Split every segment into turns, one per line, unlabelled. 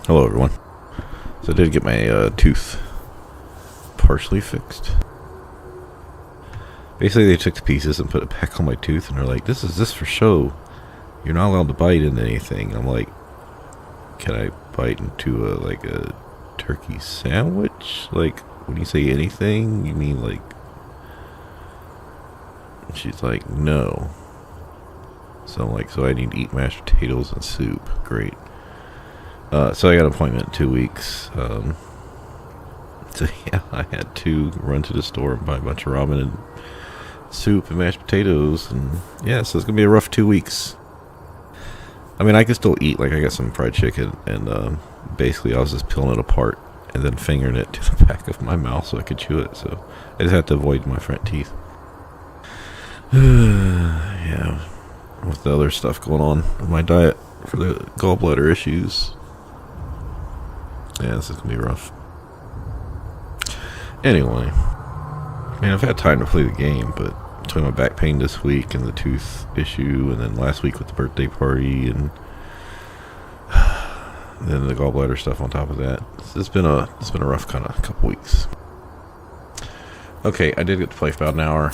Hello everyone. So I did get my tooth partially fixed. Basically they took the pieces and put it back on my tooth and they're like, this is just for show. You're not allowed to bite into anything. I'm like, can I bite into a turkey sandwich? Like, when you say anything, you mean like... She's like, no. So I'm like, so I need to eat mashed potatoes and soup. Great. So I got an appointment in 2 weeks. So yeah, I had to run to the store and buy a bunch of ramen and soup and mashed potatoes. And yeah, so it's going to be a rough 2 weeks. I mean, I can still eat. Like, I got some fried chicken and basically I was just peeling it apart and then fingering it to the back of my mouth so I could chew it. So I just had to avoid my front teeth. Yeah, with the other stuff going on with my diet for the gallbladder issues. Yeah, this is going to be rough. Anyway, man, I've had time to play the game, but between my back pain this week and the tooth issue, and then last week with the birthday party, and then the gallbladder stuff on top of that, it's been a rough kind of couple weeks. Okay, I did get to play for about an hour.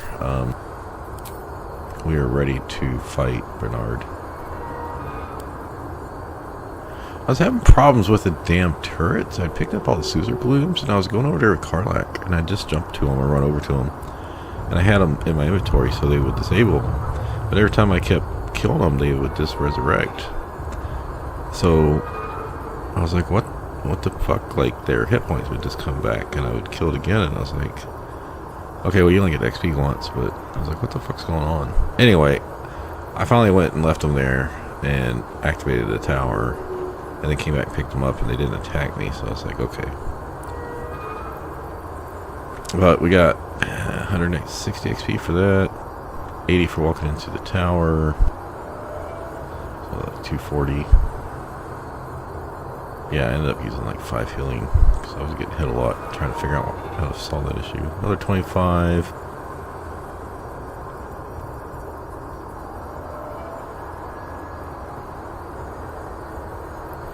We are ready to fight Bernard. I was having problems with the damn turrets. I picked up all the Caesar blooms, and I was going over there with Karlach, and I just jumped to them and run over to them. And I had them in my inventory so they would disable. But every time I kept killing them, they would just resurrect. So I was like, what the fuck? Like, their hit points would just come back, and I would kill it again, and I was like, okay, well, you only get XP once, but I was like, what the fuck's going on? Anyway, I finally went and left them there and activated the tower. And then came back and picked them up, and they didn't attack me, so I was like, okay. But we got 160 XP for that, 80 for walking into the tower, so like 240. Yeah, I ended up using like 5 healing, because I was getting hit a lot, trying to figure out how to solve that issue. Another 25.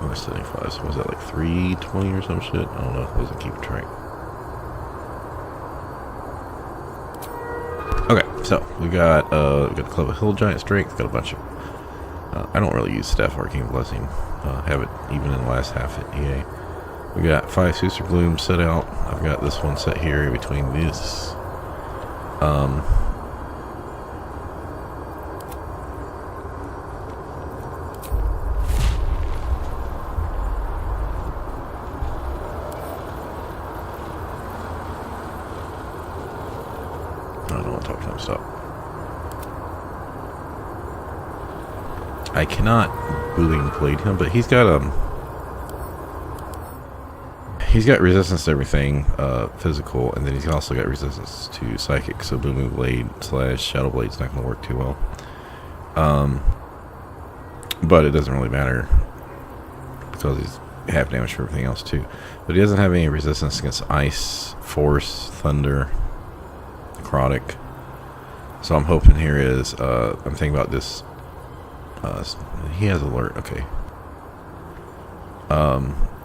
Oh, 75, so was that like 320 or some shit? I don't know, I wasn't keeping track. Okay, so we got the Club of Hill Giant Strength, got a bunch of I don't really use Staff Arcane Blessing, have it even in the last half at EA. We got 5 Caesar Blooms set out. I've got this one set here in between this. I don't want to talk to him, stop. I cannot Booming Blade him, but he's got resistance to everything physical, and then he's also got resistance to psychic, so Booming Blade / Shadow Blade's not going to work too well. But it doesn't really matter because he's half damage for everything else too. But he doesn't have any resistance against ice, force, thunder, necrotic. So I'm hoping here is I'm thinking about this. He has alert. Okay.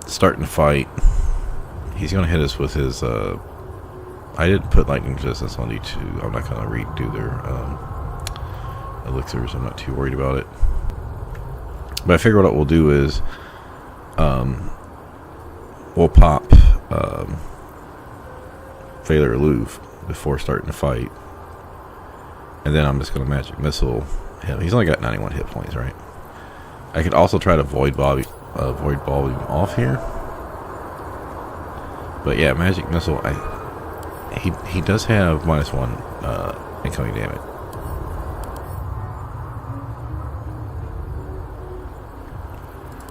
Starting to fight. He's going to hit us with his. I didn't put lightning resistance on D2. I'm not going to redo their elixirs. I'm not too worried about it. But I figure what we'll do is we'll pop Failure Aloof before starting to fight. And then I'm just going to Magic Missile him. He's only got 91 hit points, right? I could also try to Void Ball him off here. But yeah, Magic Missile, he does have -1 incoming damage.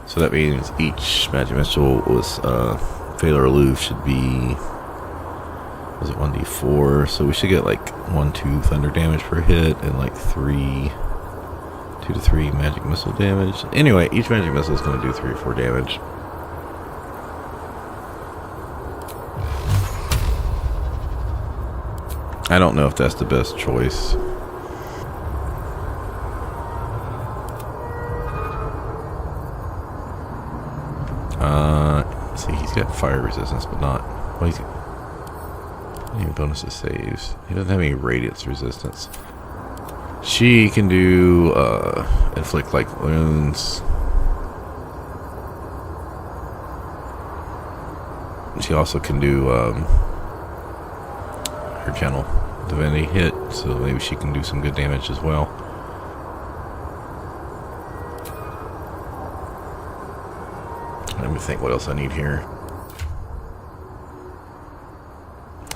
So that means each Magic Missile was Failure Aloof should be, was it 1d4? So we should get like 1-2 thunder damage per hit and like 2 to 3 Magic Missile damage. Anyway, each Magic Missile is going to do 3 or 4 damage. I don't know if that's the best choice. fire resistance, but not. Well, he's any bonuses saves. He doesn't have any radiance resistance. She can do inflict like wounds. She also can do her channel divinity hit, so maybe she can do some good damage as well. Let me think what else I need here.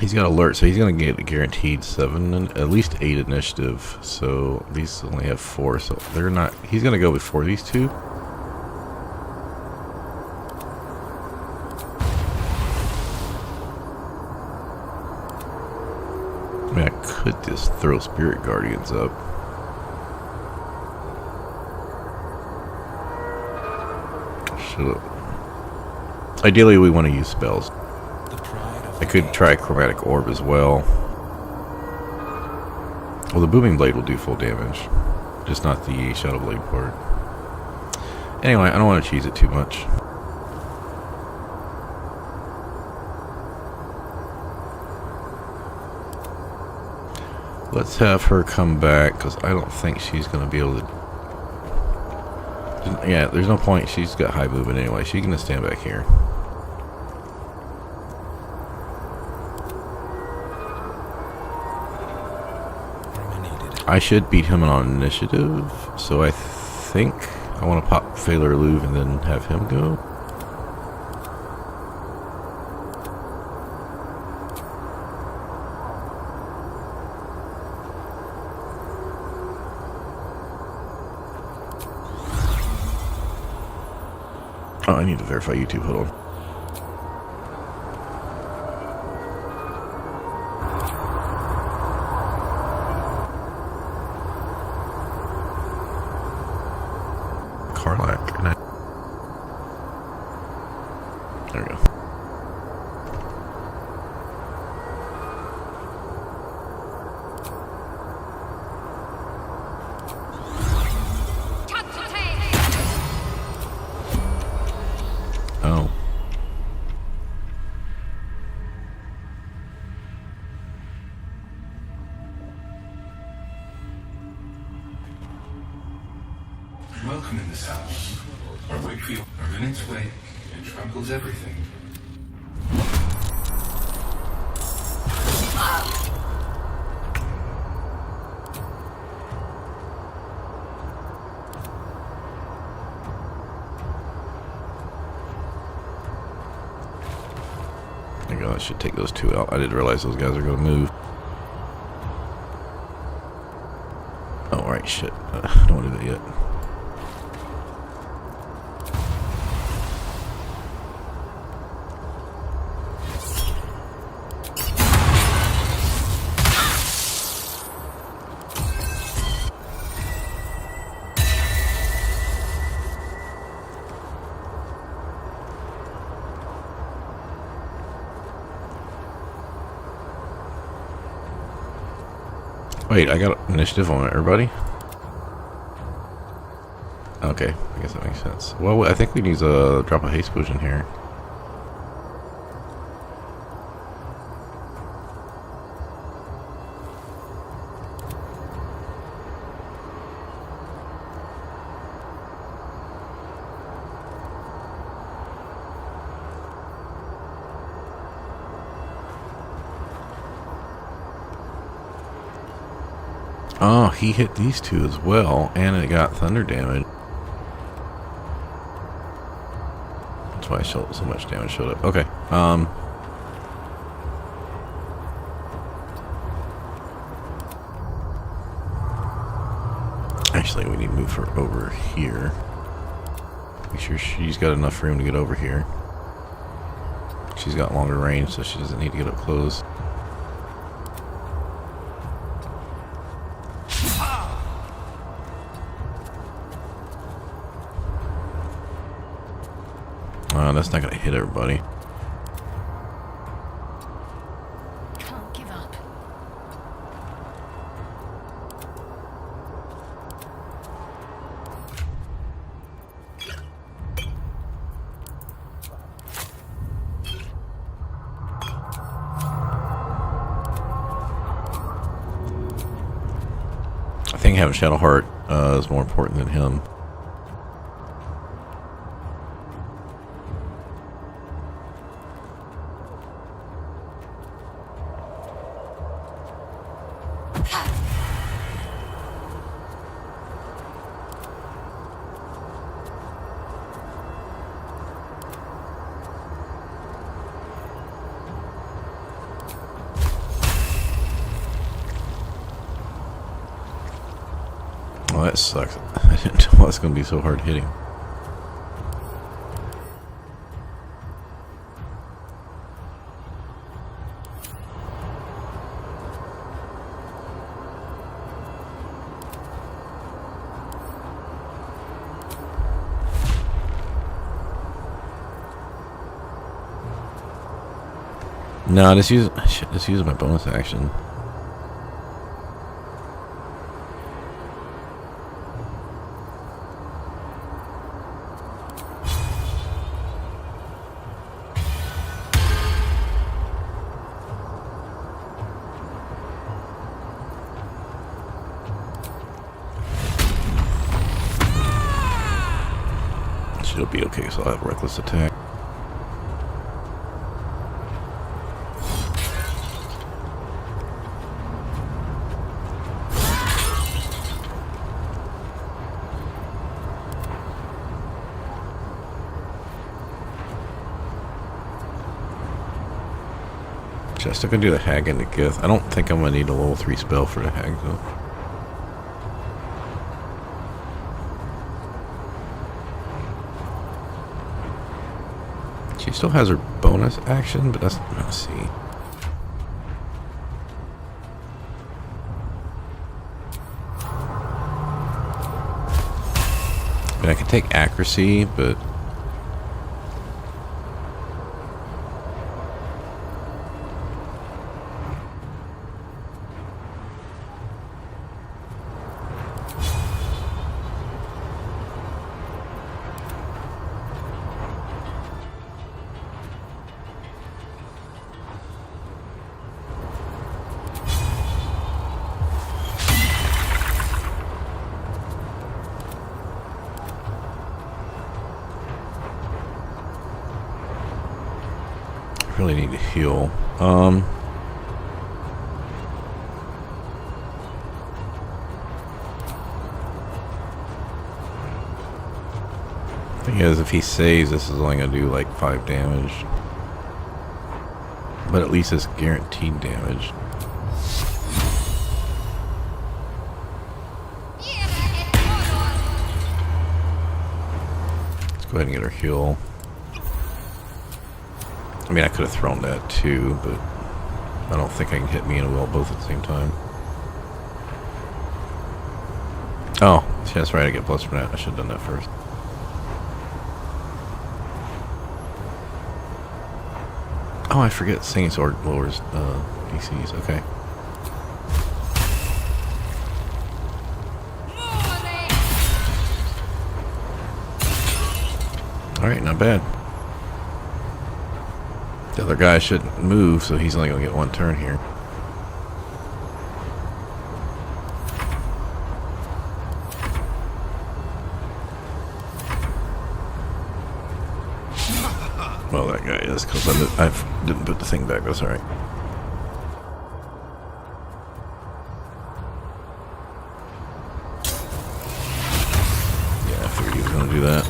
He's got alert, so he's going to get a guaranteed 7 and at least 8 initiative. So these only have 4, so they're not. He's going to go before these two. I mean, I could just throw Spirit Guardians up. Should've. Ideally, we want to use spells. I could try Chromatic Orb as well. Well, the Booming Blade will do full damage, just not the Shadow Blade part. Anyway, I don't want to cheese it too much. Let's have her come back, because I don't think she's going to be able to... Yeah, there's no point. She's got high movement anyway. She's going to stand back here. I should beat him on initiative, so I think I want to pop Phalar Louvre and then have him go. Oh, I need to verify YouTube. Hold on. There we go. Oh.
Welcome in this house. Our Wakefield are in its way and tramples everything.
There you go. I should take those two out. I didn't realize those guys are going to move. Oh, right, shit. I don't want to do that yet. Wait, I got initiative on everybody? Okay, I guess that makes sense. Well, I think we need to drop a haste potion here. Oh, he hit these two as well, and it got thunder damage. That's why so much damage showed up. Okay. Actually, we need to move her over here. Make sure she's got enough room to get over here. She's got longer range, so she doesn't need to get up close. That's not going to hit everybody.
Can't give up.
I think having Shadowheart is more important than him. Oh, that sucks. I didn't know it was going to be so hard hitting. No, just use my bonus action. She'll be okay, so I'll have reckless attack. I still gonna do the Hag and the Gith. I don't think I'm gonna need a level 3 spell for the Hag though. She still has her bonus action, but that's, let's see. I mean, I could take accuracy, but really need to heal. Thing is, if he saves, this is only gonna do like 5 damage, but at least it's guaranteed damage. Let's go ahead and get her heal. I mean, I could have thrown that too, but I don't think I can hit me and Wyll both at the same time. Oh, that's right, I get plus for that. I should have done that first. Oh, I forget Singing Sword lowers DCs. Okay. Alright, not bad. The other guy shouldn't move, so he's only going to get 1 turn here. Well, that guy is, because I didn't put the thing back. That's alright. Yeah, I figured he was going to do that.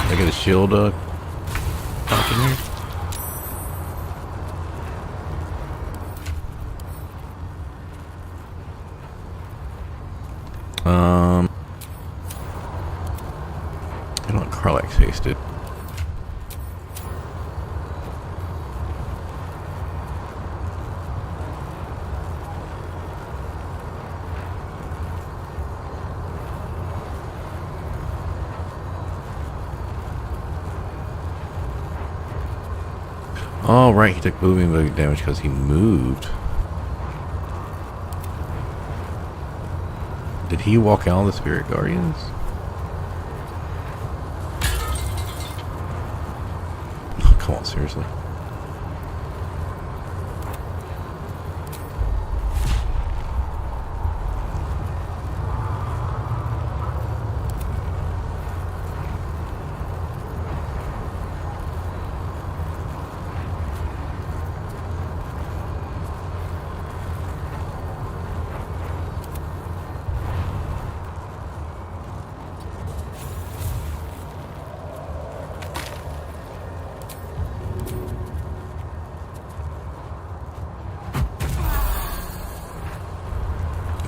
I get a shield pop in here. I don't know what Karlach tasted. Oh, right, he took moving bug damage because he moved. Did he walk out of the Spirit Guardians? Oh, come on, seriously.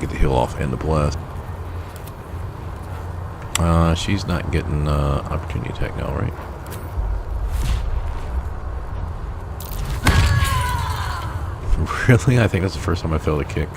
Get the heal off and the bless. She's not getting opportunity attack now, right? Really? I think that's the first time I failed a kick.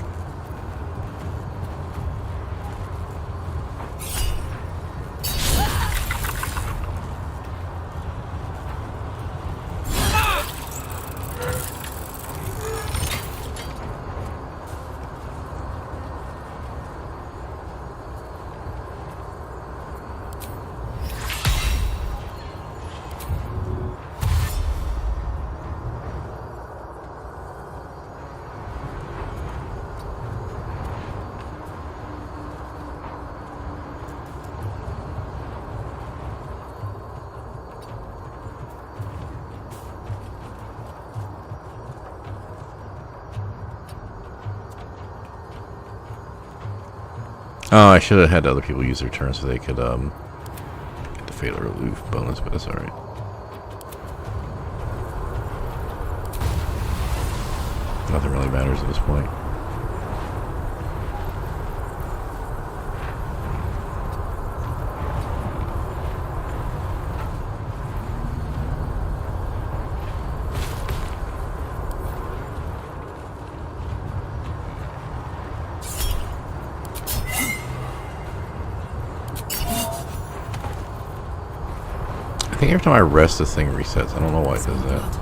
Oh, I should have had other people use their turn so they could get the fatal relief bonus, but that's alright. Nothing really matters at this point. I think every time I rest, this thing resets. I don't know why it does that.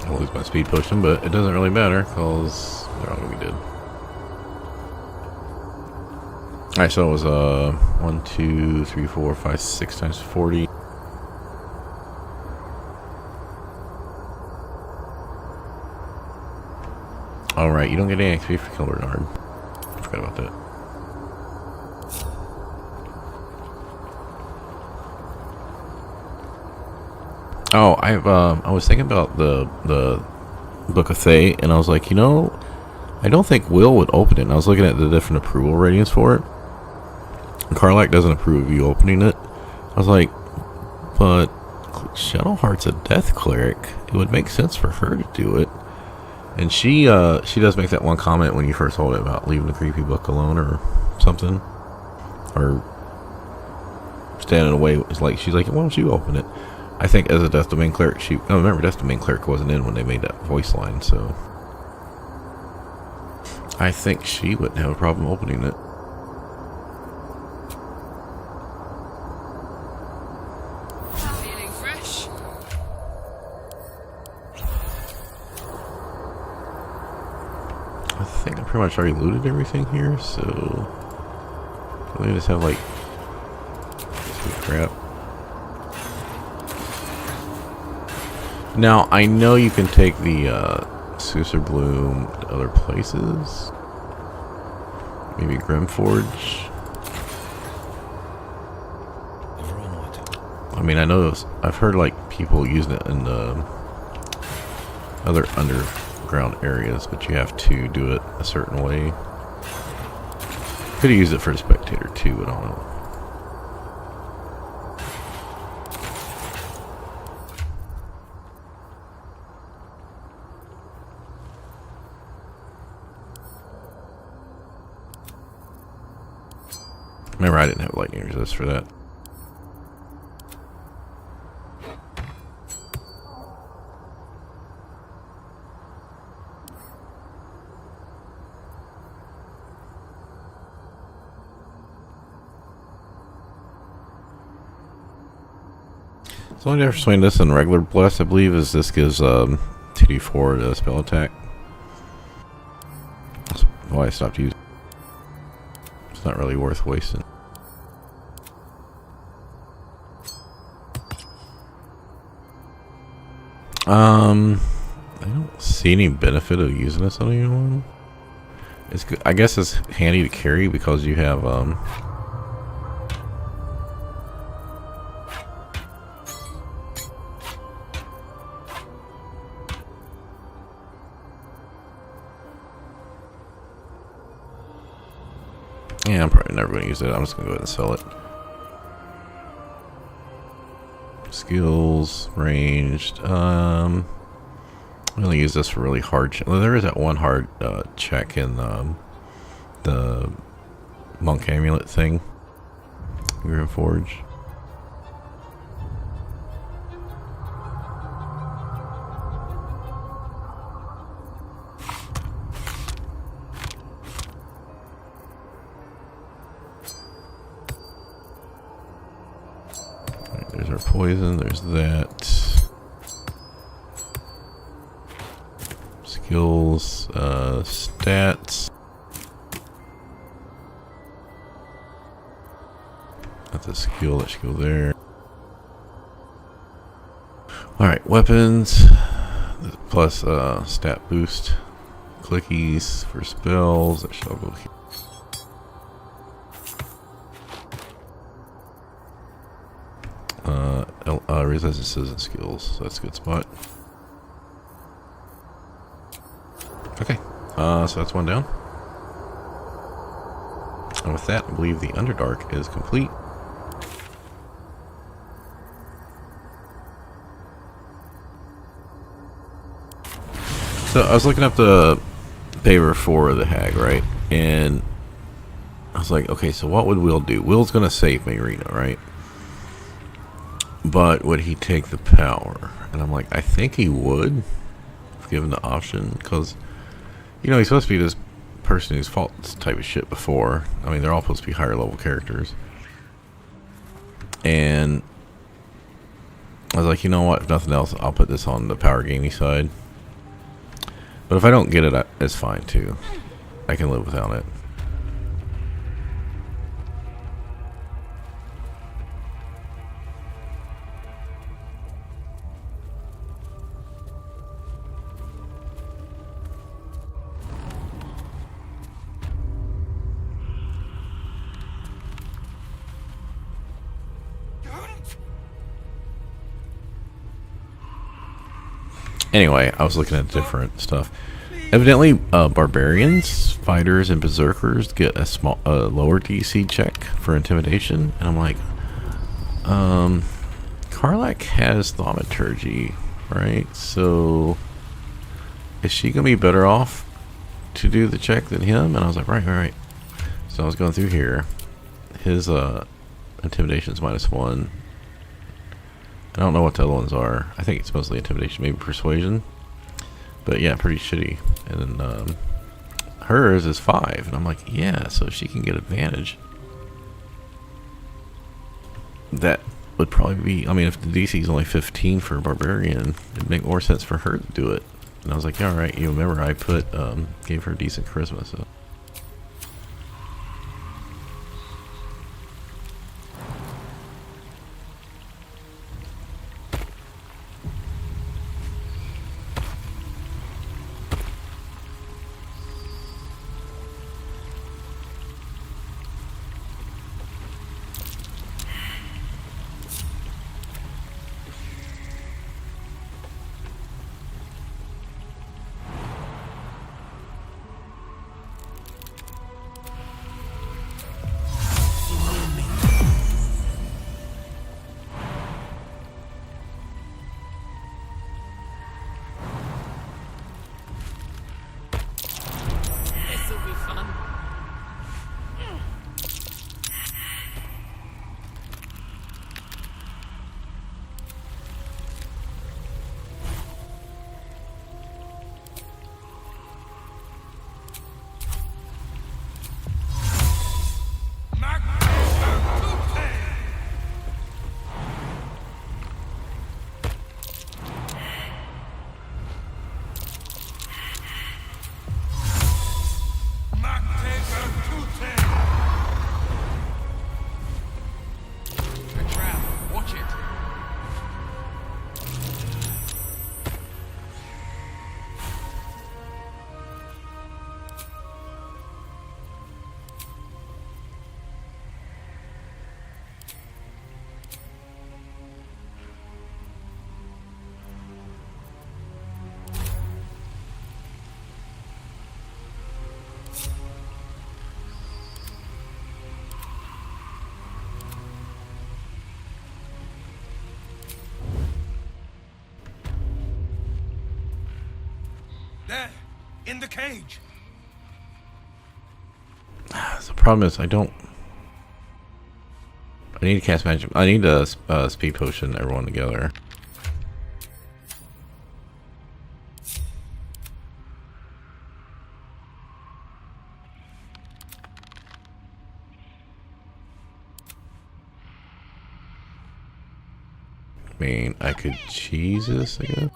I'll lose my speed potion, but it doesn't really matter because they're all gonna be dead. Alright, so it was 1, 2, 3, 4, 5, 6 times 40. Alright, you don't get any XP for killing Bernard. I forgot about that. Oh, I was thinking about the Book of Thay, and I was like, you know, I don't think Wyll would open it. And I was looking at the different approval ratings for it. Karlach doesn't approve of you opening it. I was like, but Shadowheart's a death cleric. It would make sense for her to do it. And she does make that one comment when you first hold it about leaving the creepy book alone or something, or standing away. It's like she's like, why don't you open it? I think as a Death Domain cleric, remember Death Domain cleric wasn't in when they made that voice line, so I think she wouldn't have a problem opening it.
Feeling fresh?
I think I pretty much already looted everything here, so let me just have like some crap. Now I know you can take the Suser Bloom to other places. Maybe Grymforge. I mean, I know I've heard like people using it in the other underground areas, but you have to do it a certain way. Could have used it for the spectator too, but I don't know. Remember, I didn't have lightning resist for that. The only difference between this and regular Bless, I believe, is this gives 2d4 to spell attack. That's why I stopped using it. It's not really worth wasting. I don't see any benefit of using this on anyone. It's good. I guess it's handy to carry because you have yeah, I'm probably never going to use it. I'm just going to go ahead and sell it. Skills, ranged. I only use this for really hard. Well, there is that one hard check in the monk amulet thing. Grymforge. There's our poison, there's that. Skills, stats. That's a skill, that should go there. Alright, weapons. Plus stat boost. Clickies for spells, that should all go here. Resistances and skills, so that's a good spot. Okay, so that's one down. And with that, I believe the Underdark is complete. So I was looking up the paper for the hag, right? And I was like, okay, so what would Wyll do? Will's gonna save Marina, right? But would he take the power? And I'm like, I think he would, if given the option, because, you know, he's supposed to be this person who's fought this type of shit before. I mean, they're all supposed to be higher level characters. And I was like, you know what, if nothing else, I'll put this on the power gamey side. But if I don't get it, it's fine too. I can live without it. Anyway, I was looking at different stuff. Evidently, barbarians, fighters, and berserkers get a lower DC check for intimidation, and I'm like, Karlach has thaumaturgy, right? So, is she gonna be better off to do the check than him? And I was like, right. So I was going through here. His intimidation is -1. I don't know what the other ones are. I think it's mostly intimidation, maybe persuasion. But yeah, pretty shitty. And then hers is 5. And I'm like, yeah, so she can get advantage. That would probably be, I mean, if the DC is only 15 for a barbarian, it'd make more sense for her to do it. And I was like, yeah, alright, you remember I gave her decent charisma, so.
There, in the cage.
The problem is I need to cast magic. I need to speed potion everyone together. I mean, I could cheese this again.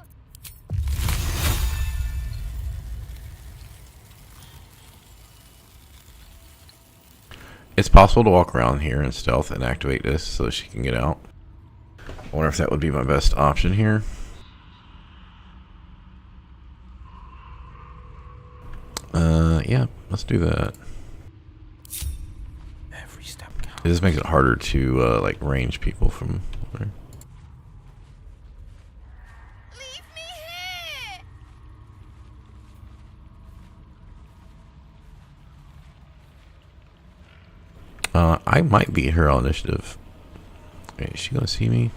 It's possible to walk around here in stealth and activate this so she can get out. I wonder if that would be my best option here. Yeah, let's do that.
Every step counts.
This makes it harder to like range people from there.
Leave me here!
I might beat her on initiative. Wait, is she gonna see me?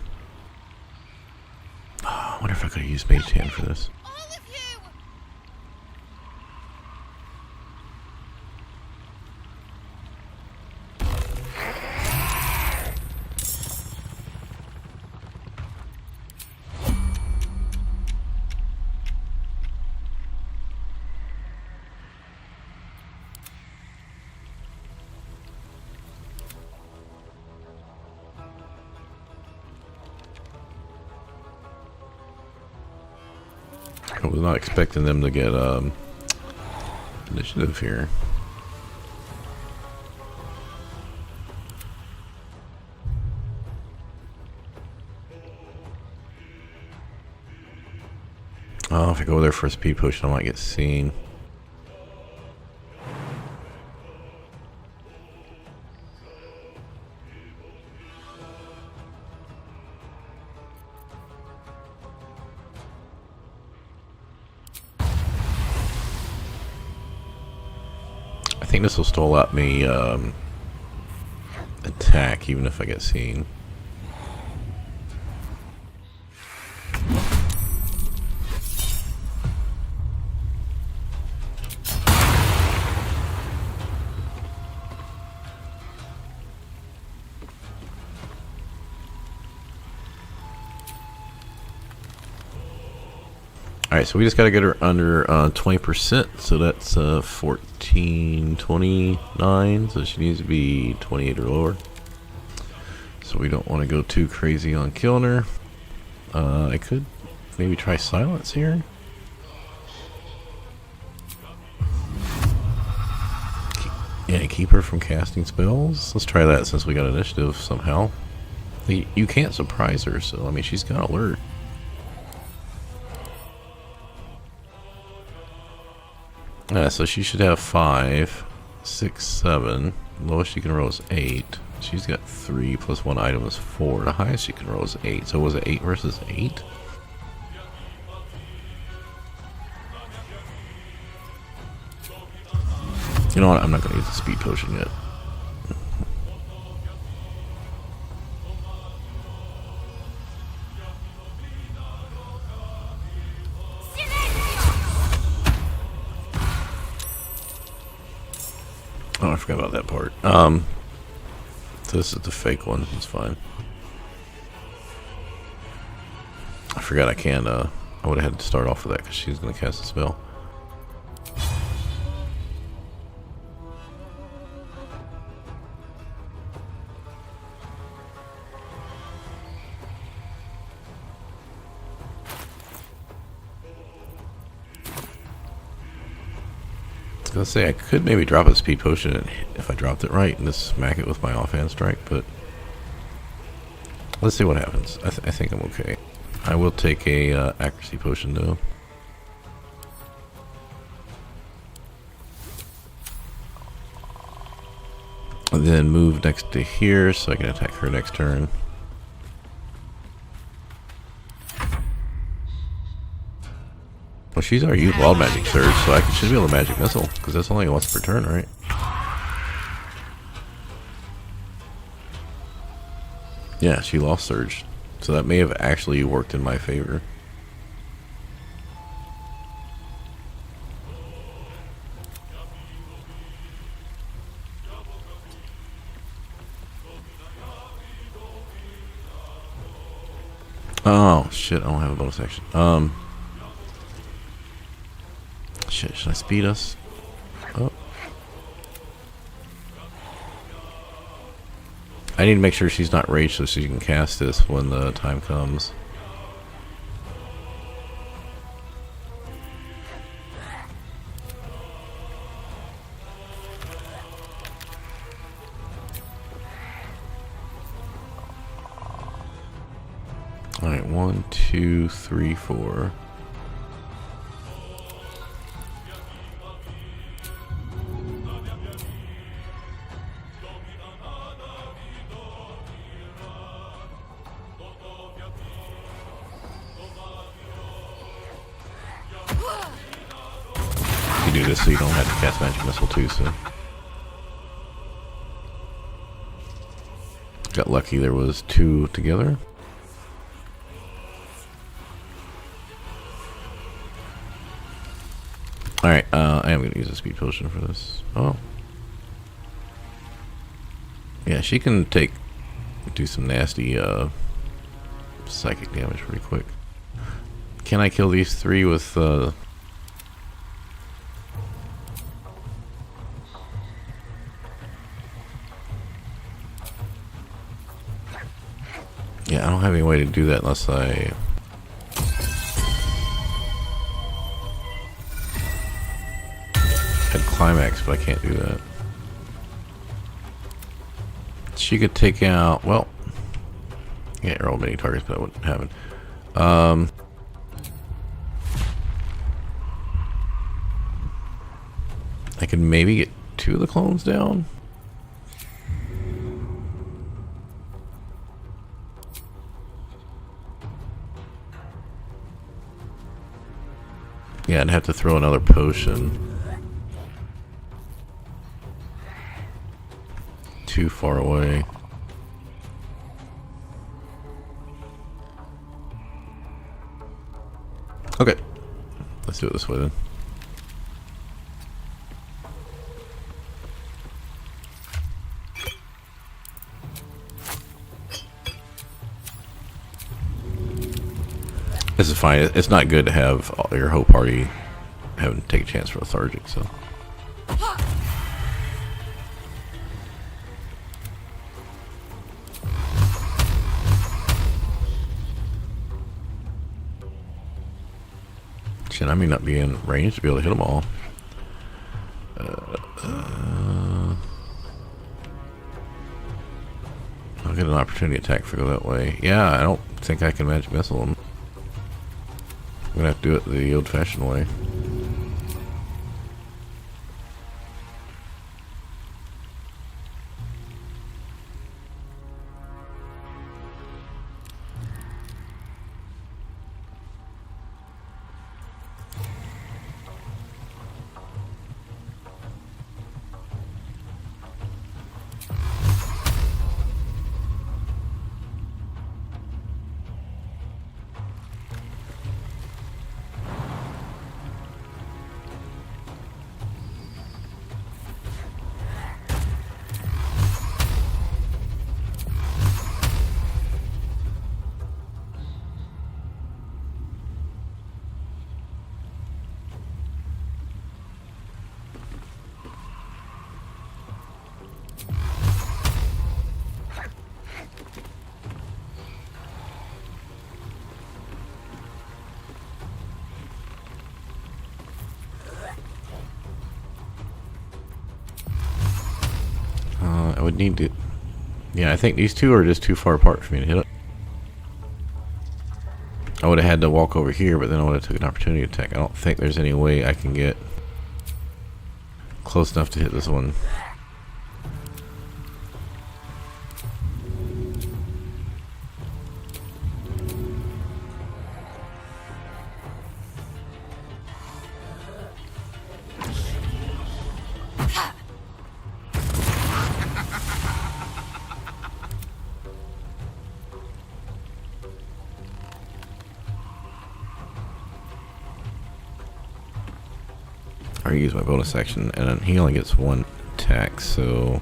Oh, I wonder if I could have used Mage Hand for this.
All of you!
I was not expecting them to get initiative here. Oh, if I go there for a speed potion, I might get seen. I think this will still let me attack even if I get seen. Alright, so we just gotta get her under 20%, so that's 1429, so she needs to be 28 or lower. So we don't want to go too crazy on killing her. I could maybe try silence here. Yeah, keep her from casting spells. Let's try that since we got initiative somehow. You can't surprise her, so I mean she's got alert. So she should have 5, 6, 7. Lowest she can roll is 8. She's got 3 plus 1 item is 4. The highest she can roll is 8. So was it 8 versus 8? You know what? I'm not going to use the speed potion yet. Oh, I forgot about that part. So this is the fake one. It's fine. I forgot I can't, I would have had to start off with that because she's going to cast a spell. Let's say I could maybe drop a speed potion if I dropped it right and just smack it with my offhand strike, but let's see what happens. I think I'm okay. I will take a accuracy potion though. And then move next to here so I can attack her next turn. Well, she's already used Wild Magic Surge, so I should be able to Magic Missile, because that's only once per turn, right? Yeah, she lost Surge, so that may have actually worked in my favor. Oh shit! I don't have a bonus action. Shit. Should I speed us? Oh. I need to make sure she's not raged so she can cast this when the time comes. Alright, 1, 2, 3, 4. You do this so you don't have to cast magic missile too, so. Got lucky there was 2 together. Alright, I am going to use a speed potion for this. Oh. Yeah, she can do some nasty psychic damage pretty quick. Can I kill these 3 with yeah, I don't have any way to do that unless I had climax, but I can't do that. She could take out, well, yeah, roll many targets, but I wouldn't have it. I can maybe get 2 of the clones down. Yeah, I'd have to throw another potion. Too far away. Okay, let's do it this way then. This is fine. It's not good to have your whole party having to take a chance for lethargic, so. Shit, I may not be in range to be able to hit them all. I'll get an opportunity attack if I go that way. Yeah, I don't think I can magic missile them. I'm gonna have to do it the old-fashioned way. I would need to... Yeah, I think these 2 are just too far apart for me to hit it. I would have had to walk over here, but then I would have took an opportunity attack. I don't think there's any way I can get close enough to hit this one. I already used my bonus action, and he only gets 1 attack, so...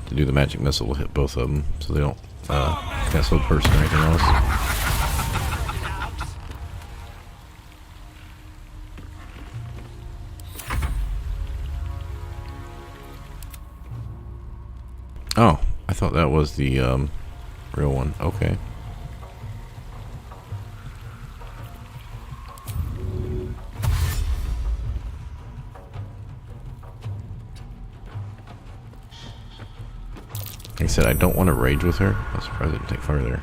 to do the magic missile will hit both of them, so they don't cast slow burst or anything else. Oh, I thought that was the real one. Okay. Like I said, I don't want to rage with her. I'm surprised it didn't take fire there.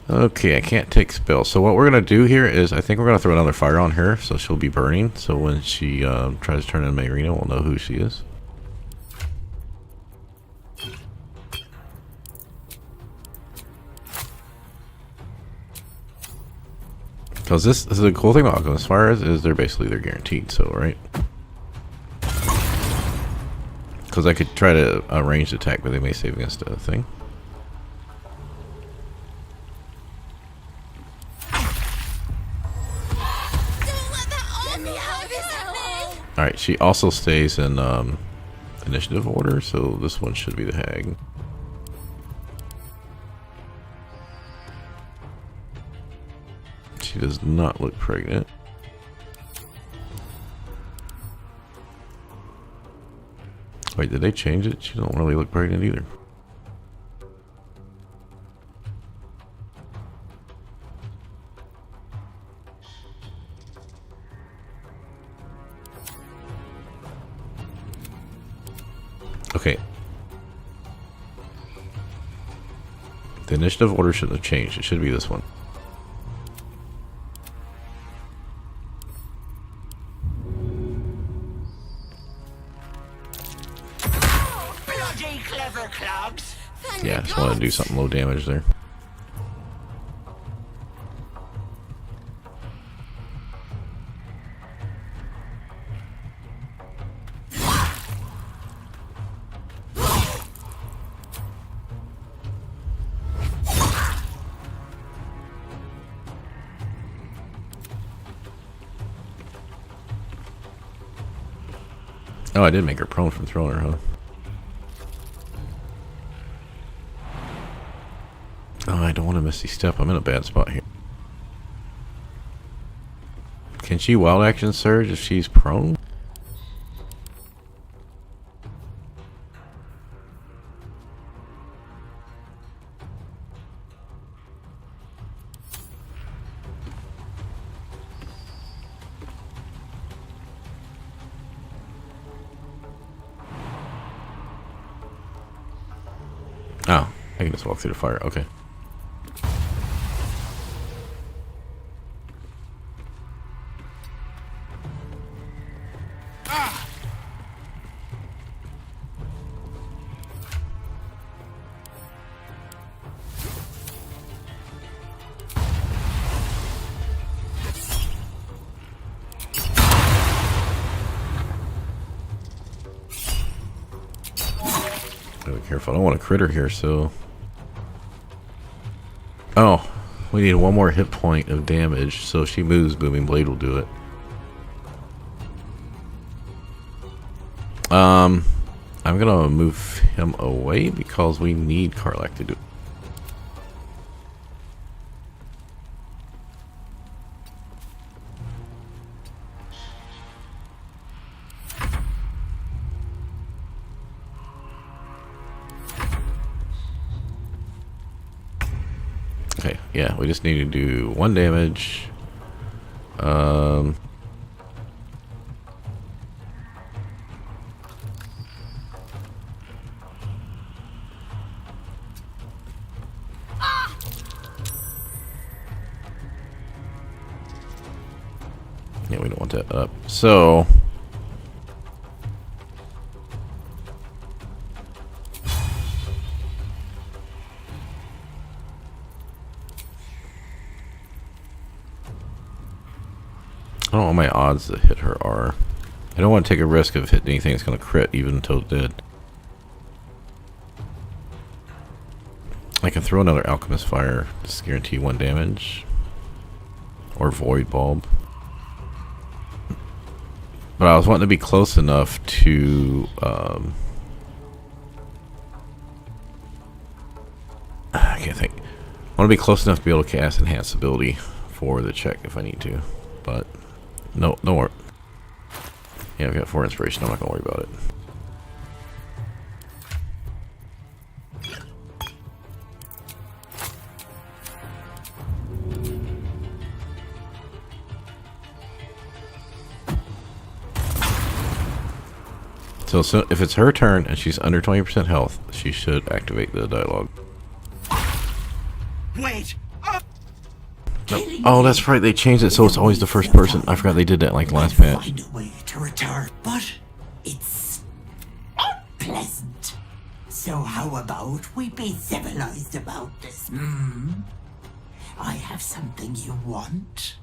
Okay, I can't take spells. So what we're going to do here is I think we're going to throw another fire on her, so she'll be burning. So when she tries to turn into Mayrina, we'll know who she is. Because this is the cool thing about Alchemist Fires is they're guaranteed, so right? Because I could try to ranged attack, but they may save against a thing. Alright, she also stays in initiative order, so this one should be the hag. She does not look pregnant. Wait, did they change it? She don't really look pregnant either. Okay. The initiative order shouldn't have changed. It should be this one.
Bloody clever clubs.
Yeah, I just want to do something low damage there. Oh, I did make her prone from throwing her, huh? Oh, I don't want to miss the step. I'm in a bad spot here. Can she wild action surge if she's prone? Oh, I can just walk through the fire. Okay. Gotta be careful. I don't want to crit her here, so. Oh, we need one more hit point of damage, so if she moves, Booming Blade will do it. I'm gonna move him away because we need Karlach to do it. Okay, yeah, we just need to do 1 damage. Yeah, we don't want that up. So I don't know what my odds to hit her are. I don't want to take a risk of hitting anything that's going to crit even until it did. I can throw another Alchemist Fire. Just guarantee 1 damage. Or Void Bulb. But I was wanting to be close enough to... I can't think. I want to be close enough to be able to cast Enhanced Ability for the check if I need to. But, no, don't worry. Yeah, I've got 4 inspiration. I'm not going to worry about it. So if it's her turn and she's under 20% health, she should activate the dialogue.
Wait!
Oh, that's right. They changed it so it's always the first person. I forgot they did that like last patch.
Find a way to return, but it's unpleasant. So how about we be civilized about this? I have something you want.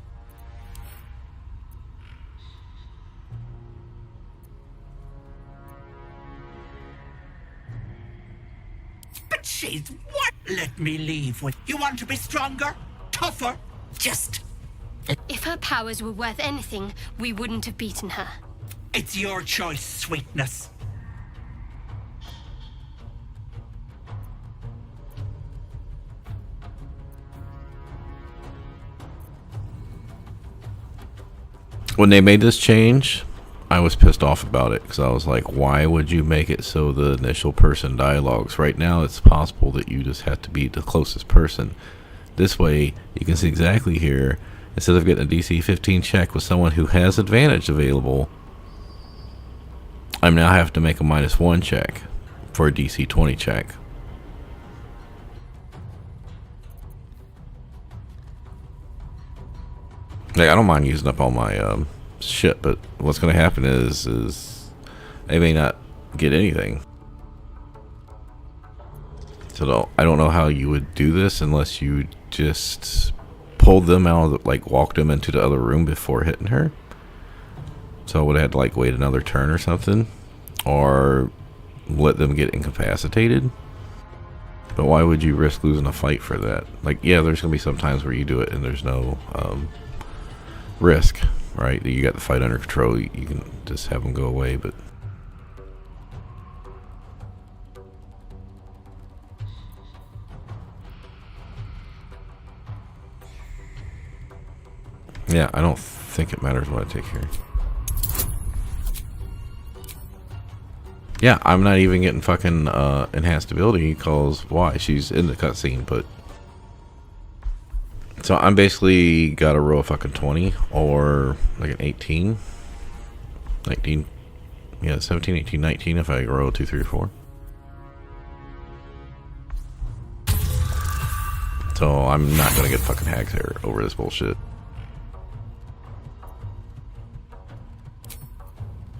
But she's what? Let me leave with. You want to be stronger? Tougher? Just...
If her powers were worth anything, we wouldn't have beaten her.
It's your choice, sweetness.
When they made this change, I was pissed off about it because I was like, why would you make it so the initial person dialogues? Right now it's possible that you just have to be the closest person. This way you can see exactly here, instead of getting a DC 15 check with someone who has advantage available, I'm now have to make a -1 check for a DC 20 check. Like, I don't mind using up all my shit, but what's going to happen is they may not get anything. So I don't know how you would do this unless you just pulled them out of the, like walked them into the other room before hitting her. So I would have had to like wait another turn or something, or let them get incapacitated. But why would you risk losing a fight for that? Like, yeah, there's going to be some times where you do it and there's no risk, right? You got the fight under control, you can just have them go away. But yeah, I don't think it matters what I take here. Yeah, I'm not even getting fucking enhanced ability because why? She's in the cutscene, but so I'm basically got to roll a fucking 20 or like an 18, 19, yeah, 17, 18, 19 if I roll 2, 3, or 4. So I'm not gonna get fucking hacked here over this bullshit.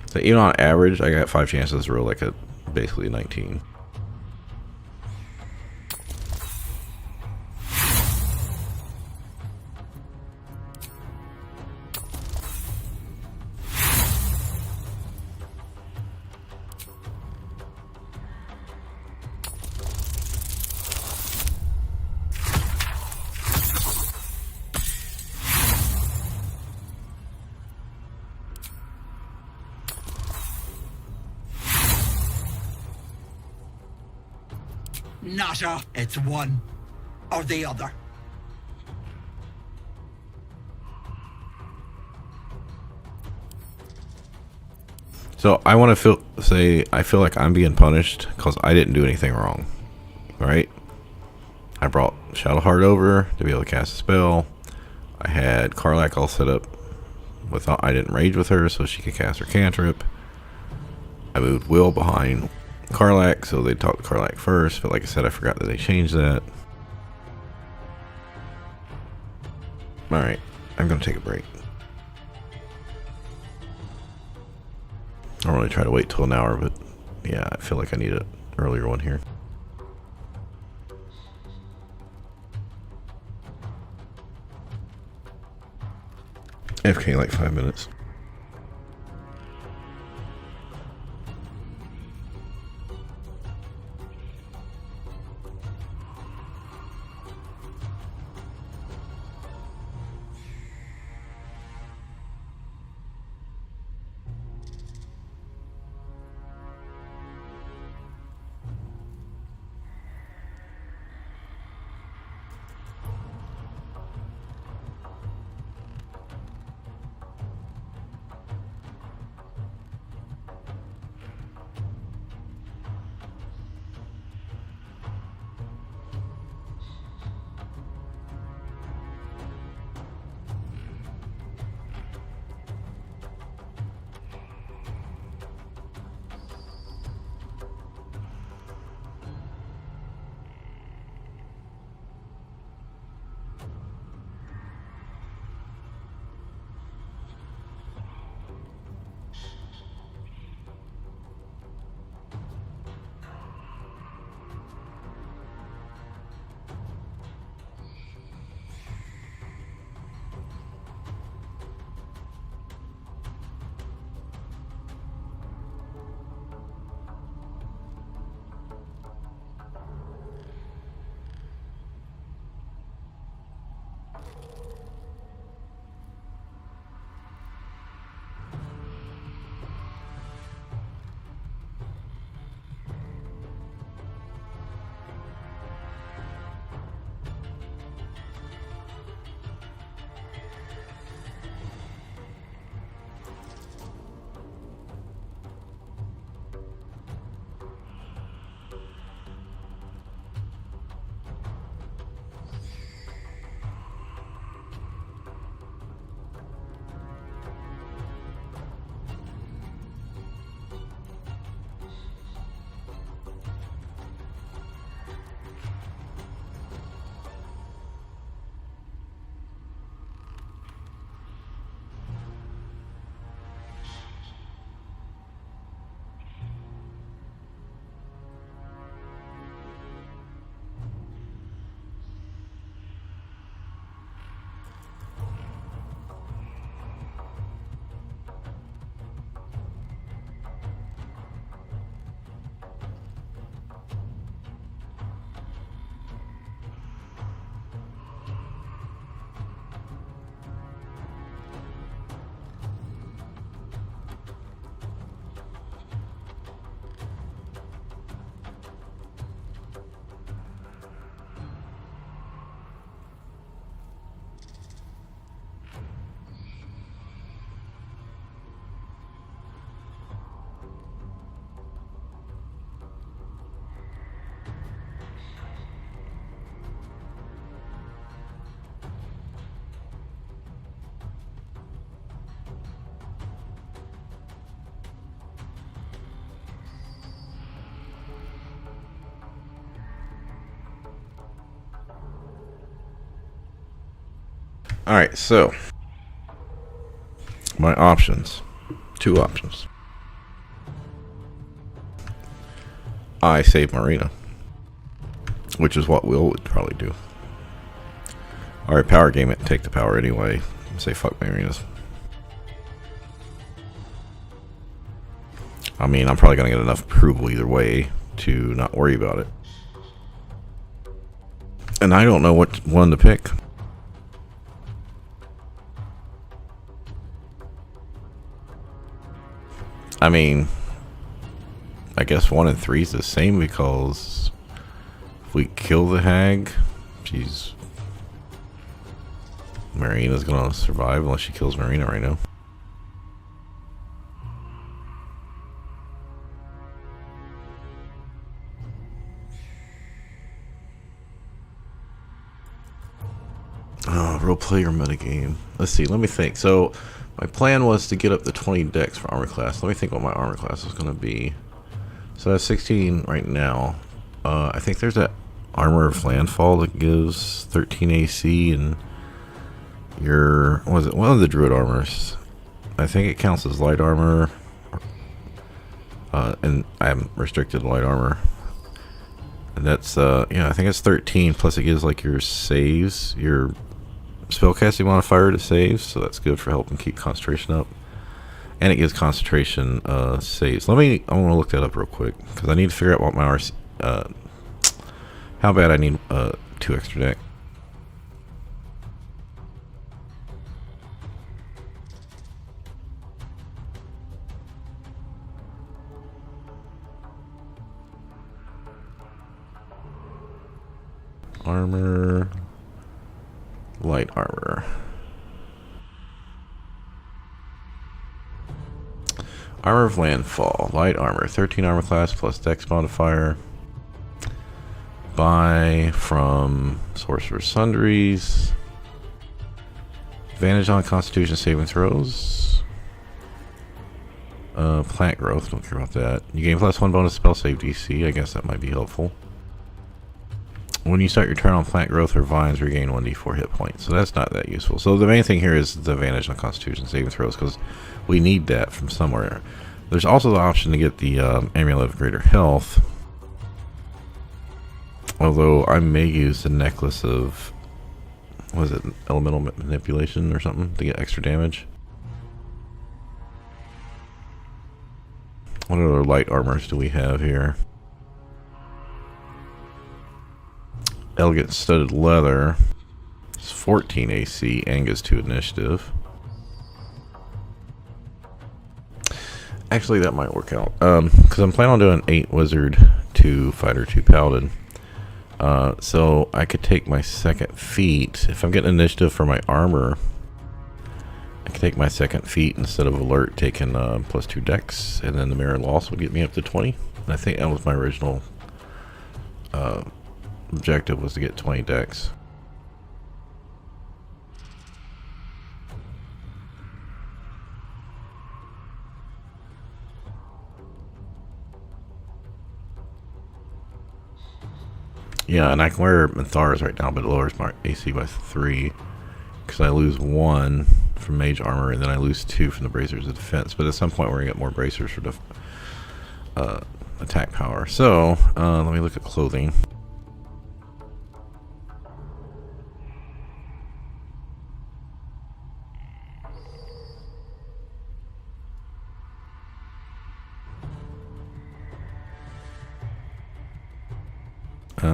So even on average, I got 5 chances to roll like a basically 19.
Not a, it's one or the other.
So I want to I feel like I'm being punished because I didn't do anything wrong, right? I brought Shadowheart over to be able to cast a spell. I had Karlach all set up without, I didn't rage with her so she could cast her cantrip. I moved Wyll behind Karlach so they talked to Karlach first, but like I said, I forgot that they changed that. Alright, I'm gonna take a break. I don't really try to wait till an hour, but yeah, I feel like I need an earlier one here. AFK like 5 minutes. Alright, so my options. 2 options. I save Marina, which is what Wyll would probably do. Alright, power game it and take the power anyway. Say fuck Marinas. I mean, I'm probably going to get enough approval either way to not worry about it. And I don't know what one to pick. I mean, I guess 1 and 3 is the same because if we kill the hag, Marina's going to survive unless she kills Marina right now. Role play or metagame. Let's see, let me think. So my plan was to get up to 20 decks for armor class. Let me think what my armor class is going to be. So that's 16 right now. I think there's that armor of landfall that gives 13 AC, and your, what was it, one of the druid armors. I think it counts as light armor, and I'm restricted to light armor. And that's yeah, I think it's 13, plus it gives like your saves, your spellcasting modifier to saves, so that's good for helping keep concentration up. And it gives concentration saves. I want to look that up real quick because I need to figure out what my RC, how bad I need 2 extra deck. Armor, light armor. Armor of landfall, light armor, 13 armor class plus dex modifier. Buy from Sorcerer's Sundries. Advantage on Constitution saving throws. Plant growth, don't care about that. You gain +1 bonus spell save DC, I guess that might be helpful. When you start your turn on plant growth or vines, regain 1d4 hit points. So that's not that useful. So the main thing here is the advantage on Constitution saving throws, because we need that from somewhere. There's also the option to get the Amulet of Greater Health. Although I may use the Necklace of, what is it, Elemental Manipulation or something to get extra damage. What other light armors do we have here? Elegant Studded Leather. It's 14 AC and gets 2 initiative. Actually, that might work out. Because I'm planning on doing 8 Wizard, 2 Fighter, 2 Paladin. So I could take my second feat. If I'm getting initiative for my armor, I could take my second feat instead of alert, taking +2 dex, and then the Mirror Loss would get me up to 20. And I think that was my original objective, was to get 20 dex. Yeah, and I can wear Minthara's right now, but it lowers my AC by 3 because I lose 1 from mage armor and then I lose 2 from the bracers of defense. But at some point we're gonna get more bracers for attack power. So let me look at clothing.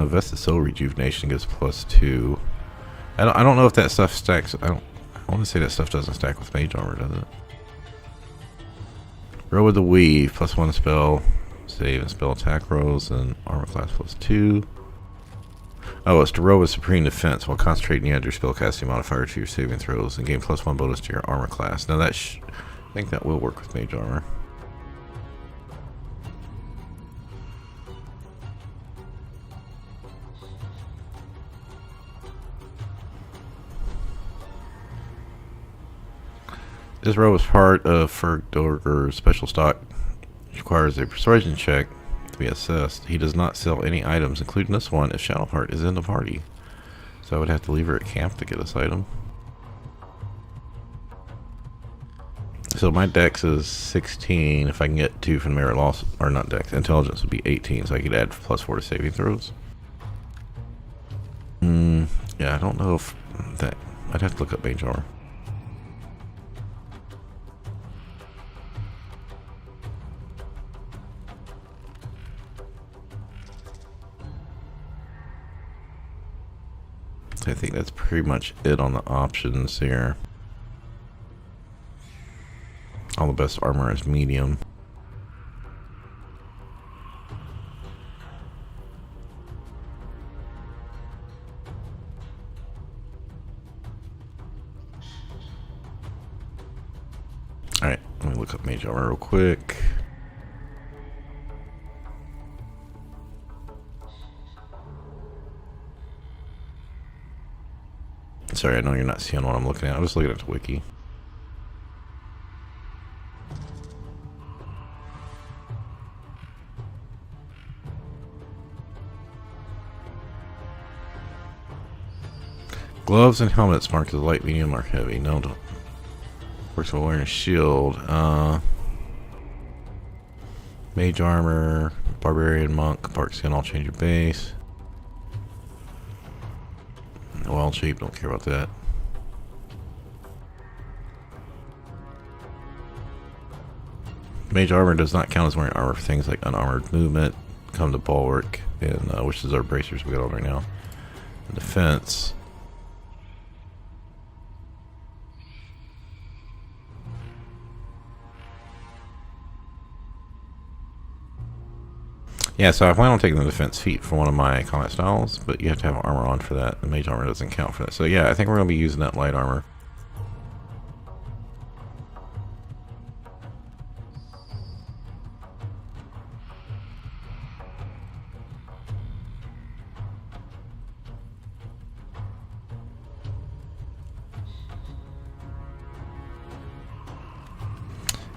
Vested Soul Rejuvenation gives +2. I don't know if that stuff stacks. I want to say that stuff doesn't stack with mage armor, does it? Row with the Weave, +1 spell save and spell attack rolls, and armor class +2. Oh, it's to row with Supreme Defense while concentrating. You add your spellcasting modifier to your saving throws and gain +1 bonus to your armor class. Now that I think that will work with mage armor. This row is part of Fergdorger's special stock, which requires a persuasion check to be assessed. He does not sell any items, including this one, if Shadowheart is in the party. So I would have to leave her at camp to get this item. so my dex is 16. If I can get 2 from merit loss, or not dex, intelligence would be 18, so I could add +4 to saving throws. Yeah, I don't know if that... I'd have to look up mage armor. I think that's pretty much it on the options here. All the best armor is medium. Alright, let me look up mage armor real quick. Sorry, I know you're not seeing what I'm looking at. I'm just looking at the wiki. Gloves and helmets marked as light, medium, or heavy. No, don't. Works while wearing a shield. Mage armor, barbarian, monk, bark skin, all change your base. Wild shape, don't care about that. Mage armor does not count as wearing armor for things like unarmored movement, come to bulwark, and which is our bracers we got on right now. And defense. Yeah, so I plan on taking the defense feat for one of my combat styles, but you have to have armor on for that. The mage armor doesn't count for that. So yeah, I think we're going to be using that light armor.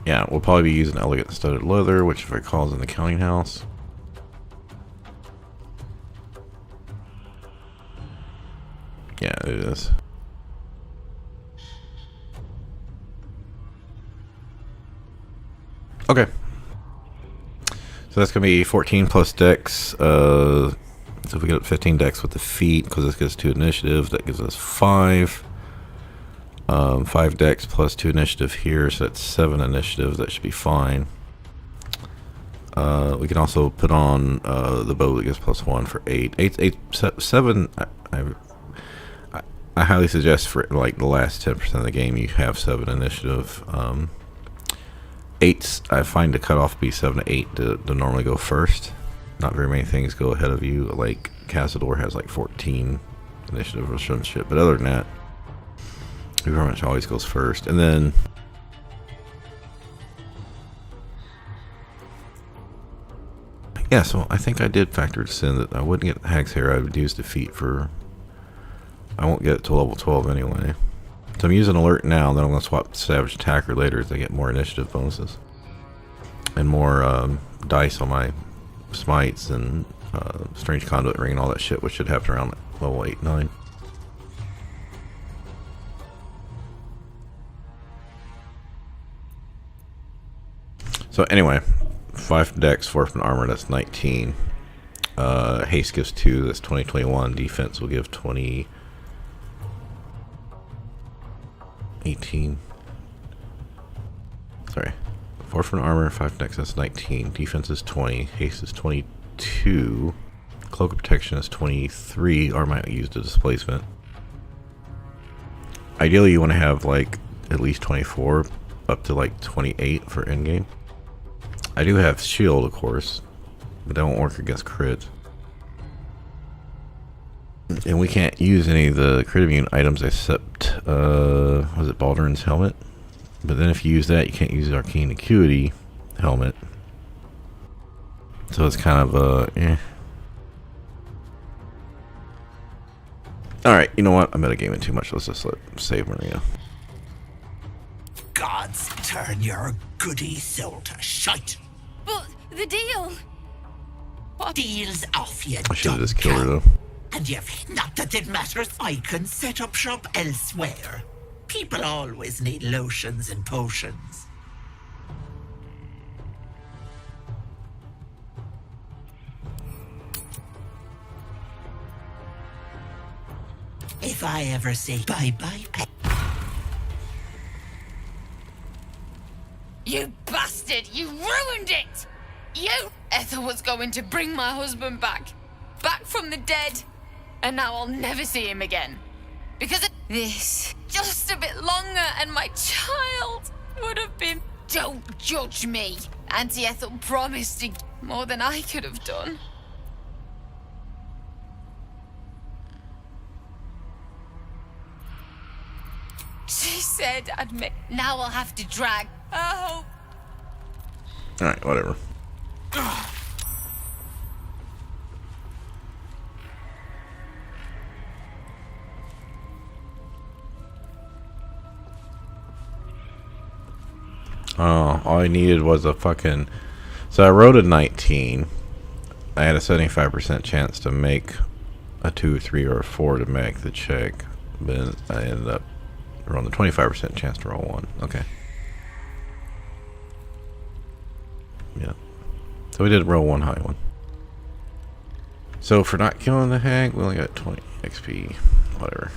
Yeah, we'll probably be using elegant studded leather, which if I recall is in the counting house. Yeah, it is. Okay. So that's going to be 14 plus dex. So if we get 15 dex with the feet, because this gives 2 initiative, that gives us 5. 5 dex plus 2 initiative here, so that's 7 initiative. That should be fine. We can also put on the bow that gives +1 for 8. 7... I highly suggest for like the last 10% of the game you have 7 initiative. 8's I find the cutoff be 7 to 8 to normally go first. Not very many things go ahead of you. Like Castador has like 14 initiative or some shit, but other than that, he pretty much always goes first. And then yeah, so I think I did factor this in that I wouldn't get Hag's Hair. I would use Defeat for. I won't get it to level 12 anyway. So I'm using Alert now, then I'm going to swap Savage Attacker later as I get more initiative bonuses. And more dice on my Smites and Strange Conduit Ring and all that shit, which should happen around level 8, 9. So anyway, 5 dex, 4 from armor, that's 19. Haste gives 2, that's 20, 21. Defense will give 20... 18. Sorry. 4 from armor, 5 dex, that's 19. Defense is 20. Haste is 22. Cloak of Protection is 23, or I might use the displacement. Ideally, you want to have like at least 24, up to like 28 for endgame. I do have Shield, of course, but that won't work against crit. And we can't use any of the crit immune items except, was it Baldur's helmet? But then if you use that, you can't use Arcane Acuity helmet. So it's kind of, Alright, you know what? I'm metagaming too much. Let's just save Maria.
Gods turn your goody soul to shite.
But the deal.
Deals off, you
I should have just
dumb
killed her
cow.
though.
And you've not that it matters. I can set up shop elsewhere. People always need lotions and potions. if I ever say bye-bye.
You bastard! You ruined it! You! Ethel was going to bring my husband back. Back from the dead. And now I'll never see him again. Because of this. Just a bit longer and my child would have been... Don't judge me. Auntie Ethel promised to... more than I could have done. She said I'd make... Now I'll have to drag... Oh...
Alright, whatever. Oh, all I needed was a fucking... So I rolled a 19. I had a 75% chance to make a 2, 3, or a 4 to make the check. But I ended up rolling the 25% chance to roll 1. Okay. Yeah. So we did roll 1 high one. So for not killing the hag, we only got 20 XP. Whatever.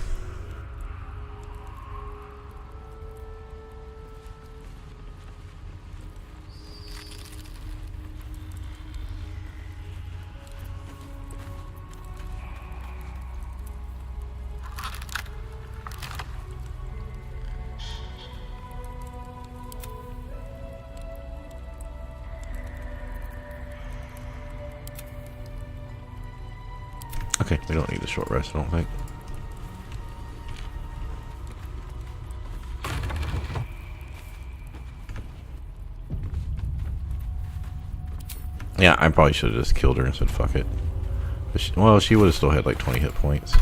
Okay, we don't need a short rest, I don't think. Yeah, I probably should have just killed her and said fuck it. But well, she would have still had like 20 hit points.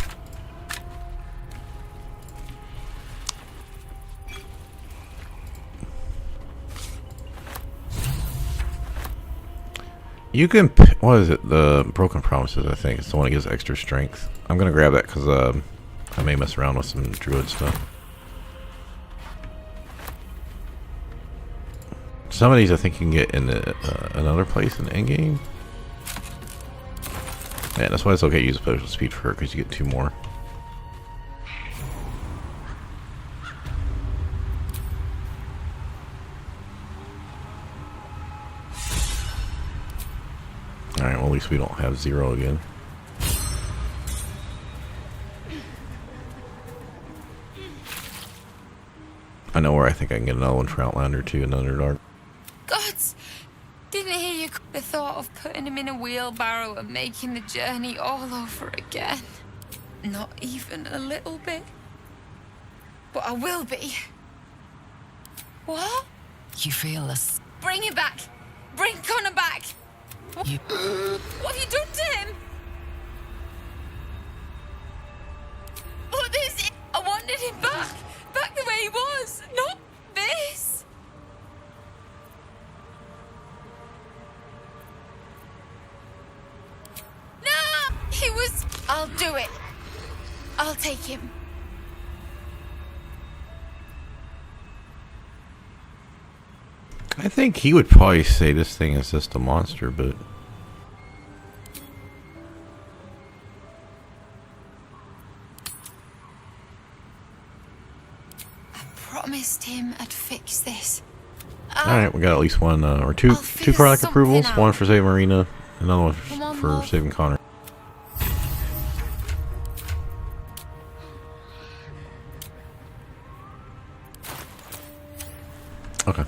You can, what is it? The Broken Promises, I think. It's the one that gives extra strength. I'm going to grab that because I may mess around with some druid stuff. Some of these I think you can get in another place in the endgame. Yeah, that's why it's okay to use special speed for her, because you get 2 more. Alright, well at least we don't have 0 again. I know where I think I can get another one for Outlander too, in Underdark.
Gods! Didn't hear you. The thought of putting him in a wheelbarrow and making the journey all over again. Not even a little bit. But I will be. What?
You feel this?
Bring him back! Bring Connor back!
You...
What have you done to him? But this... I wanted him back! Back the way he was! Not this! No! He was... I'll do it. I'll take him.
I think he would probably say this thing is just a monster, but...
Promised him I'd fix this.
Alright, we got at least one, or two Karlak approvals. One for saving Marina, another one for saving Connor. Okay.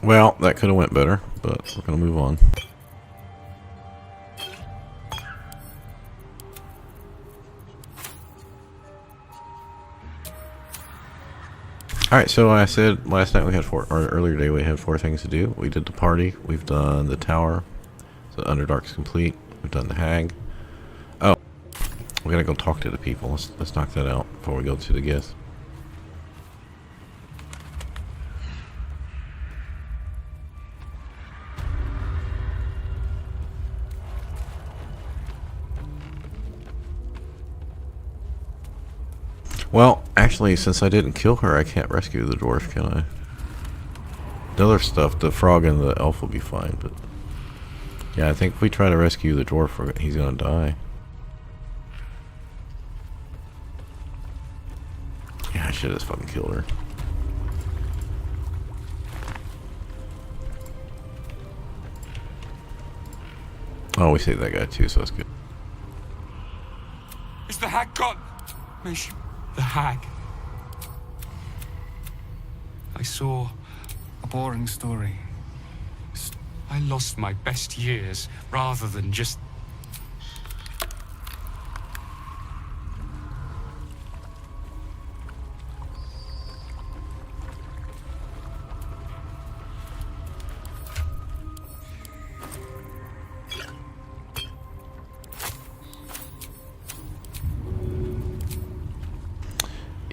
Well, that could have went better, but we're going to move on. Alright, so I said last night we had or earlier today we had 4 things to do. We did the party, we've done the tower, so Underdark's complete, we've done the hag. Oh, we gotta go talk to the people. Let's knock that out before we go to the guests. Well, actually, since I didn't kill her, I can't rescue the dwarf, can I? The other stuff, the frog and the elf will be fine, but... Yeah, I think if we try to rescue the dwarf, he's gonna die. Yeah, I should have just fucking killed her. Oh, we saved that guy too, so that's good.
Is the hag gone? May she... The hag. I saw a boring story. I lost my best years rather than just...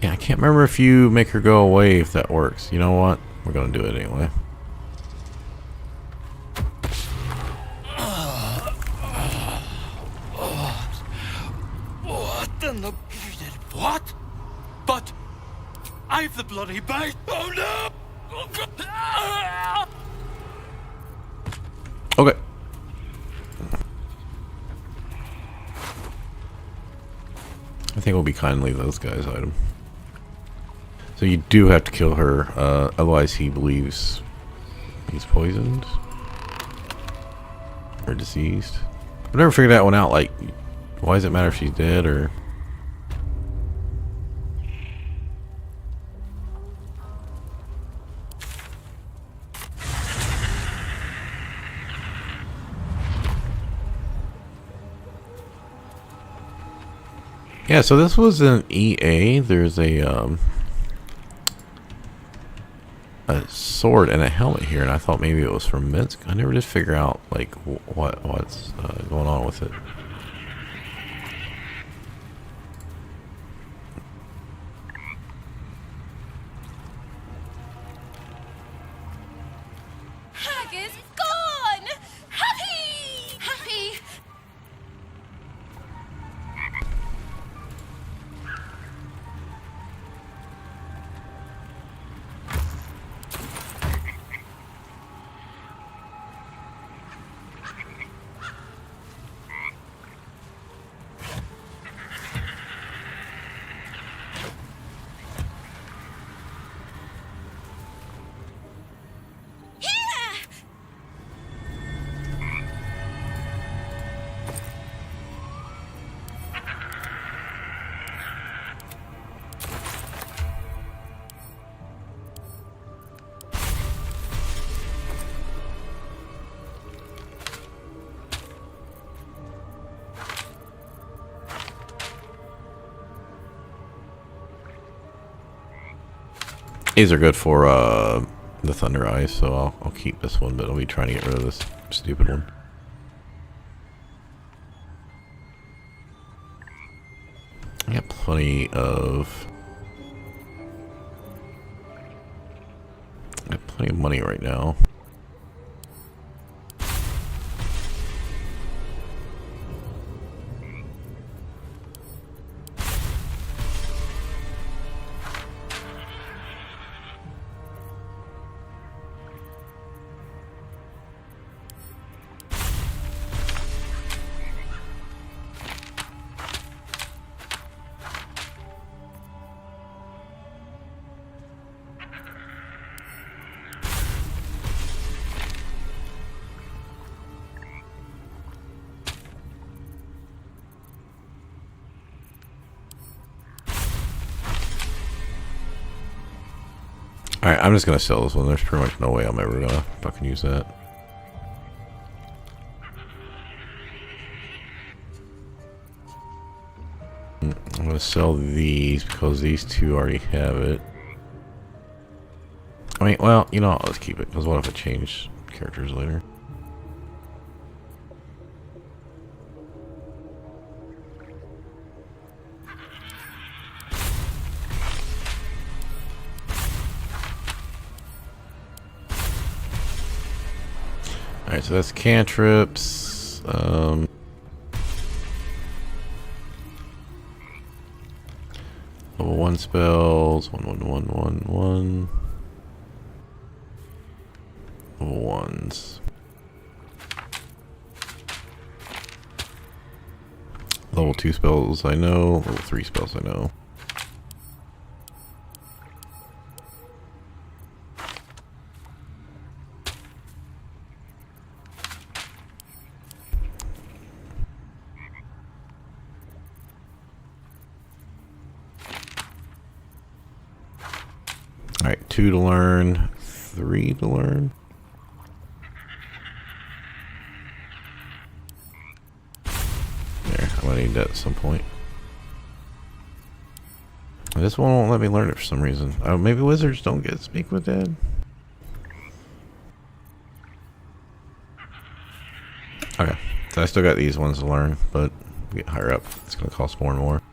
Yeah, I can't remember if you make her go away if that works. You know what? We're gonna do it anyway.
What in the... What? But... I've the bloody bite! Oh no!
Okay. I think we'll be kindly those guys' item. So you do have to kill her, otherwise he believes he's poisoned or diseased. I've never figured that one out. Like, why does it matter if she's dead or? Yeah, so this was an EA. There's a sword and a helmet here, and I thought maybe it was from Minsk. I never did figure out like what's going on with it.
Hag is gone! Happy! Happy!
These are good for the Thunder Eyes, so I'll keep this one, but I'll be trying to get rid of this stupid one. I got plenty of money right now. Alright, I'm just gonna sell this one. There's pretty much no way I'm ever gonna fucking use that. I'm gonna sell these because these two already have it. I mean, well, you know, let's keep it, because what if I change characters later? Alright, so that's cantrips. Level 1 spells. 1, 1, 1, 1, 1. Level 1s. Level 2 spells I know. Level 3 spells I know. Alright, 2 to learn, 3 to learn. There, I'm gonna need that at some point. This one won't let me learn it for some reason. Oh, maybe wizards don't get to speak with dead? Okay, so I still got these ones to learn, but get higher up, it's gonna cost more and more.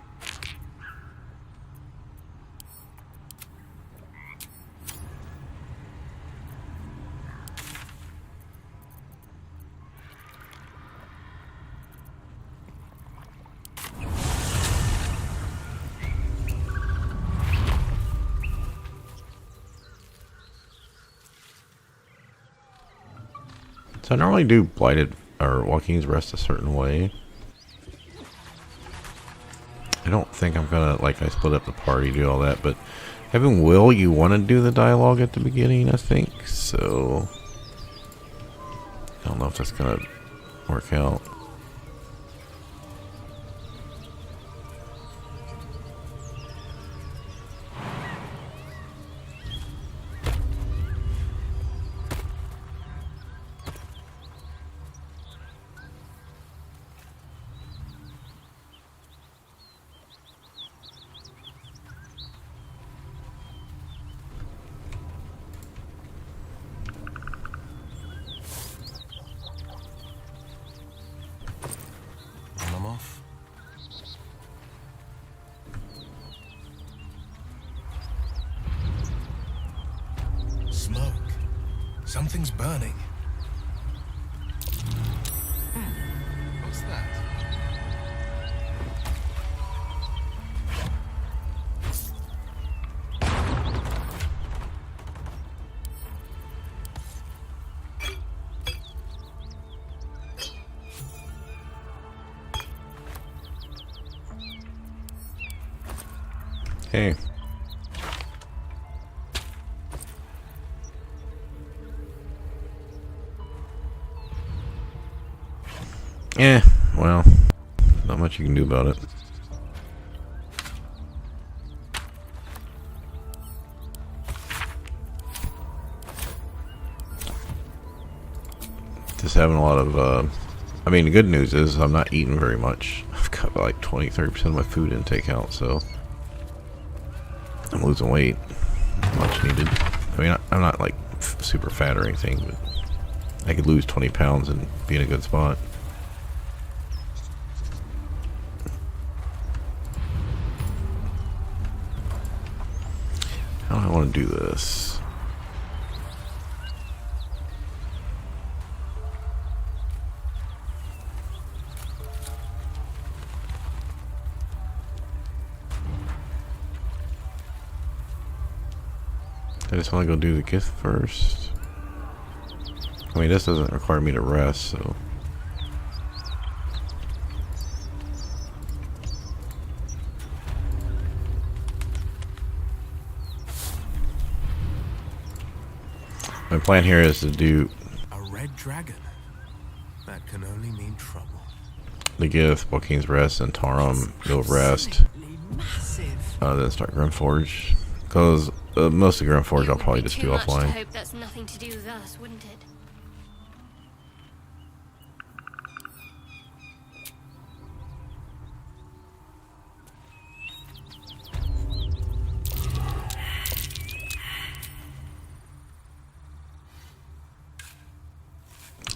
So I normally do Blighted or Walking's Rest a certain way. I don't think I'm gonna, like, I split up the party, do all that, but having Wyll, you want to do the dialogue at the beginning, I think, so I don't know if that's gonna work out.
I'm off. Smoke. Something's burning. What's that?
Hey. Yeah, well, not much you can do about it. Just having a lot of, I mean, the good news is I'm not eating very much. I've got like 20-30% of my food intake out, so I'm losing weight. Much needed. I mean, I'm not like super fat or anything, but I could lose 20 pounds and be in a good spot. How do I want to do this? I just want to go do the gift first. I mean, this doesn't require me to rest, so. My plan here is to do
A red dragon. That can only mean trouble.
the gift, Joaquin's Rest, and Tarum go rest. Then start Grymforge. Because most of Grymforge I'll probably just do
Too much to
offline.
hope that's nothing to do with us, wouldn't it?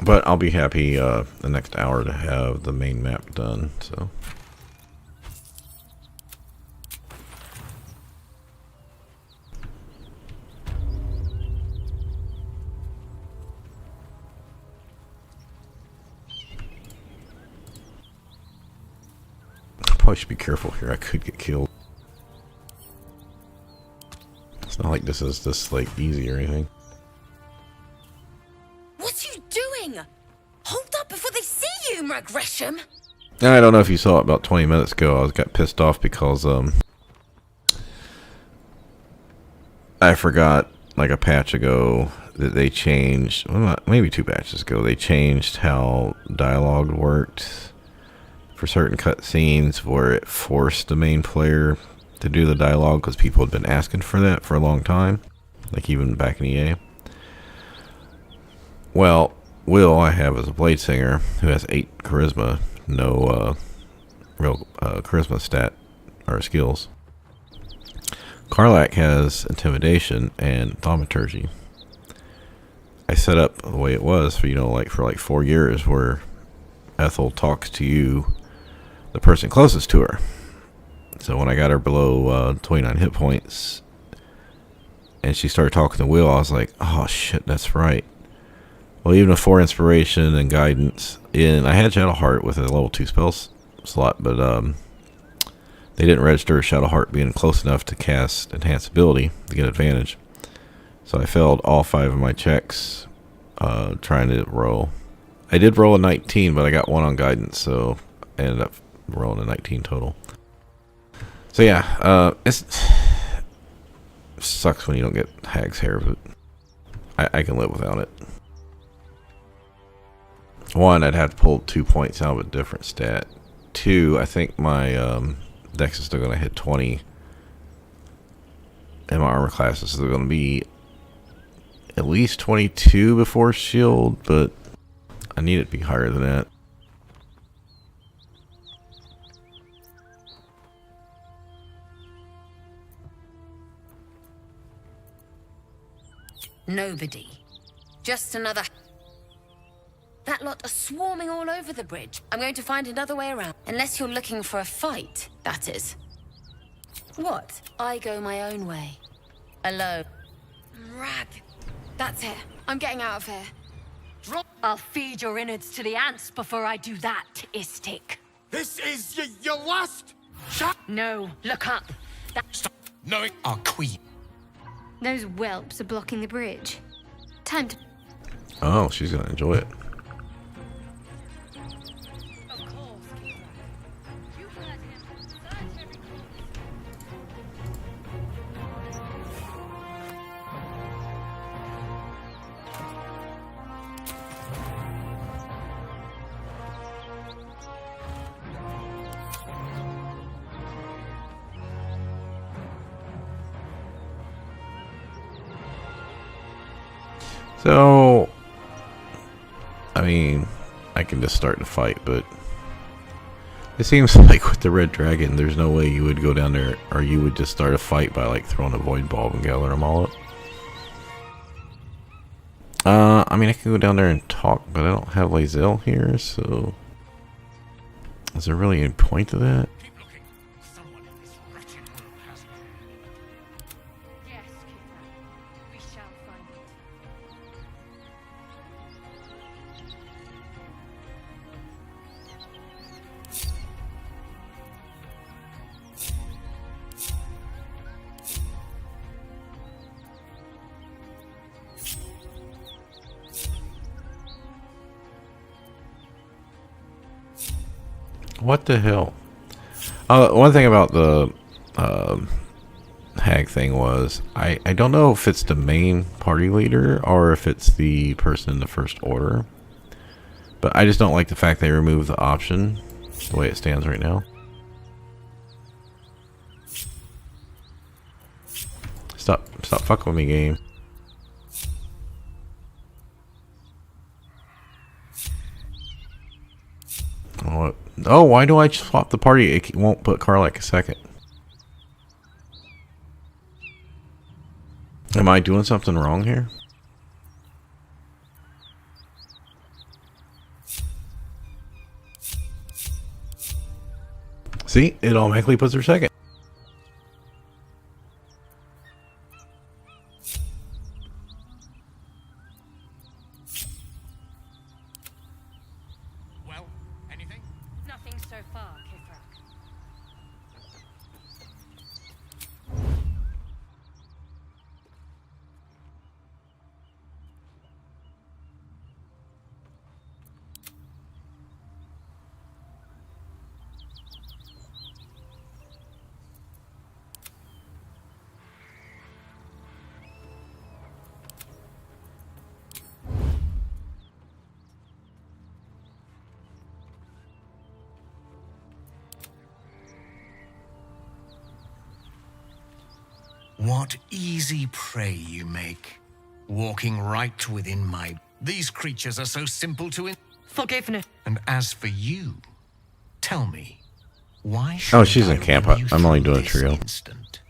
But I'll be happy the next hour to have the main map done, so. Probably should be careful here, I could get killed. like this is just like easy or anything.
What are you doing? Hold up before they see you, Gresham.
I don't know if you saw it about 20 minutes ago. I got pissed off because I forgot like a patch ago that they changed, well, maybe 2 patches ago, they changed how dialogue worked for certain cutscenes where it forced the main player to do the dialogue because people had been asking for that for a long time, like even back in EA. Well, Wyll I have as a blade singer who has 8 charisma, no real charisma stat or skills. Karlach has intimidation and thaumaturgy. I set up the way it was for, for like 4 years where Ethel talks to you, the person closest to her. So when I got her below 29 hit points and she started talking to Wyll, I was like, oh shit, that's right. Well, even with 4 inspiration and guidance, and I had Shadowheart with a level 2 spell slot, but they didn't register Shadowheart being close enough to cast enhanced ability to get advantage. So I failed all 5 of my checks trying to roll. I did roll a 19, but I got 1 on guidance, so I ended up rolling a 19 total. So yeah, it sucks when you don't get Hag's hair, but I can live without it. 1, I'd have to pull 2 points out of a different stat. 2, I think my dex is still going to hit 20. And my armor class is still going to be at least 22 before shield, but I need it to be higher than that.
Nobody. Just another... That lot are swarming all over the bridge. I'm going to find another way around. Unless you're looking for a fight, that is. What? I go my own way. Alone.
Rag. That's it. I'm getting out of here.
I'll feed your innards to the ants before I do that, Istik.
This is your last shot.
No, look up.
Knowing our queen.
Those whelps are blocking the bridge. Time to...
Oh, she's going to enjoy it. So, I mean, I can just start the fight, but it seems like with the Red Dragon, there's no way you would go down there, or you would just start a fight by like throwing a void bulb and gather them all up. I mean, I can go down there and talk, but I don't have Lae'zel here, so is there really any point to that?
Yes, we shall find it.
What the hell? One thing about the Hag thing was I don't know if it's the main party leader or if it's the person in the First Order, but I just don't like the fact they removed the option the way it stands right now. Stop fucking with me, game. Oh, why do I swap the party? It won't put Karlach a second. Am I doing something wrong here? See, it automatically puts her second.
Well, anything?
Nothing so far, Kithrak.
What easy prey you make. Walking right within my... These creatures are so simple to...
Forgiveness.
And as for you, tell me, why should
Oh, she's in camp. I'm only doing a trio.
Instant?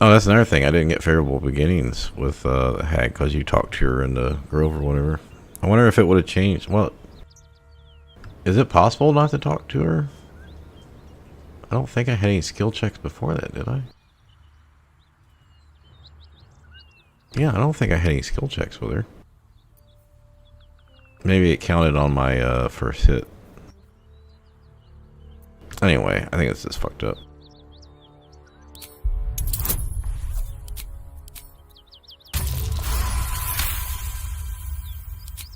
Oh, that's another thing. I didn't get favorable beginnings with the hag because you talked to her in the grove or whatever. I wonder if it would have changed. Well, is it possible not to talk to her? I don't think I had any skill checks before that, did I? Yeah, I don't think I had any skill checks with her. Maybe it counted on my first hit. Anyway, I think it's just fucked up.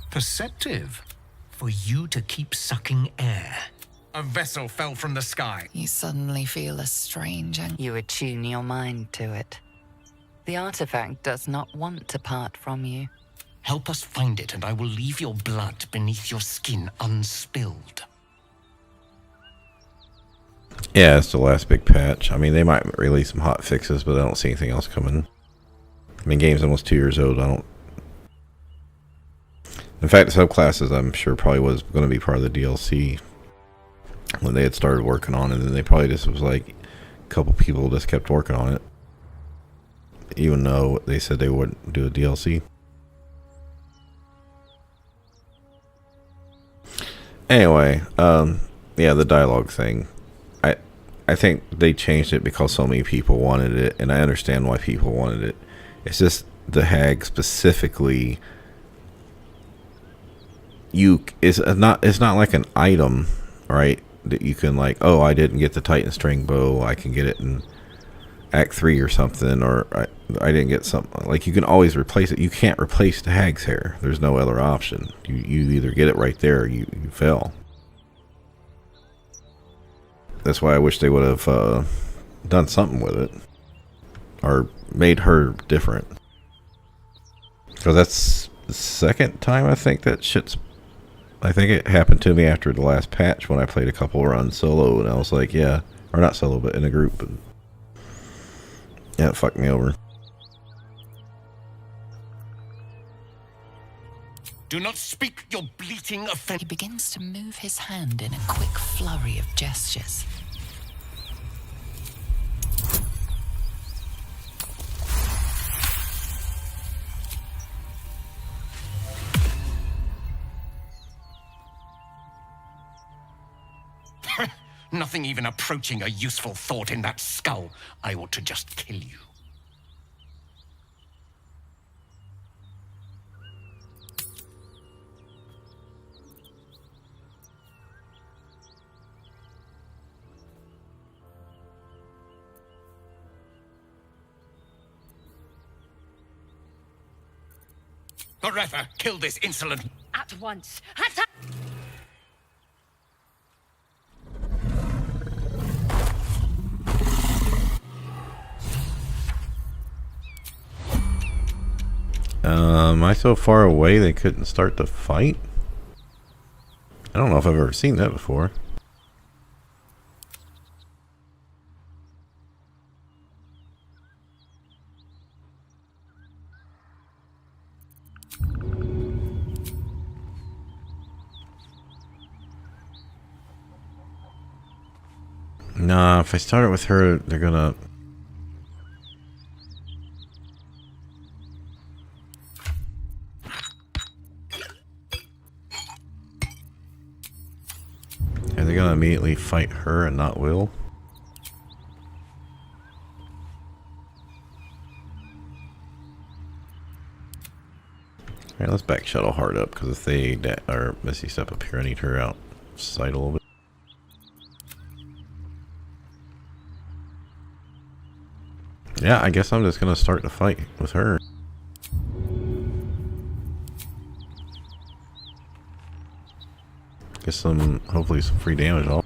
Perceptive. For you to keep sucking air. A vessel fell from the sky.
You suddenly feel a strange and
You attune your mind to it. The artifact does not want to part from you.
Help us find it, and I will leave your blood beneath your skin unspilled.
Yeah, it's the last big patch. I mean, they might release some hot fixes, but I don't see anything else coming. I mean, game's almost 2 years old. I don't... In fact, the subclasses, I'm sure, probably was going to be part of the DLC when they had started working on it, and then they probably just was like, a couple people just kept working on it, even though they said they wouldn't do a DLC. Anyway, yeah, the dialogue thing. I think they changed it because so many people wanted it, and I understand why people wanted it. It's just the hag specifically. It's not like an item, right? That you can like, oh, I didn't get the Titan string bow, I can get it in Act 3 or something, or I didn't get something. Like, you can always replace it. You can't replace the hag's hair. There's no other option. You either get it right there or you fail. That's why I wish they would have done something with it, or made her different. Because that's the second time I think that shit's... I think it happened to me after the last patch when I played a couple runs solo, and I was like, yeah, or not solo, but in a group. And yeah, it fucked me over.
Do not speak your bleating offense.
he begins to move his hand in a quick flurry of gestures.
Nothing even approaching a useful thought in that skull. I ought to just kill you. Forever, kill this insolent...
At once. Attack!
Am I so far away they couldn't start the fight? I don't know if I've ever seen that before. Nah, if I start it with her, they're gonna... Are they gonna immediately fight her and not Wyll? Alright, let's back Shuttle hard up, because if they are Missy step up here, I need her outside a little bit. Yeah, I guess I'm just gonna start the fight with her. Get some, hopefully some free damage off.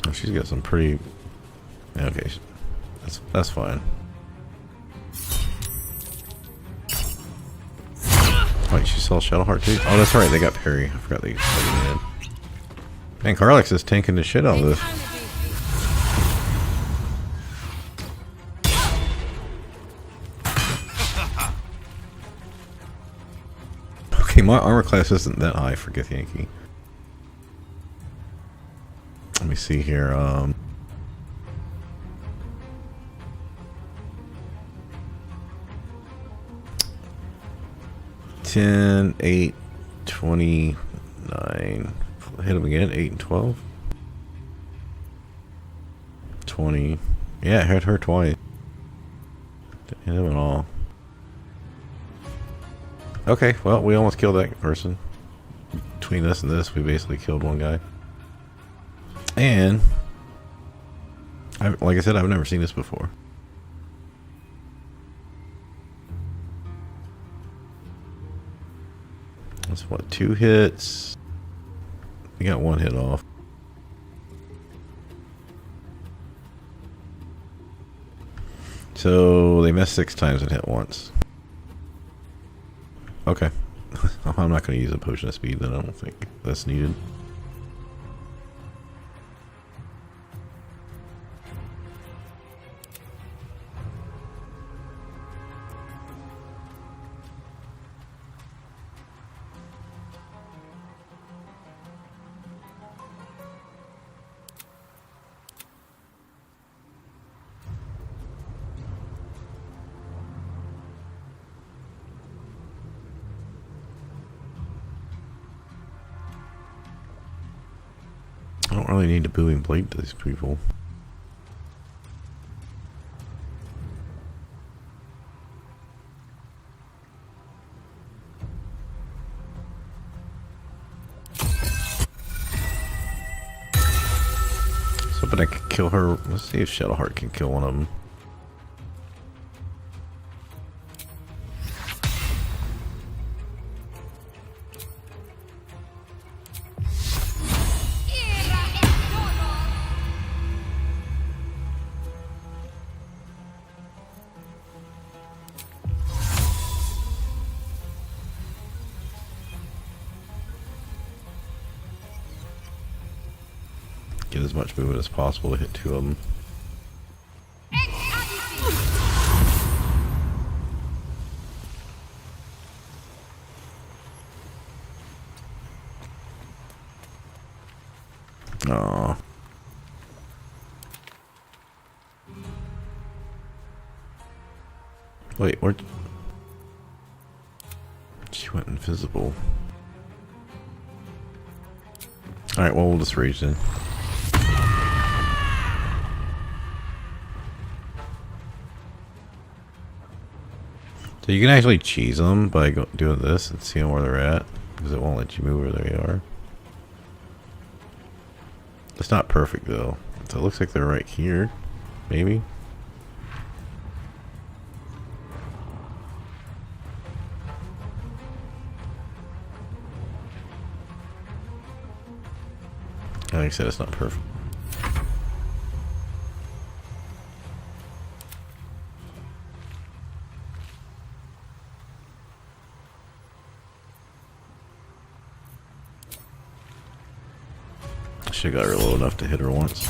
Oh, she's got some pretty... Okay, that's fine. Wait, she saw Shadowheart too? Oh, that's right, they got parry. I forgot they did. Man, Karlach's is tanking the shit out of this. Okay, my armor class isn't that high for Githyanki. Let me see here. 10, 8, 29. Hit him again. 8 and 12. 20. Yeah, it hit her twice. Didn't hit him at all. Okay, well, we almost killed that person. Between this and this, we basically killed one guy. And, like I said, I've never seen this before. That's what, 2 hits? We got 1 hit off. So, they missed 6 times and hit once. Okay. I'm not going to use a potion of speed then, I don't think that's needed. I don't really need to booming blade to these people. So, but I could kill her. Let's see if Shadowheart can kill one of them. Get as much movement as possible to hit 2 of them. Aww. Wait, where? She went invisible. Alright, well, we'll just rage then. So you can actually cheese them by doing this and seeing where they're at, because it won't let you move where they are. It's not perfect though. So it looks like they're right here, maybe. Like I said, it's not perfect. Should have got her low enough to hit her once.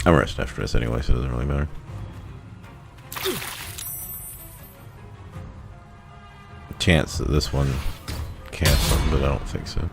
I'm resting after this anyway, so it doesn't really matter. Chance that this one casts something, but I don't think so.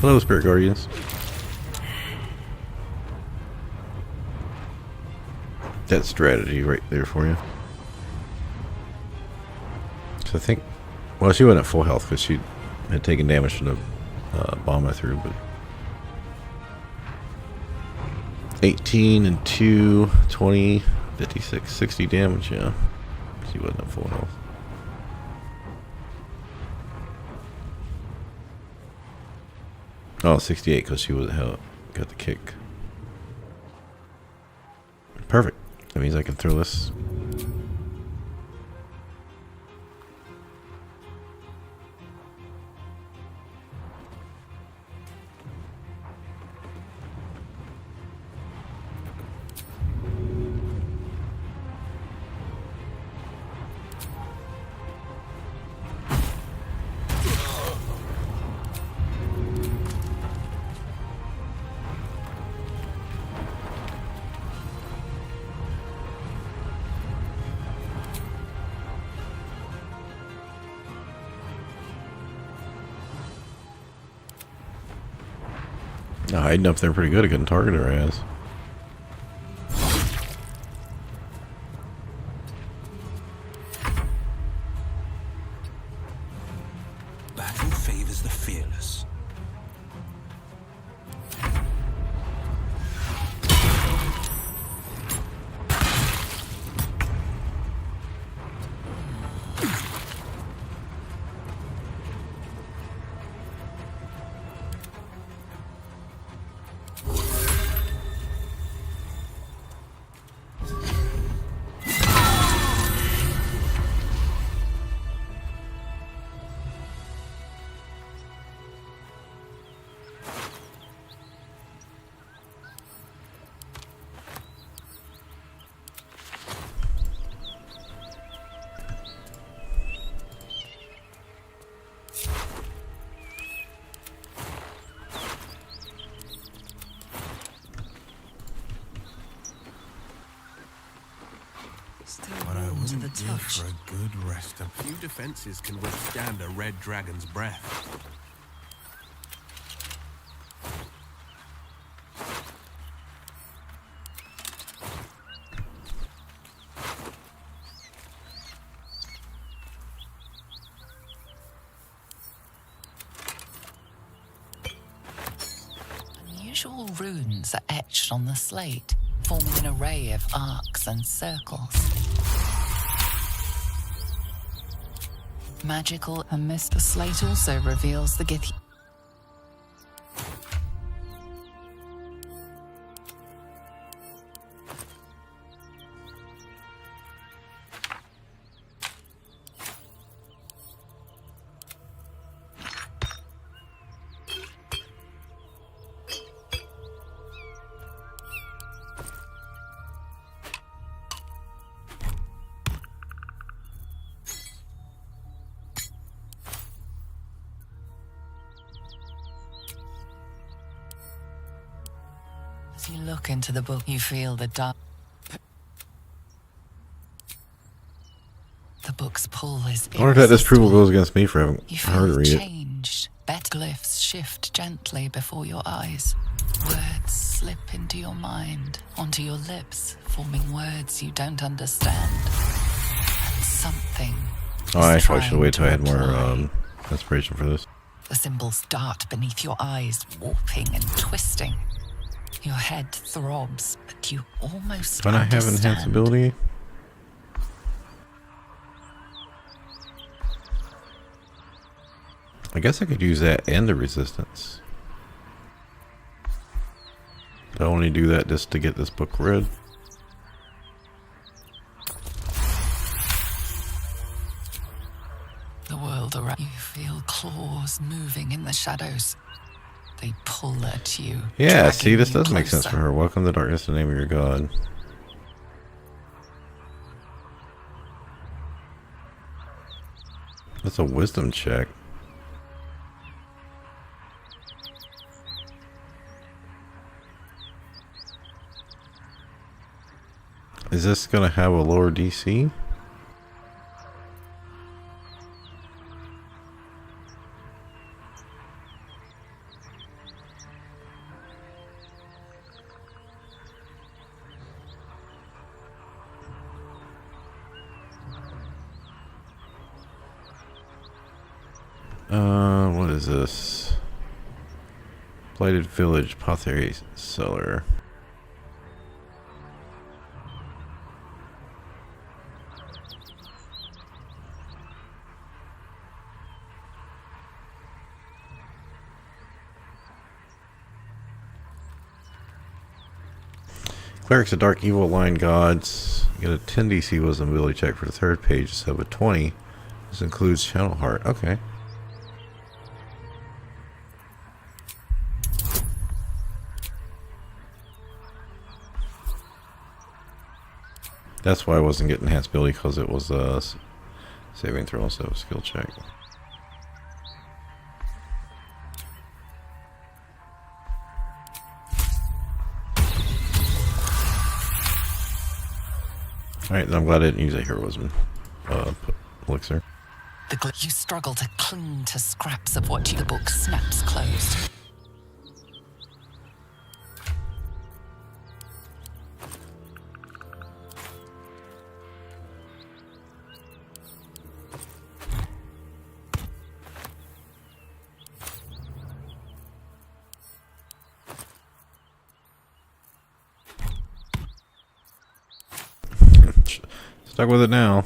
Hello, Spirit Guardians. That strategy right there for you. So I think, well, she wasn't at full health because she had taken damage from the bomb I threw, but 18 and 2, 20, 56, 60 damage, yeah. She wasn't at full health. Oh, 68 because she was got the kick. Perfect. That means I can throw this. Hiding up there pretty good. I couldn't target her ass.
Battle favors the fearless.
But I wouldn't give for a good rest. A few defenses can withstand a red dragon's breath.
Unusual runes are etched on the slate, forming an array of arcs and circles. Magical and mist. The slate also reveals the Gith. As you look into the book, you feel the dark. The book's pull is.
I wonder if that disapproval goes against me for having
You
her to
feel
read it.
changed. Bet glyphs shift gently before your eyes. Words slip into your mind, onto your lips, forming words you don't understand. And something.
Oh, I
is
probably should
trying
wait till I had
to
more
apply.
inspiration for this.
The symbols dart beneath your eyes, warping and twisting. Your head throbs, but you almost
Don't I have
understand.
enhanced ability? I guess I could use that and the resistance. I only do that just to get this book read.
The world around you feel claws moving in the shadows. They pull at you.
Yeah, see, this
dragging
does
you
make sense for
closer.
her. Welcome to darkness in the name of your god. That's a wisdom check. Is this gonna have a lower DC? What is this? Blighted Village, Apothecary Cellar. Clerics of Dark Evil Line Gods. You get a 10 DC wisdom ability check for the third page instead of a 20. This includes Channel Heart. Okay. That's why I wasn't getting enhanced ability, because it was a saving throw instead of a skill check. Alright, then I'm glad I didn't use a heroism elixir.
You struggle to cling to scraps of what the book snaps closed.
Stuck with it now.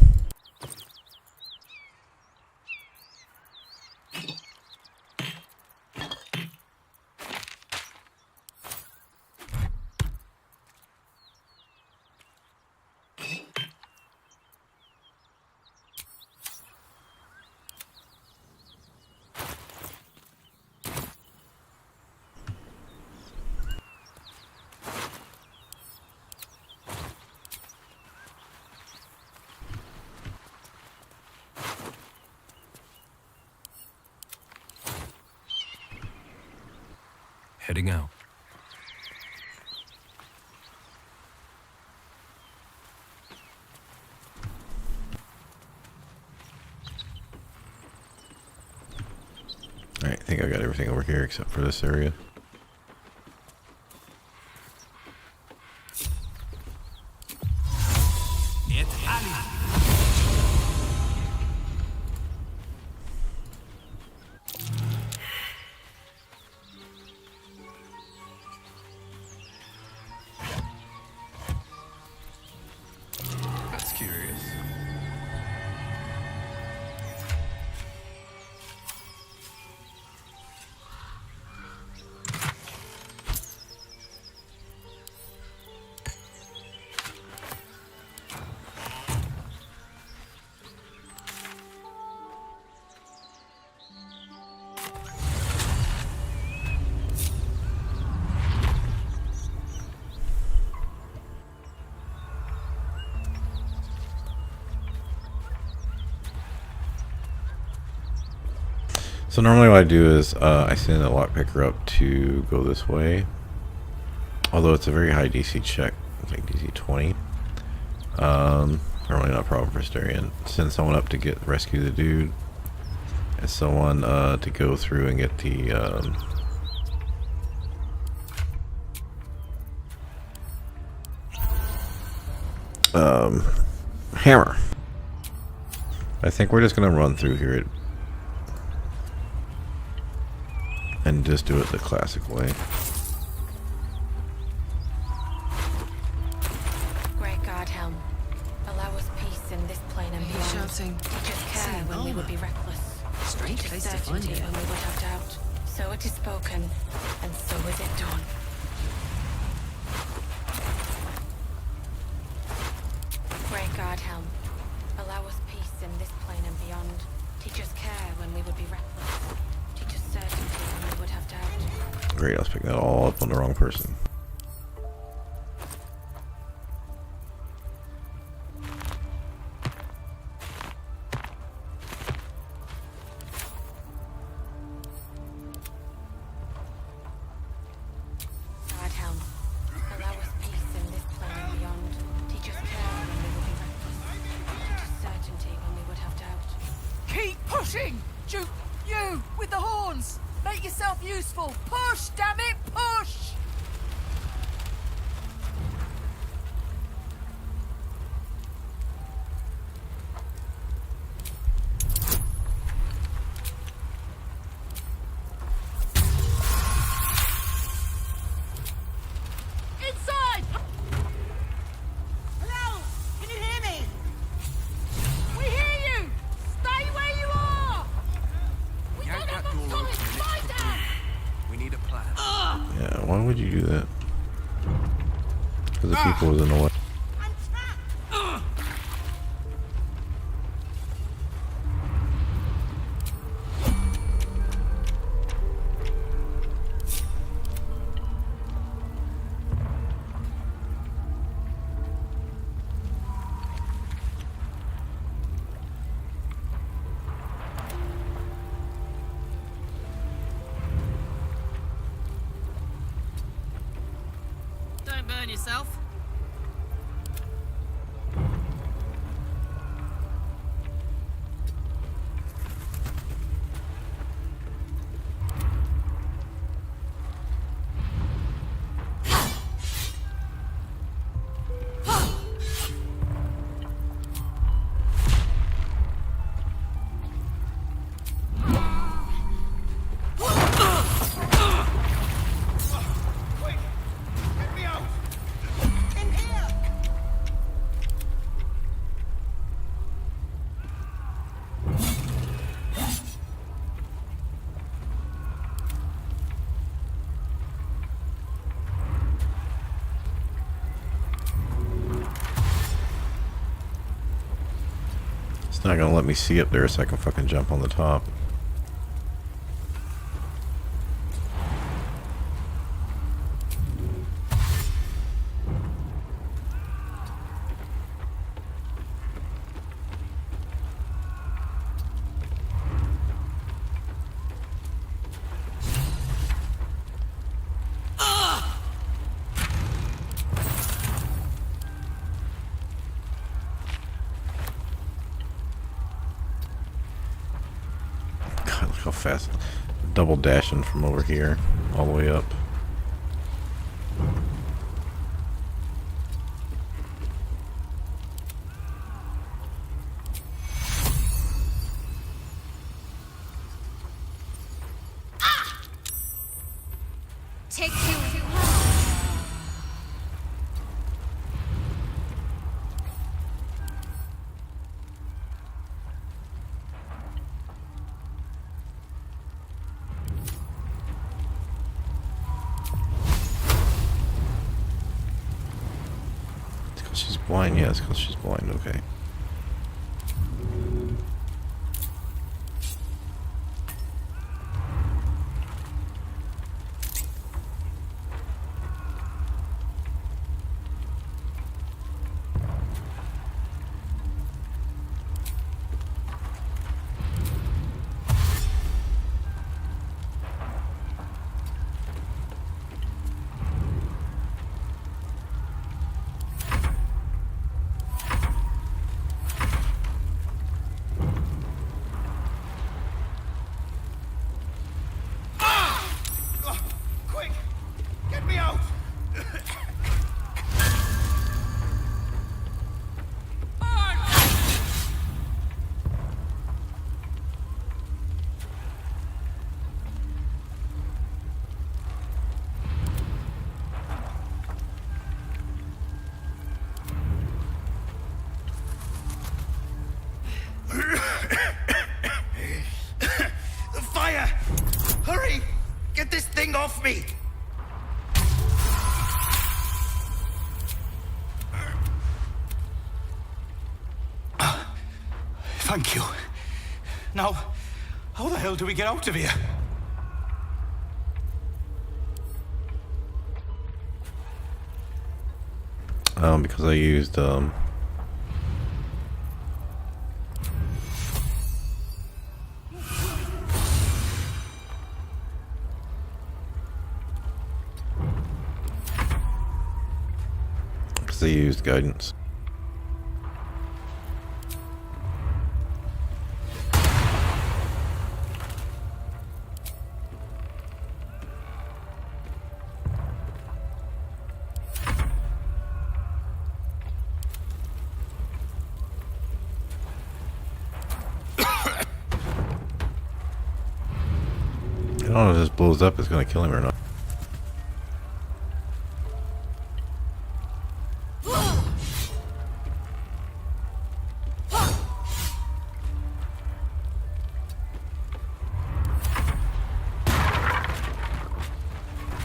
Heading out.
Alright, I think I got everything over here except for this area.
That's curious.
So normally what I do is I send a lockpicker up to go this way. Although it's a very high DC check, it's like DC 20. Normally not a problem for Starion. Send someone up to rescue the dude, and someone to go through and get the hammer. I think we're just gonna run through here and just do it the classic way.
Great God, Helm. Allow us peace in this plane and beyond.
Shouting.
Teach us care when we would be reckless.
Strange
Teach us
place to find
certainty
it.
when we would have doubt. So it is spoken, and so is it done. Great God, Helm. Allow us peace in this plane and beyond. Teach us care when we would be reckless. Teach us certainty when we would have doubt.
Great, I was picking that all up on the wrong person.
God, Helm. Allow us peace in this plane and beyond. Teach us care when we would be reckless. Teach us certainty when we would have doubt.
Keep pushing! You with the horns! Make yourself useful! Push, damn it, push!
a plan.
Yeah, why would you do that? Because the people was in the way.
Don't burn yourself.
It's not gonna let me see up there so I can fucking jump on the top. God, look how fast. Double dashing from over here all the way up.
Take two.
It's because she's blind. Yeah, it's because she's blind. Okay.
Quick! Get me out! The fire! Hurry! Get this thing off me! Thank you. Now, how the hell do we get out of here?
Because I used guidance. I don't know if this blows up, it's gonna kill him or not.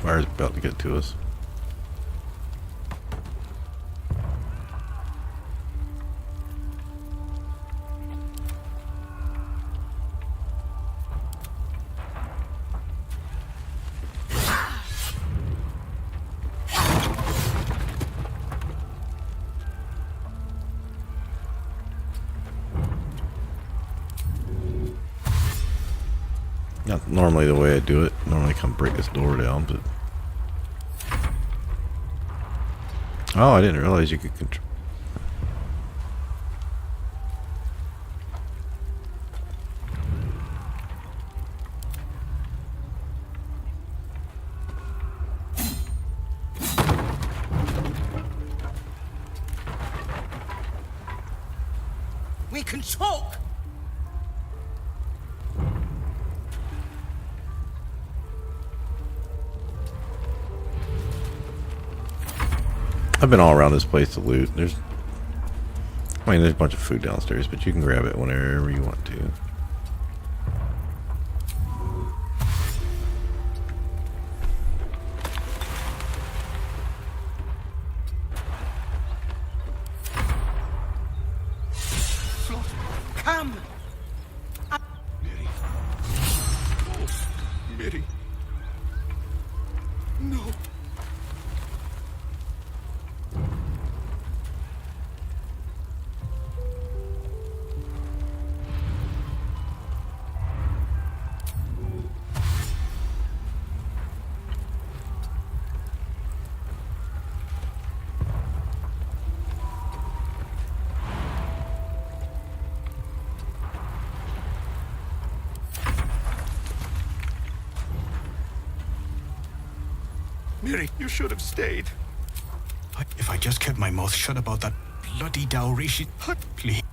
Fire's about to get to us. Not normally the way I do it. Normally come break this door down, but... Oh, I didn't realize you could control...
We can talk!
I've been all around this place to loot. There's a bunch of food downstairs, but you can grab it whenever you want to.
Come!
Miri. No. Miri, you should have stayed. If I just kept my mouth shut about that bloody dowry, please.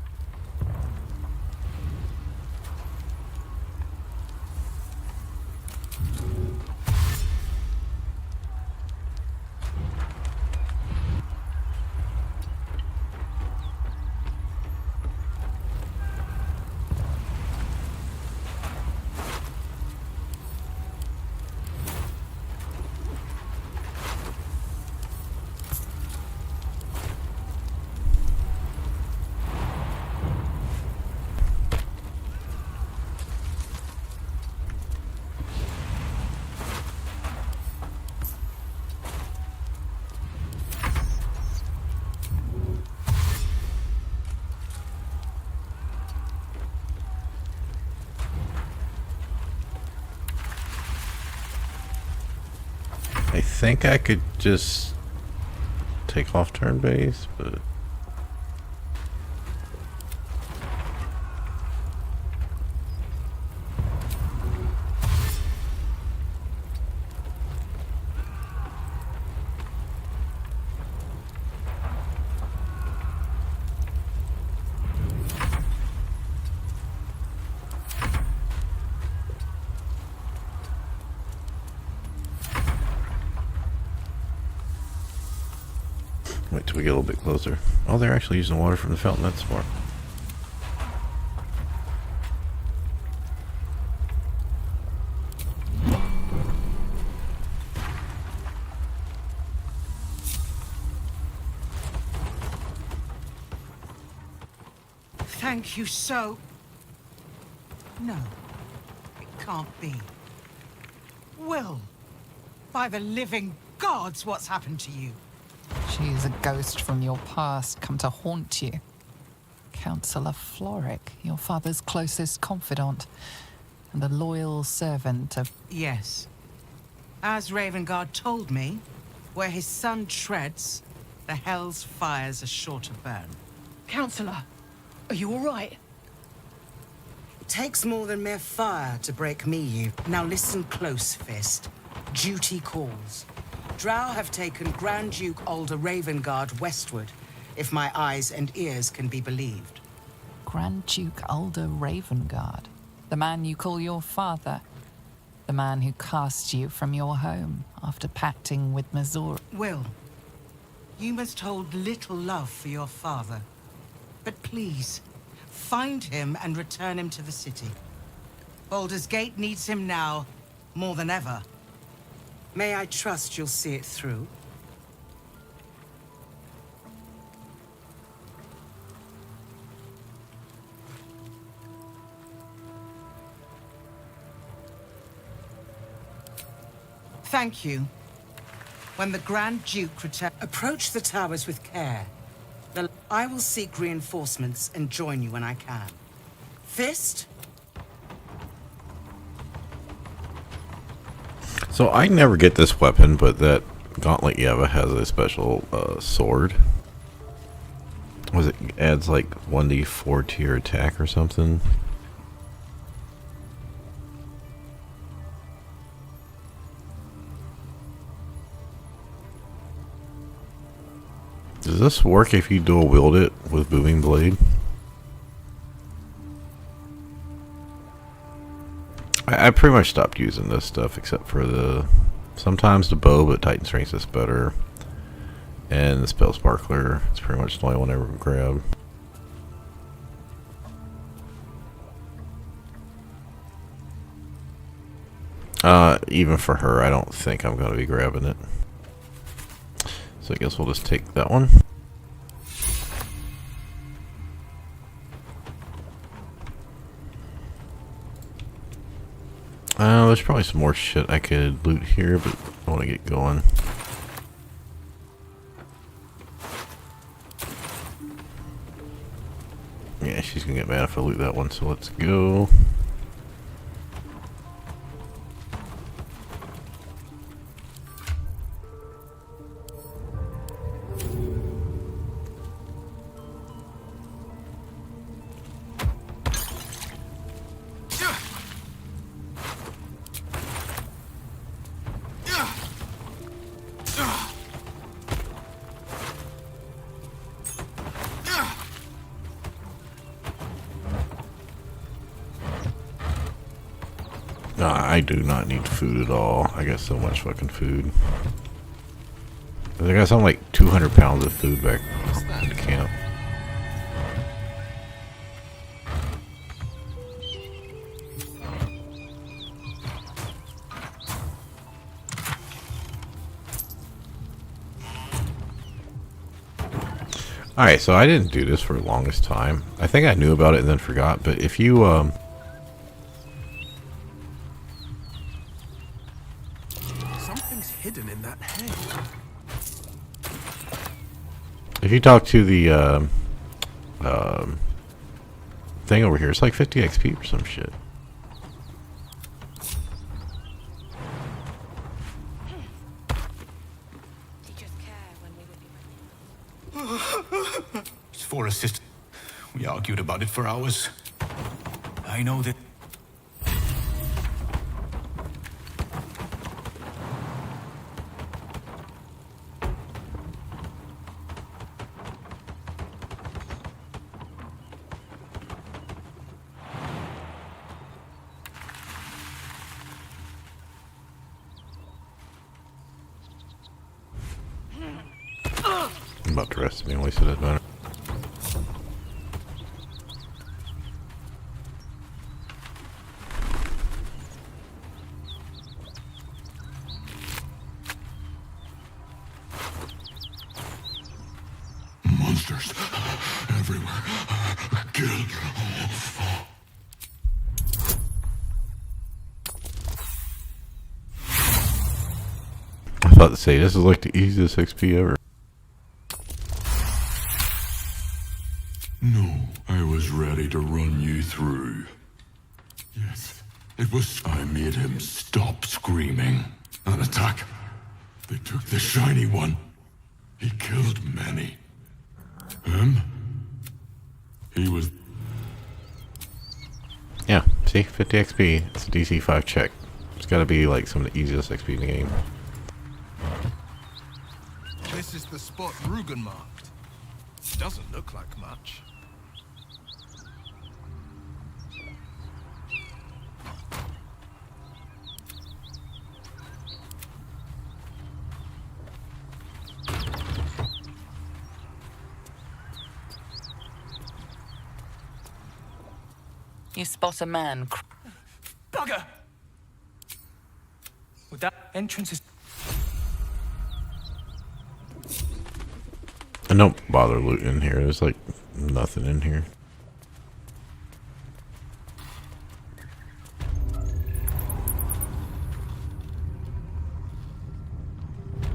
I think I could just take off turn base, but... Wait till we get a little bit closer. Oh, they're actually using water from the fountain. That's smart.
Thank you so... No, it can't be. Wyll, by the living gods, what's happened to you?
She is a ghost from your past come to haunt you. Councillor Floric, your father's closest confidant, and a loyal servant of...
Yes. As Ravengard told me, where his son treads, the hell's fires are sure to burn.
Councillor, are you all right?
It takes more than mere fire to break me, you. Now listen close, Fist. Duty calls. Drow have taken Grand Duke Alder Ravengard westward, if my eyes and ears can be believed.
Grand Duke Alder Ravengard, the man you call your father, the man who cast you from your home after pacting with Mazur.
Wyll, you must hold little love for your father. But please, find him and return him to the city. Baldur's Gate needs him now, more than ever. May I trust you'll see it through? Thank you. When the Grand Duke returns, approach the towers with care. I will seek reinforcements and join you when I can. Fist?
So I never get this weapon, but that Gauntlet Yeva has a special sword. Was it adds like 1d4 to your attack or something? Does this work if you dual wield it with Booming Blade? I pretty much stopped using this stuff except for sometimes the bow, but Titan Strength is better. And the Spell Sparkler, it's pretty much the only one I ever grabbed. Even for her, I don't think I'm going to be grabbing it. So I guess we'll just take that one. There's probably some more shit I could loot here, but I want to get going. Yeah, she's gonna get mad if I loot that one, so let's go. I do not need food at all. I got so much fucking food. I got something like 200 pounds of food back in the camp. Alright, so I didn't do this for the longest time. I think I knew about it and then forgot, but if you,
Something's hidden in that hay.
if you talk to the, thing over here, it's like 50 XP or some shit.
It's for assist. We argued about it for hours. I know that.
I'm about to rest me and wasted it better.
Monsters everywhere. Kill.
I was about to say, this is like the easiest XP ever.
No, I was ready to run you through. Yes, it was. I made him stop screaming. An attack. They took the shiny one. He killed many. Him? He was.
Yeah, see, 50 XP. It's a DC 5 check. It's gotta be like some of the easiest XP in the game.
This is the spot Rugen marked. Doesn't look like much.
You spot a man.
Bugger! With that entrance is.
And don't bother looting in here. There's like nothing in here.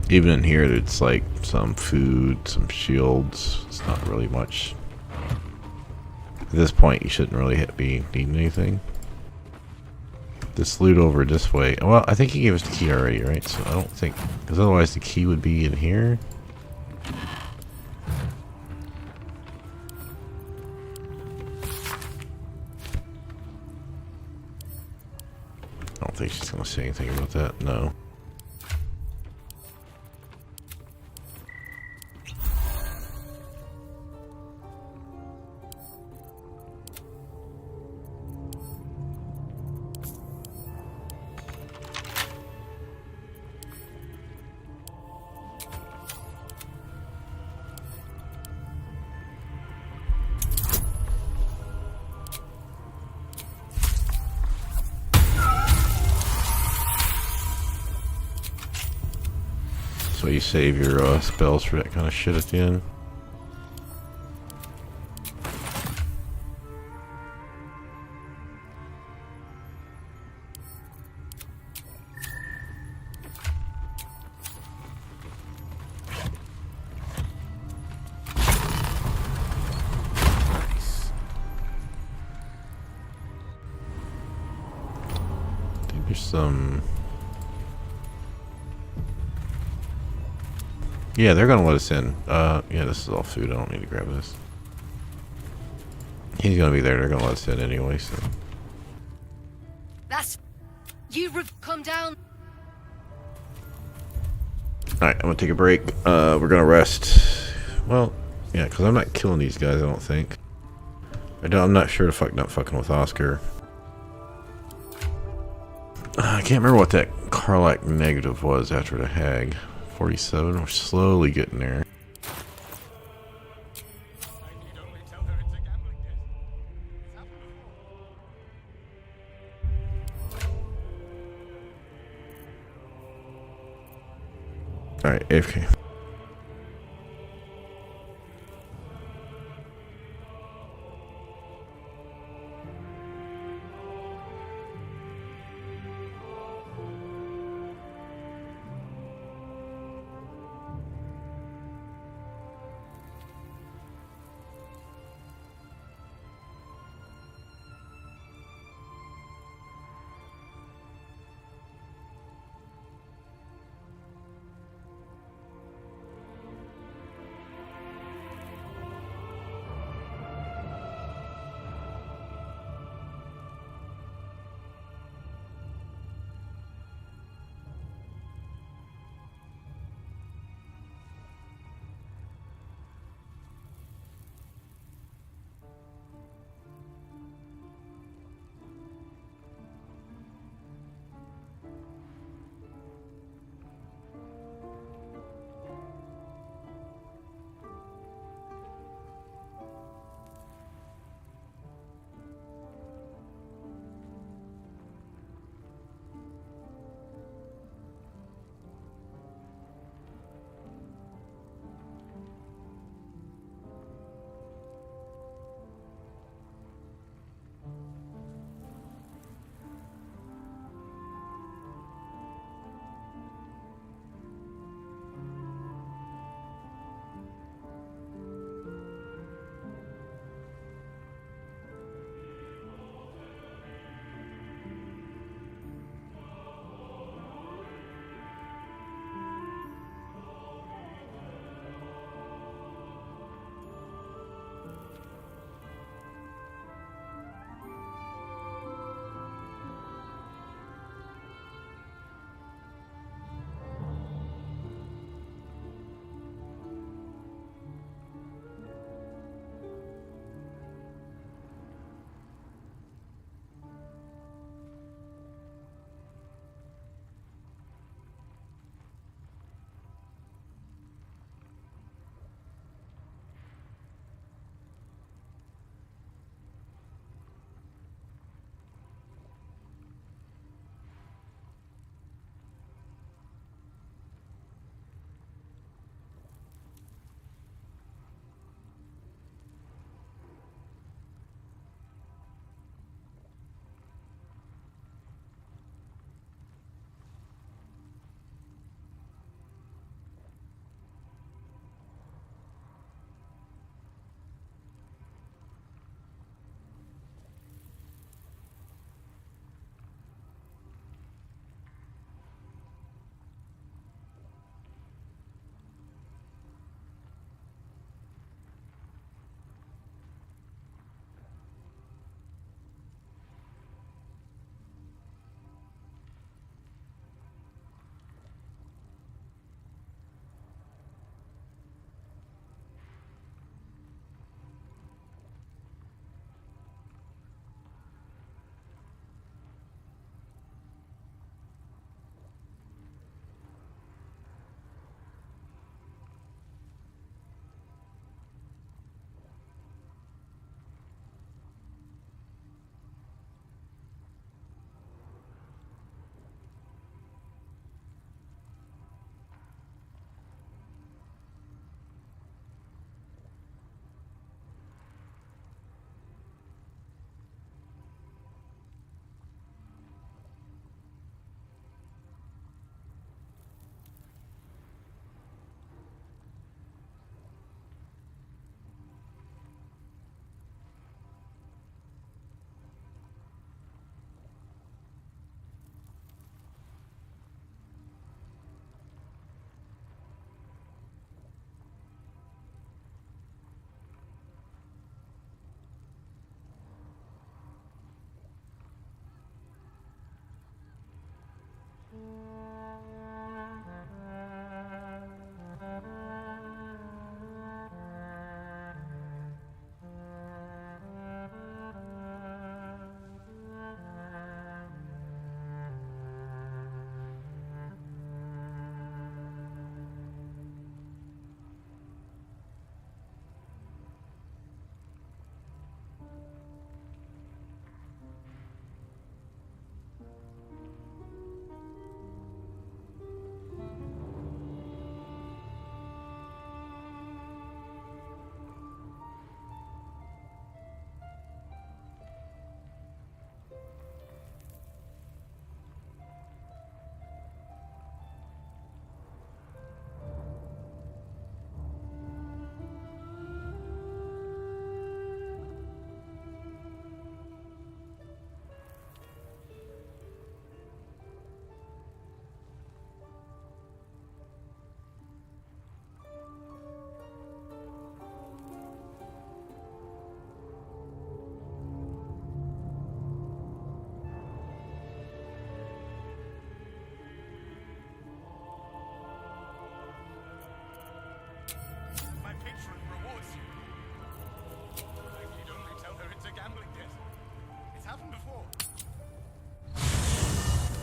Even in here, it's like some food, some shields. It's not really much. At this point, you shouldn't really be needing anything. This loot over this way. Well, I think he gave us the key already, right? So I don't think, because otherwise the key would be in here. I don't think she's going to say anything about that. No. So you save your spells for that kind of shit at the end. I think there's some... Yeah, they're gonna let us in. Yeah, this is all food. I don't need to grab this. He's gonna be there. They're gonna let us in anyway, so.
That's... You come down.
Alright, I'm gonna take a break. We're gonna rest. Well, yeah, because I'm not killing these guys, I don't think. I'm not sure to not fucking with Oscar. I can't remember what that Karlach negative was after the hag. 47. We're slowly getting there. Alright, AFK.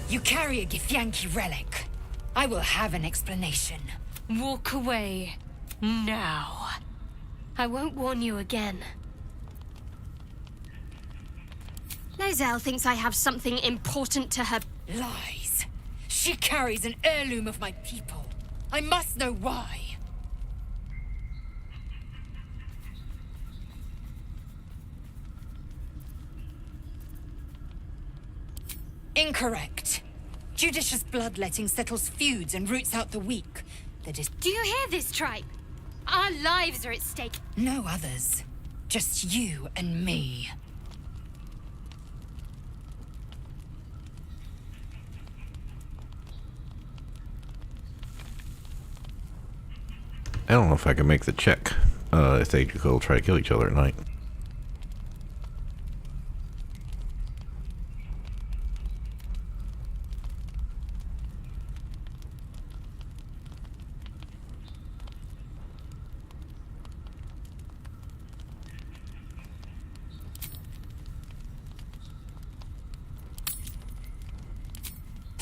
You carry a Githyanki relic. I will have an explanation.
Walk away. Now. I won't warn you again. Lae'zel thinks I have something important to her.
Lies. She carries an heirloom of my people. I must know why. Incorrect. Judicious bloodletting settles feuds and roots out the weak.
Do you hear this, tribe? Our lives are at stake.
No others. Just you and me.
I don't know if I can make the check if they go try to kill each other at night.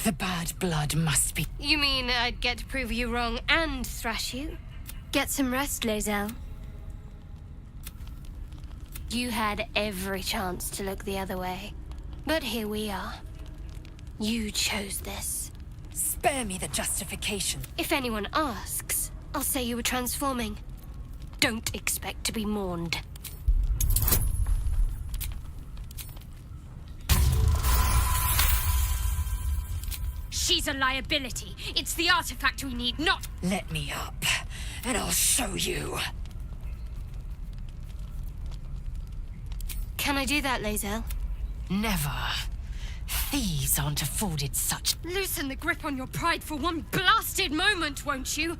The bad blood must be...
You mean I'd get to prove you wrong and thrash you? Get some rest, Lae'zel. You had every chance to look the other way. But here we are. You chose this.
Spare me the justification.
If anyone asks, I'll say you were transforming. Don't expect to be mourned. She's a liability. It's the artifact we need, not...
Let me up, and I'll show you.
Can I do that, Lae'zel?
Never. Thieves aren't afforded such...
Loosen the grip on your pride for one blasted moment, won't you?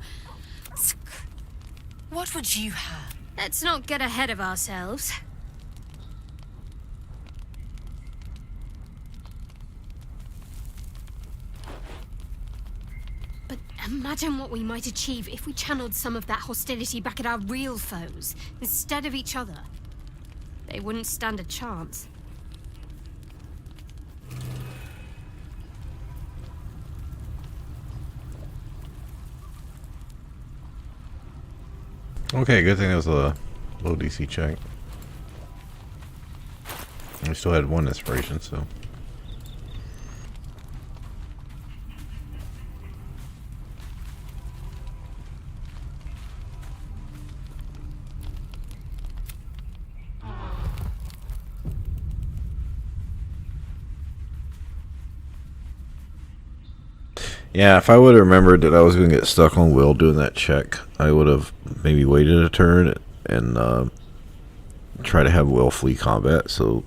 What would you have?
Let's not get ahead of ourselves. But imagine what we might achieve if we channeled some of that hostility back at our real foes, instead of each other. They wouldn't stand a chance.
Okay, good thing it was a low DC check. We still had one inspiration, so... Yeah, if I would have remembered that I was going to get stuck on Wyll doing that check, I would have maybe waited a turn and try to have Wyll flee combat. So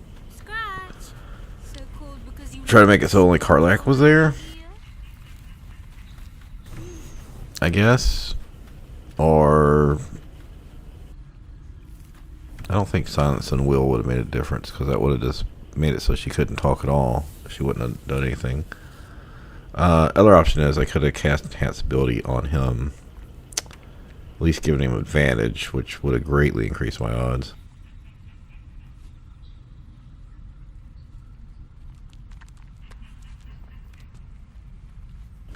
try to make it so only Karlach was there, I guess. Or I don't think Silence and Wyll would have made a difference, because that would have just made it so she couldn't talk at all. She wouldn't have done anything. Other option is I could have cast Enhanced Ability on him, at least giving him advantage, which would have greatly increased my odds.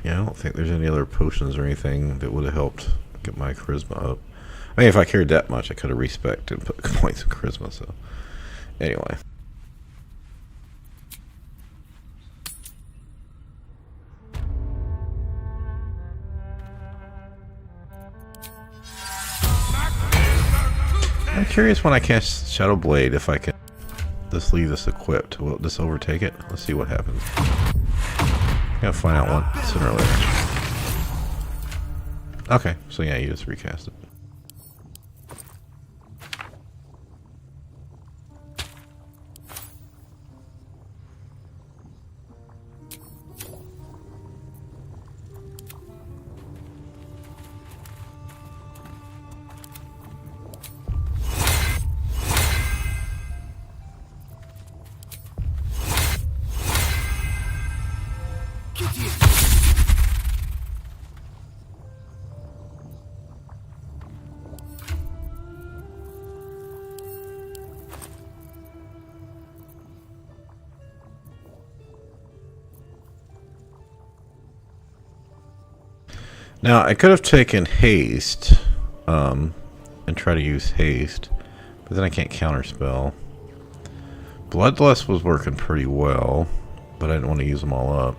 Yeah, I don't think there's any other potions or anything that would have helped get my charisma up. I mean, if I cared that much, I could have respect and put points in charisma, so... Anyway. I'm curious when I cast Shadow Blade if I can just leave this equipped. Will it just overtake it? Let's see what happens. I'm gonna find out one sooner or later. Okay, so yeah, you just recast it. Now, I could have taken haste, and try to use haste, but then I can't counterspell. Bloodlust was working pretty well, but I didn't want to use them all up.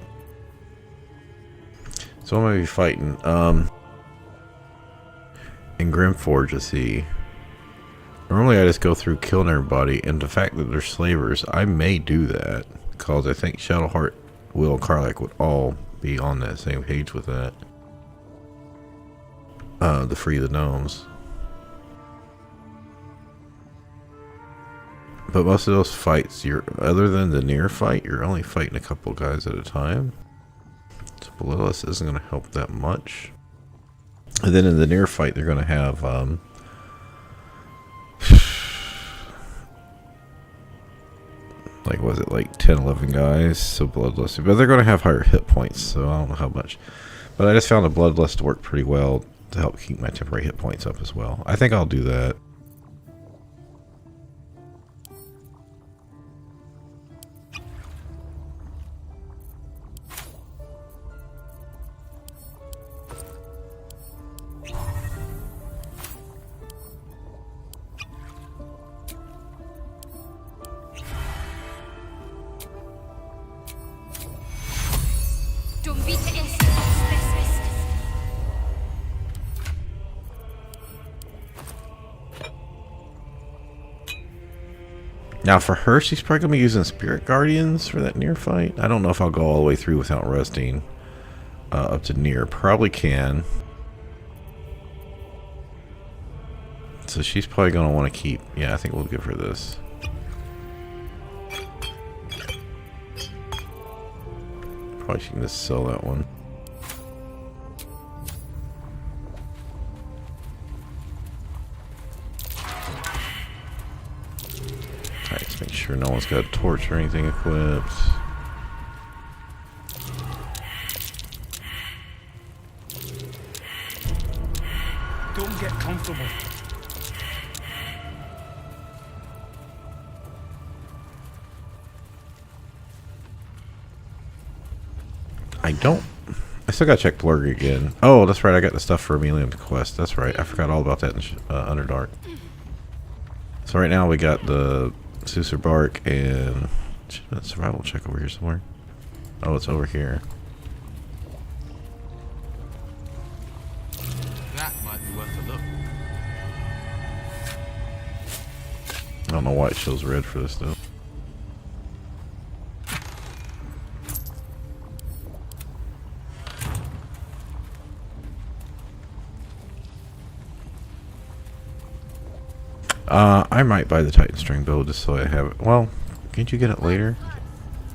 So I'm going to be fighting, in Grymforge, you see. Normally I just go through killing everybody, and the fact that they're slavers, I may do that, because I think Shadowheart, Wyll, and Karlach would all be on that same page with that. To free the gnomes. But most of those fights, other than the near fight, you're only fighting a couple guys at a time. So below us isn't going to help that much. And then in the near fight, they're going to have, like, was it like 10, 11 guys? So Bloodlust. But they're going to have higher hit points, so I don't know how much. But I just found a Bloodlust to work pretty well to help keep my temporary hit points up as well. I think I'll do that. Now for her, she's probably going to be using Spirit Guardians for that near fight. I don't know if I'll go all the way through without resting up to near. Probably can. So she's probably going to want to keep... Yeah, I think we'll give her this. Probably she can just sell that one. Make sure no one's got a torch or anything equipped.
Don't get comfortable.
I still gotta check Blurg again. Oh, that's right. I got the stuff for Emelium's quest. That's right. I forgot all about that in Underdark. So right now we got the Susur Bark and survival check over here somewhere. Oh, it's over here.
That might be worth a look.
I don't know why it shows red for this though. I might buy the Titan String build just so I have it. Well, can't you get it later?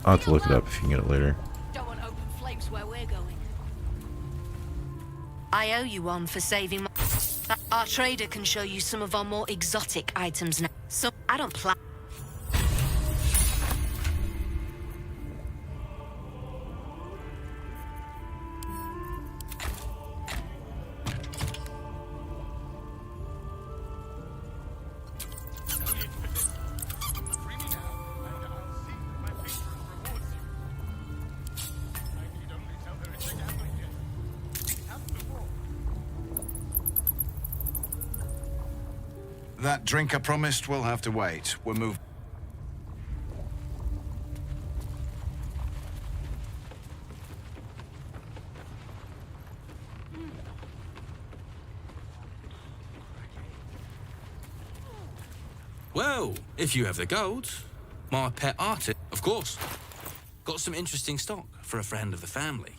I'll have to look it up if you can get it later.
Don't want open flames where we're going.
I owe you one for saving my... Our trader can show you some of our more exotic items now. So I don't plan...
That drink I promised will have to wait. We'll move.
Well, if you have the gold, my pet artist, of course. Got some interesting stock for a friend of the family.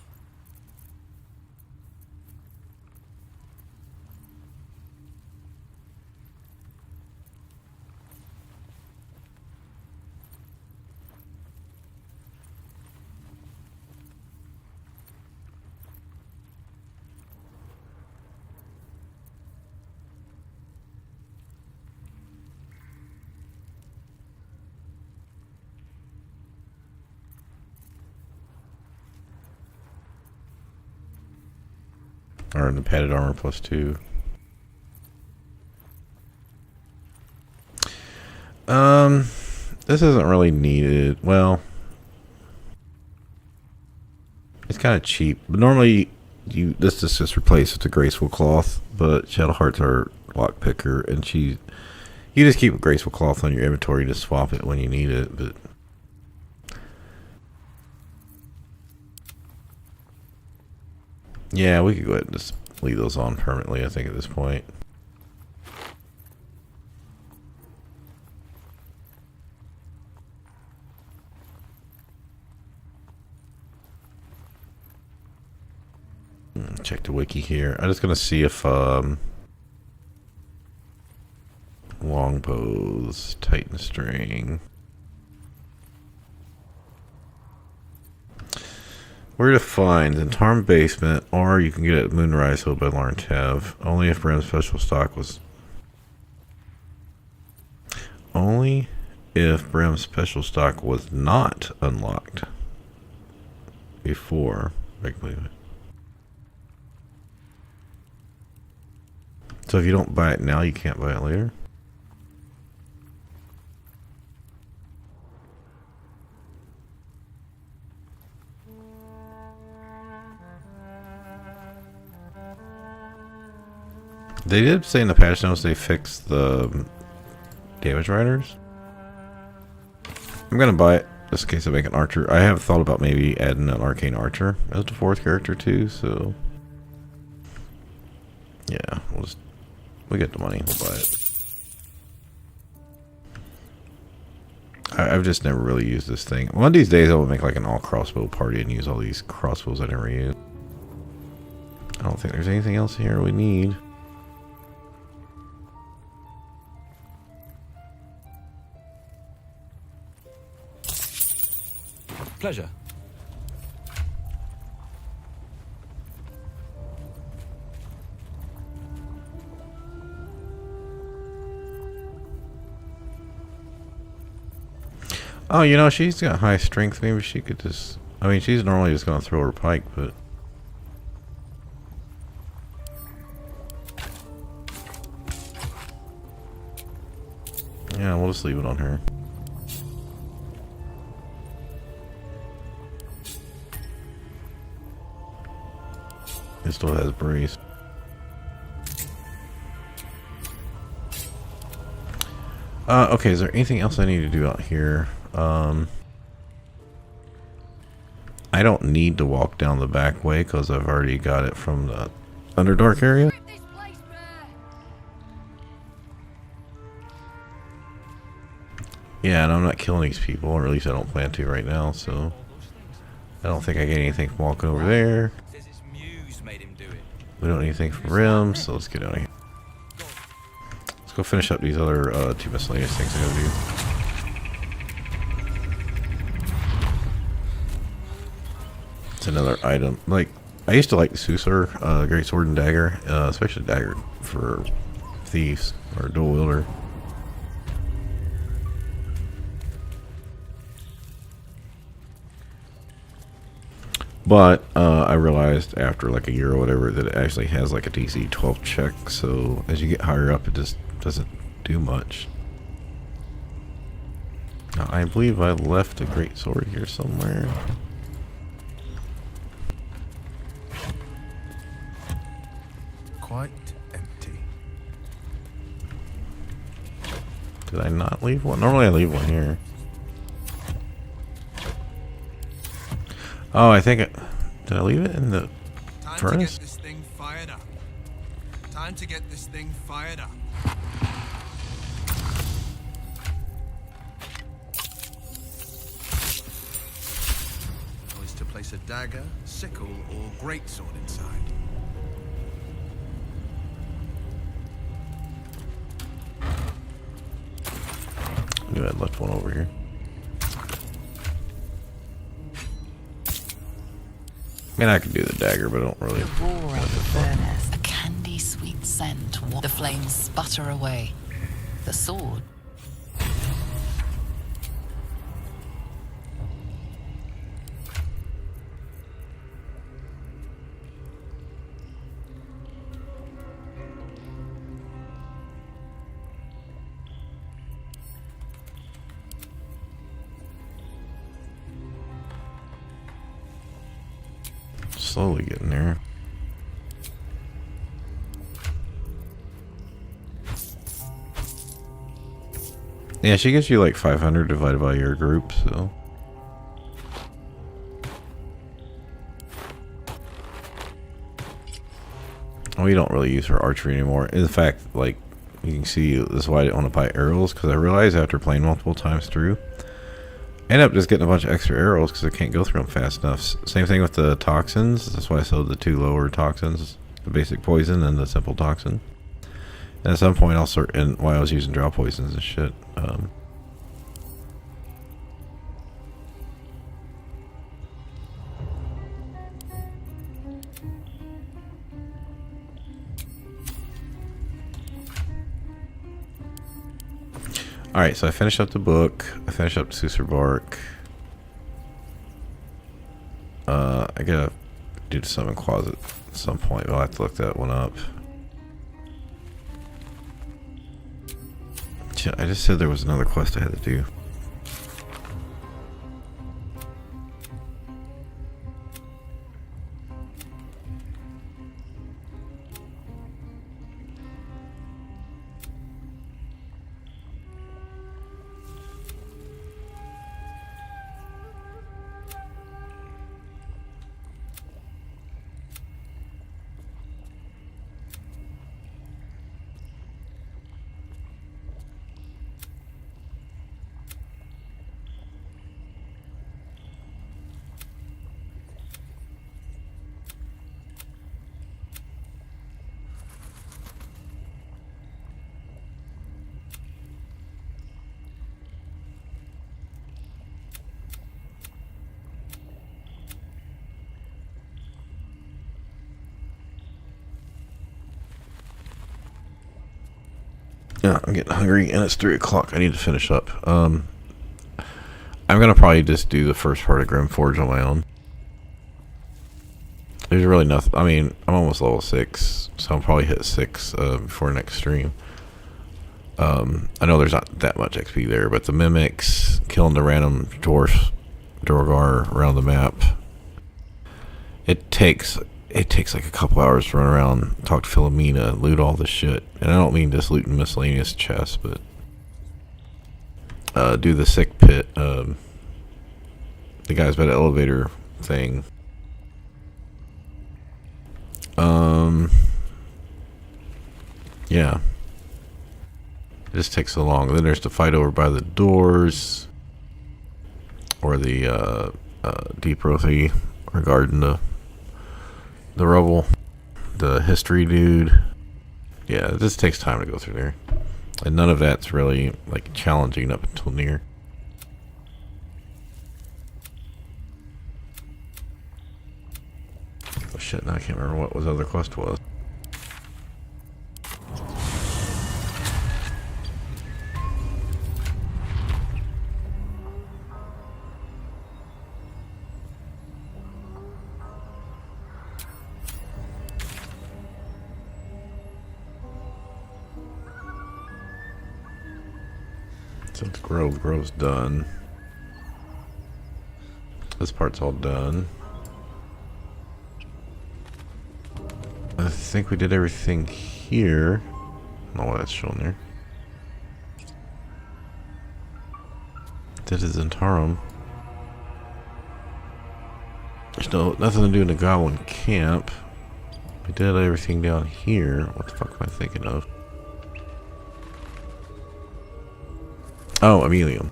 Or the padded armor +2. This isn't really needed. Well, it's kind of cheap. But normally, this is just replaced with the graceful cloth, but Shadowheart's our lock picker, and you just keep a graceful cloth on your inventory to swap it when you need it. But yeah, we could go ahead and just leave those on permanently, I think, at this point. Check the wiki here. I'm just gonna see if longbows, Titan string. Where to find in Tarm Basement, or you can get it at Moonrise Hill by Lauren Tev. Only if Brim's special stock was. Only if Brim's special stock was not unlocked before. I believe it. So if you don't buy it now, you can't buy it later? They did say in the patch notes they fixed the damage riders. I'm gonna buy it just in case I make an archer. I have thought about maybe adding an arcane archer as the 4th character too, so yeah, we get the money, we'll buy it. I've just never really used this thing. One of these days I will make like an all crossbow party and use all these crossbows I never use. I don't think there's anything else here we need.
Pleasure.
Oh, you know, she's got high strength. Maybe she could just... I mean, she's normally just going to throw her pike, but... yeah, we'll just leave it on her. It still has brace. Okay, is there anything else I need to do out here? I don't need to walk down the back way because I've already got it from the Underdark area. Yeah, and I'm not killing these people, or at least I don't plan to right now, so I don't think I get anything from walking over there. We don't need anything from Rim, so let's get out of here. Let's go finish up these other 2 miscellaneous things I gotta do. It's another item. Like, I used to like the Susur, Great Sword and Dagger, especially Dagger for thieves or dual wielder. But I realized after like a year or whatever that it actually has like a DC 12 check, so as you get higher up it just doesn't do much. Now, I believe I left a great sword here somewhere.
Quite empty.
Did I not leave one? Normally I leave one here. Oh, I think it... Did I leave it in the furnace?
Time to get this thing fired up. Time to get this thing fired up. Choice to place a dagger, sickle, or greatsword inside.
I knew I left one over here. I mean, I could do the dagger, but I don't really.
The roar of the furnace, a candy sweet scent. The flames sputter away. The sword.
Slowly getting there. Yeah, she gives you like 500 divided by your group, so. We don't really use her archery anymore. In fact, like, you can see, this is why I didn't want to buy arrows, because I realized after playing multiple times through, I end up just getting a bunch of extra arrows because I can't go through them fast enough. Same thing with the toxins. That's why I sold the 2 lower toxins, the basic poison and the simple toxin. And at some point I'll sort in why I was using draw poisons and shit. Alright, so I finished up the book. I finished up the Susur Bark. I gotta do the Summon Closet at some point. I'll have to look that one up. Shit, I just said there was another quest I had to do. Yeah, I'm getting hungry and it's 3 o'clock. I need to finish up. I'm gonna probably just do the first part of Grymforge on my own. There's really nothing. I mean, I'm almost level 6, so I'll probably hit 6 before next stream. I know there's not that much XP there, but the mimics, killing the random dwarf Dorgar around the map, it takes like a couple hours to run around, talk to Philomena, loot all this shit. And I don't mean just looting miscellaneous chests, but do the sick pit, the guys by the elevator thing. Yeah. It just takes so long. Then there's the fight over by the doors, or the deep rothy regarding the rubble, the history dude. Yeah, it just takes time to go through there, and none of that's really like challenging up until near. Oh shit, now I can't remember what the other quest was. So the Grove's done. This part's all done. I think we did everything here. I don't know why that's shown there. Did his Zentarum. There's nothing to do in the Goblin camp. We did everything down here. What the fuck am I thinking of? Oh, Emilium.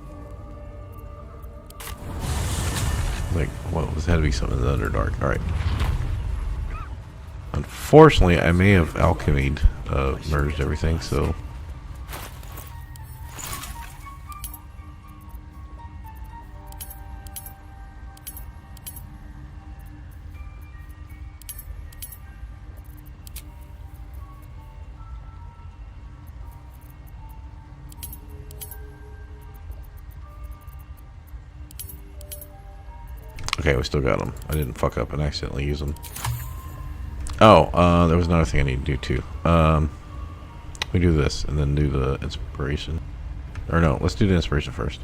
Like, well, this had to be something in the Underdark. Alright. Unfortunately, I may have alchemied, merged everything, so. Okay, we still got them. I didn't fuck up and accidentally use them. Oh, there was another thing I need to do too. We do this and then do the inspiration. Or no, let's do the inspiration first.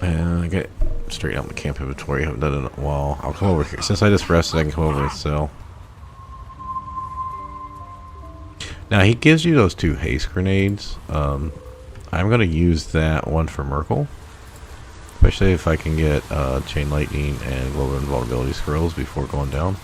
And I get straight out in the camp inventory. I haven't done it in a while. I'll come over here. Since I just rested, I can come over and sell. Now he gives you those 2 haste grenades. I'm gonna use that one for Merkel, especially if I can get chain lightning and global invulnerability scrolls before going down.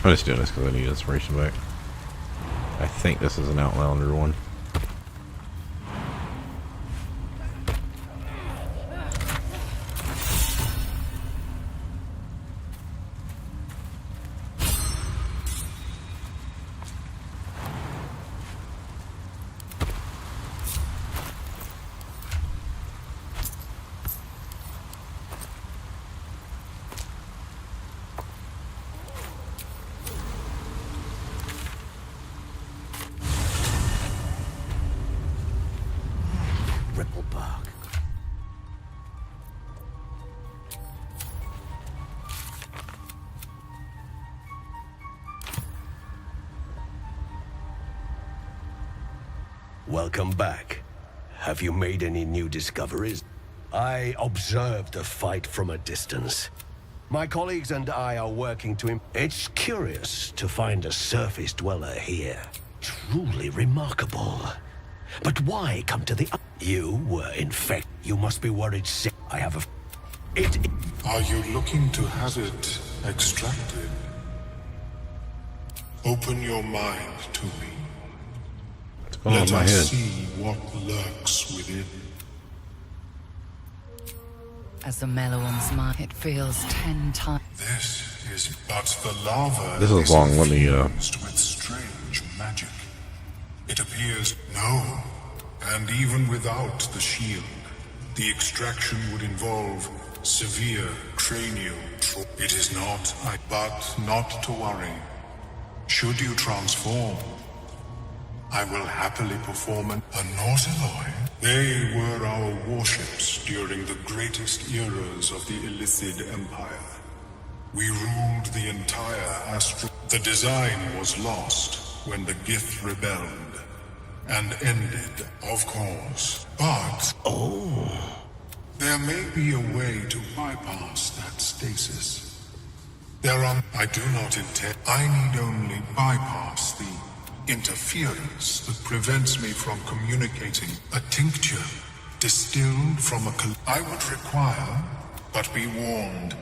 I'm just doing this because I need inspiration back. I think this is an Outlander one.
Welcome back. Have you made any new discoveries? I observed the fight from a distance. My colleagues and I are working to It's curious to find a surface dweller here. Truly remarkable. But why come to the... You were infected. You must be worried sick. I have a...
Are you looking to have it extracted? Open your mind to me. Let us see what lurks within.
As the Mellowum's mind, it feels 10 times.
This is but the lava.
This is long. Let me
with strange magic. It appears no, and even without the shield, the extraction would involve severe cranial trauma. It is not, but not to worry. Should you transform, I will happily perform a Nautiloid. They were our warships during the greatest eras of the Illithid Empire. We ruled the entire astral. The design was lost when the Gith rebelled and ended, of course. But there may be a way to bypass that stasis. I do not intend. I need only bypass the interference that prevents me from communicating. A tincture distilled from a... I would require, but be warned,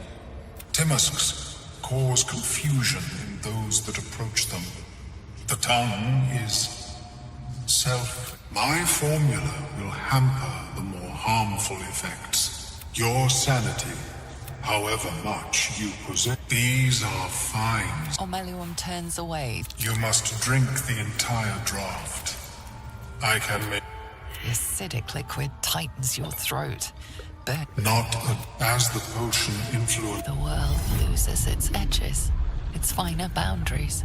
Timusks cause confusion in those that approach them. The tongue is self. My formula will hamper the more harmful effects. Your sanity, however much you possess. These are fines.
Mellowum turns away.
You must drink the entire draft. I can make...
The acidic liquid tightens your throat. But
as the potion influence.
The world loses its edges, its finer boundaries.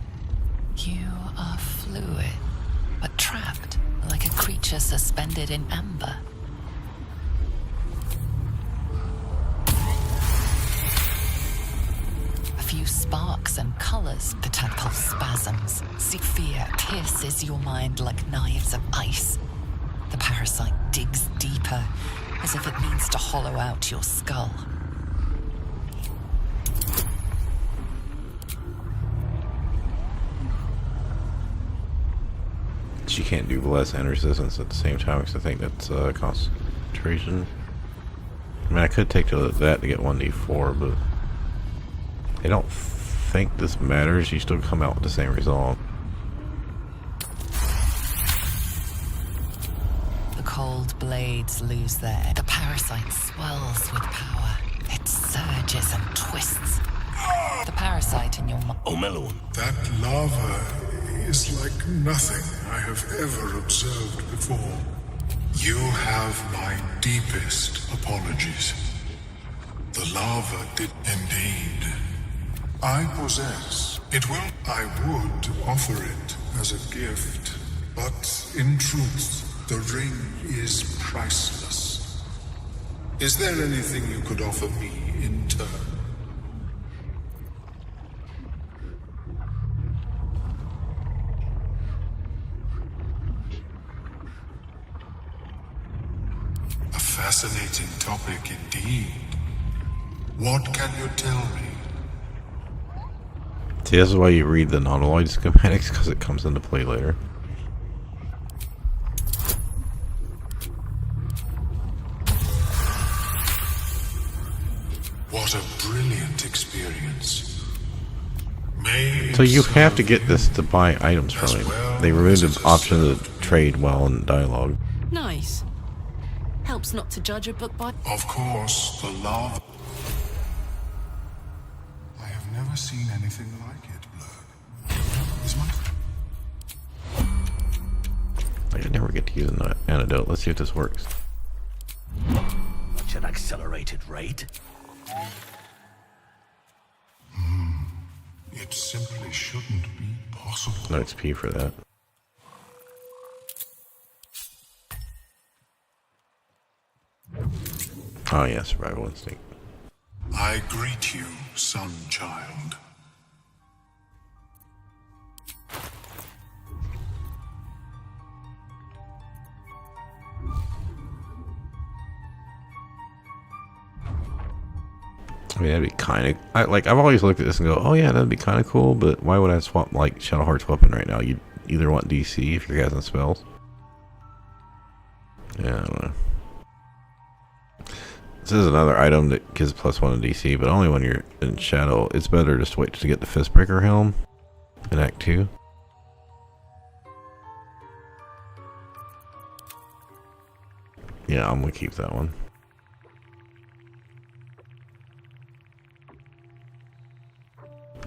You are fluid, but trapped like a creature suspended in amber. Few sparks and colors, the tactile spasms. See, fear pierces your mind like knives of ice. The parasite digs deeper, as if it needs to hollow out your skull.
She can't do bless and resistance at the same time because I think that's concentration. I mean, I could take that to get 1d4, but I don't think this matters. You still come out with the same result.
The cold blades lose their edge. The parasite swells with power. It surges and twists. The parasite in your
Mellowum.
That lava is like nothing I have ever observed before. You have my deepest apologies. The lava did indeed. I possess. It will. I would offer it as a gift, but in truth, The ring is priceless. Is there anything you could offer me in turn? A fascinating topic indeed. What can you tell me?
See, this is why you read the non-alloyed schematics, because it comes into play later.
What a brilliant experience.
So you have to get this to buy items from him. They removed the option to trade while in dialogue.
Nice. Helps not to judge a book by...
Of course, the love. I have never seen anything like it, Blurg. Is my...
I never get to use an antidote. Let's see if this works.
Such an accelerated rate.
It simply shouldn't be possible.
No XP for that. Oh yeah, survival instinct.
I greet you, son child.
I mean, that'd be kind of... I've always looked at this and go, oh yeah, that'd be kind of cool, but why would I swap, like, Shadowheart's weapon right now? You'd either want DC if you're casting spells. Yeah, I don't know. This is another item that gives +1 to DC, but only when you're in Shadow. It's better just to wait to get the Fistbreaker Helm in Act 2. Yeah, I'm gonna keep that one.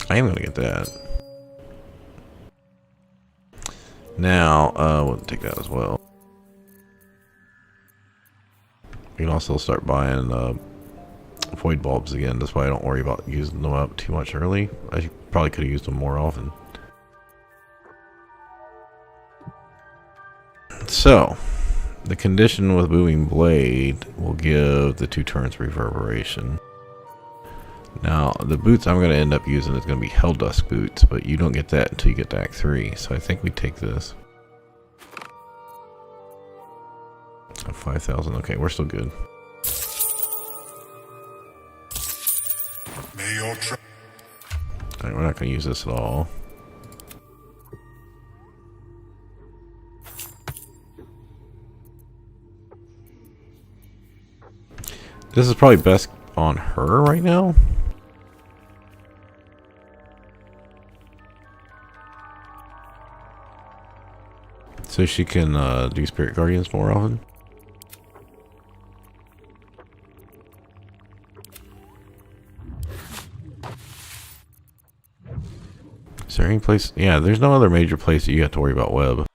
I am gonna get that. Now, we'll take that as well. You can also start buying void bulbs again. That's why I don't worry about using them up too much early. I probably could have used them more often. So, the condition with Booming Blade will give the 2 turns reverberation. Now, the boots I'm going to end up using is going to be Helldusk boots, but you don't get that until you get to Act 3. So I think we take this. 5,000. Okay, we're still good. Alright, we're not going to use this at all. This is probably best on her right now. So she can do Spirit Guardians more often. Is there any place? Yeah, there's no other major place that you have to worry about web.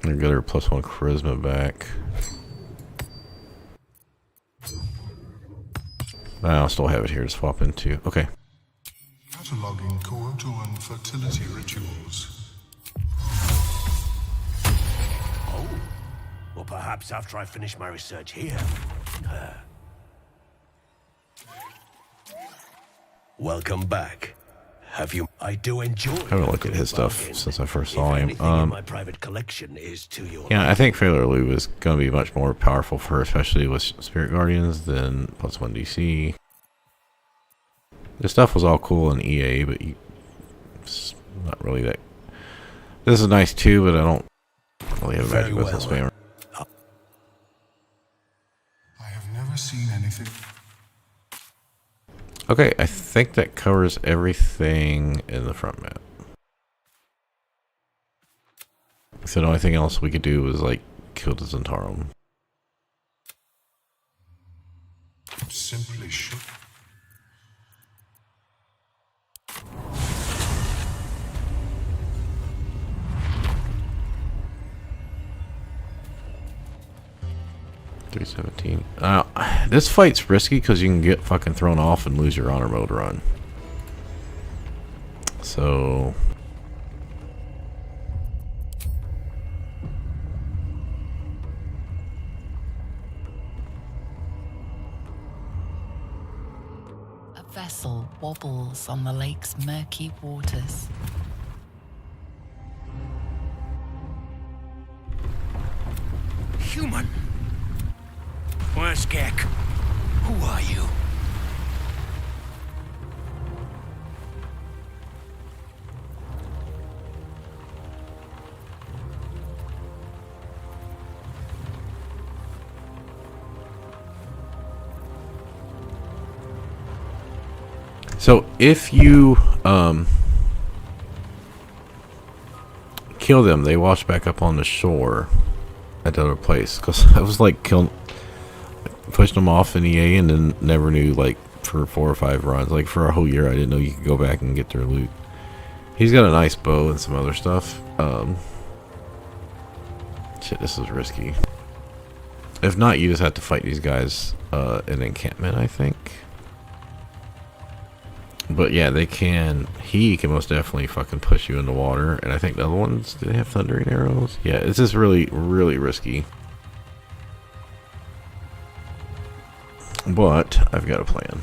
I got her +1 charisma back. I'll still have it here to swap into. Okay.
Cataloging coital and fertility rituals.
Oh. Well, perhaps after I finish my research here. Welcome back. Have you? I do enjoy.
I haven't looked at his stuff since I first saw him.
My private collection is to your
yeah, I think Failure Loop is going to be much more powerful for her, especially with Spirit Guardians, than +1 DC. This stuff was all cool in EA, but it's not really that. This is nice too, but I don't really have a magic missile spammer.
I have never seen anything.
Okay, I think that covers everything in the front map. So the only thing else we could do was like kill the Zentarum.
Simply should.
317. This fight's risky because you can get fucking thrown off and lose your honor mode run. So...
A vessel wobbles on the lake's murky waters.
Human. Where's Gek? Who are you?
So if you kill them, they wash back up on the shore at the other place. Because I was like pushing them off in EA and then never knew, like, for 4 or 5 runs, like for a whole year, I didn't know you could go back and get their loot. He's got a nice bow and some other stuff. Shit, this is risky. If not, you just have to fight these guys in encampment, I think. But yeah, they can. He can most definitely fucking push you in the water. And I think the other ones, do they have thundering arrows? Yeah, it's just really, really risky. But I've got a plan.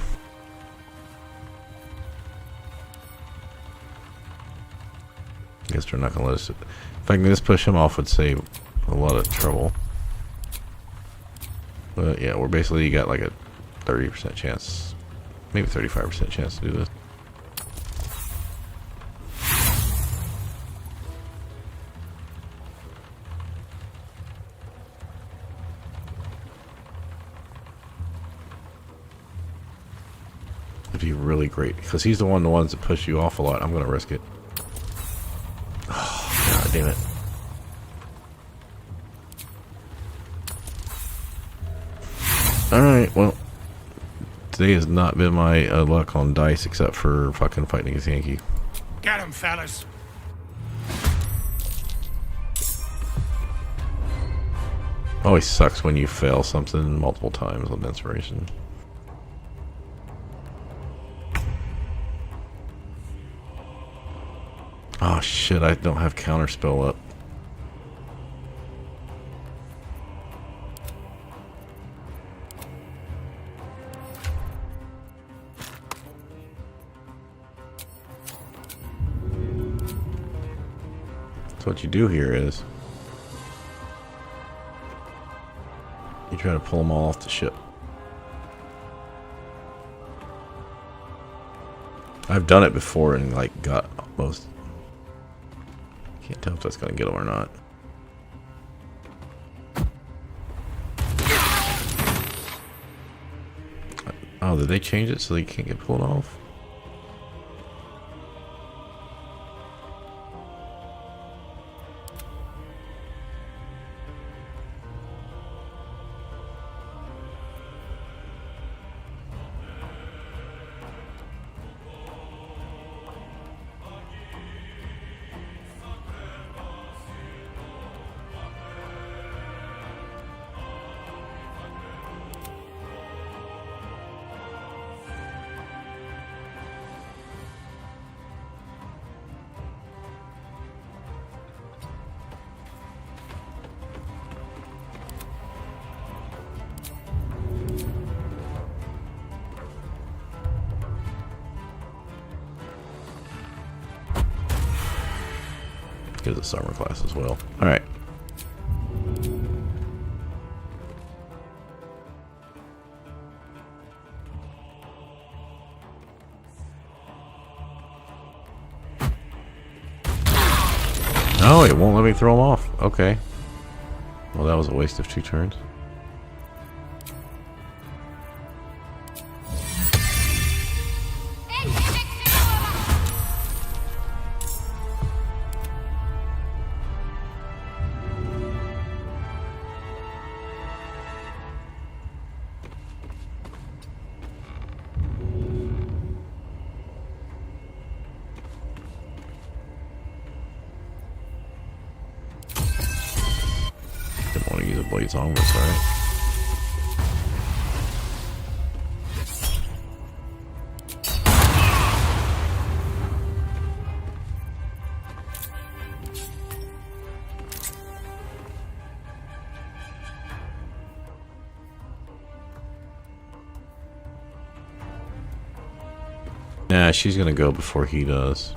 Guess they're not gonna let us. If I can just push him off, would save a lot of trouble. But yeah, we're basically got like a 30% chance, maybe 35% chance to do this. It'd be really great because he's the ones that push you off a lot. I'm gonna risk it. Oh, God damn it. Alright, well, today has not been my luck on dice except for fucking fighting against Yankee.
Get him, fellas.
Always sucks when you fail something multiple times on inspiration. Oh shit, I don't have counterspell up. So what you do here is you try to pull them all off the ship. I've done it before and like got most. Can't tell if that's gonna get them or not. Oh, did they change it so they can't get pulled off? Get the summer class as well. Alright. Oh, it won't let me throw them off. Okay. Well, that was a waste of 2 turns. Didn't want to use a blade's armor, sorry. Yeah, she's gonna go before he does.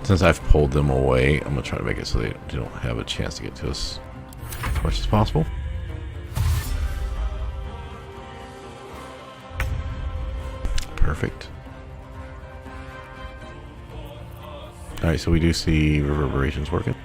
Since I've pulled them away, I'm gonna try to make it so they don't have a chance to get to us as much as possible. Perfect. Alright, so we do see reverberations working.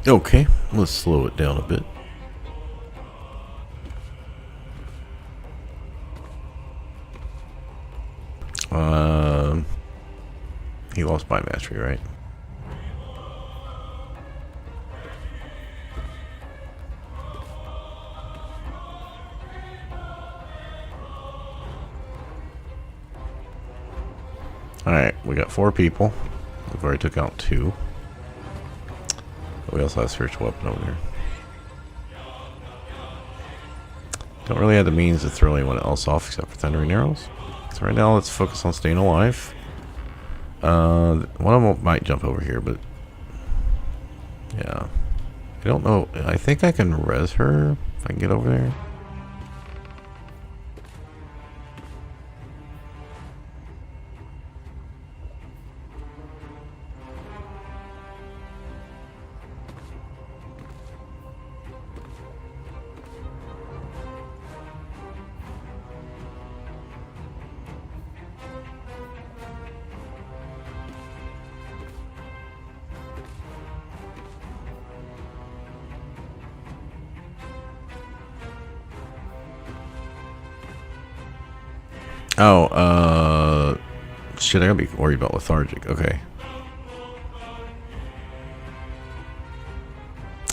Okay, let's slow it down a bit. He lost by mastery, right? Alright, we got 4 people. We've already took out 2. But we also have a spiritual weapon over there. Don't really have the means to throw anyone else off except for thundering arrows. So right now let's focus on staying alive. One of them might jump over here, but yeah. I don't know. I think I can res her if I can get over there. Oh, shit, I gotta be worried about lethargic. Okay.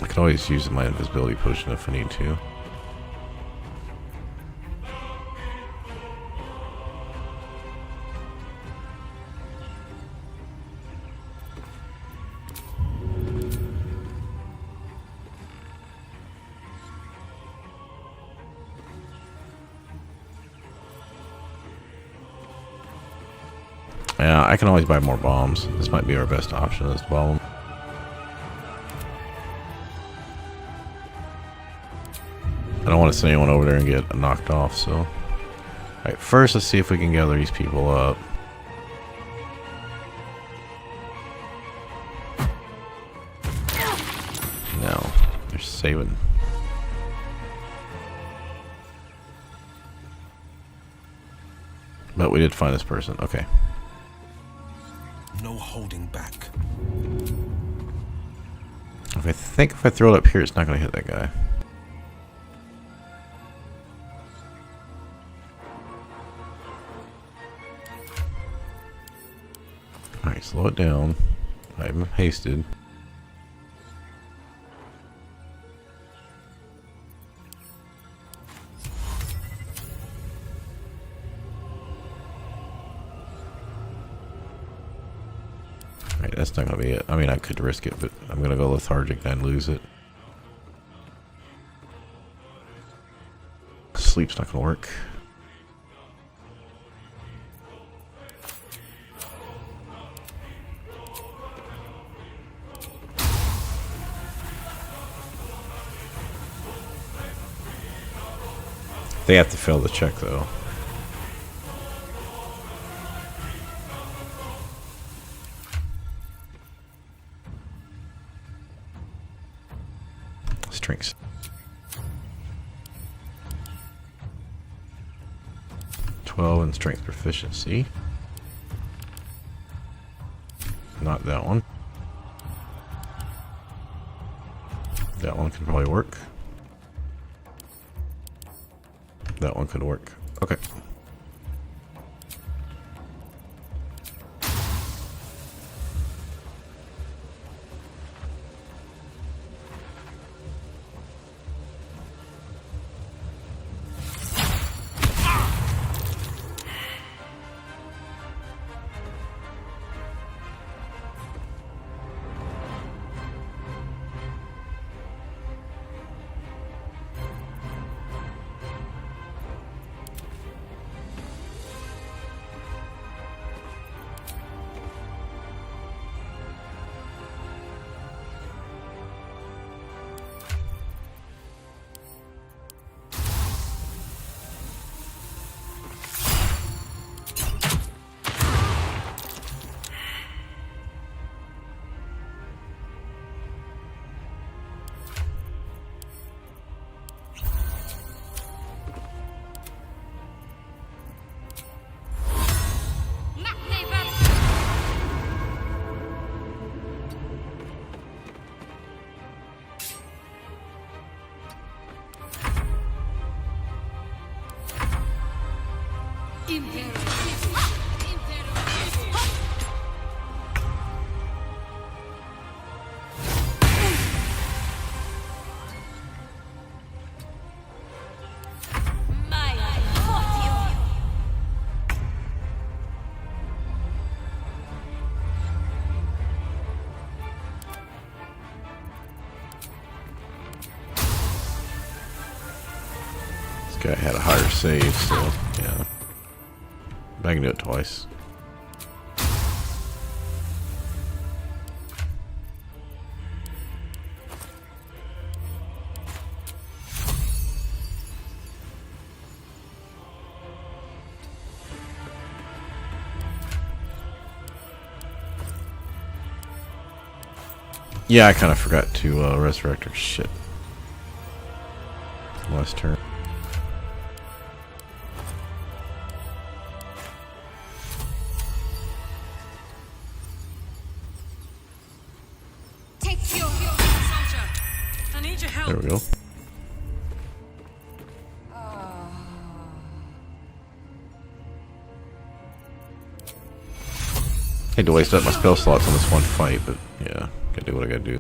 I could always use my invisibility potion if I need to. Yeah, I can always buy more bombs. This might be our best option as well. I don't want to send anyone over there and get knocked off, so... Alright, first let's see if we can gather these people up. No, they're saving. But we did find this person, okay.
No holding back.
I think if I throw it up here, it's not going to hit that guy. Alright, slow it down. I'm hasted. that's not gonna be it. I mean, I could risk it, but I'm gonna go lethargic and lose it. Sleep's not gonna work. They have to fail the check, though. Strengths. And strength proficiency. Not that one. That one can probably work. That one could work. Okay. Guy had a higher save, so yeah. I can do it twice. Yeah, I kind of forgot to resurrect her. Shit. Last turn. There we go. Hate to waste up my spell slots on this one fight, but yeah, gotta do what I gotta do.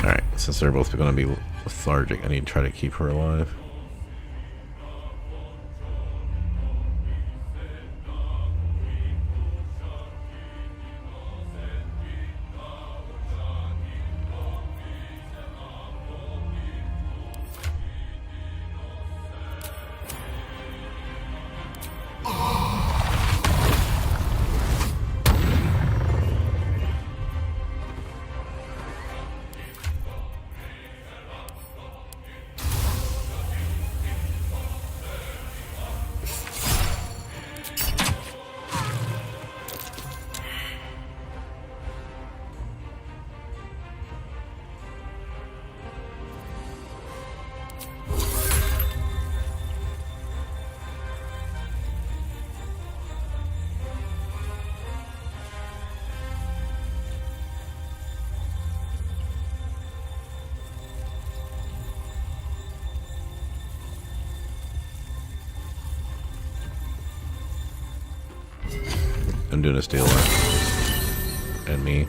Alright, since they're both gonna be lethargic, I need to try to keep her alive. I'm doing a steal and me.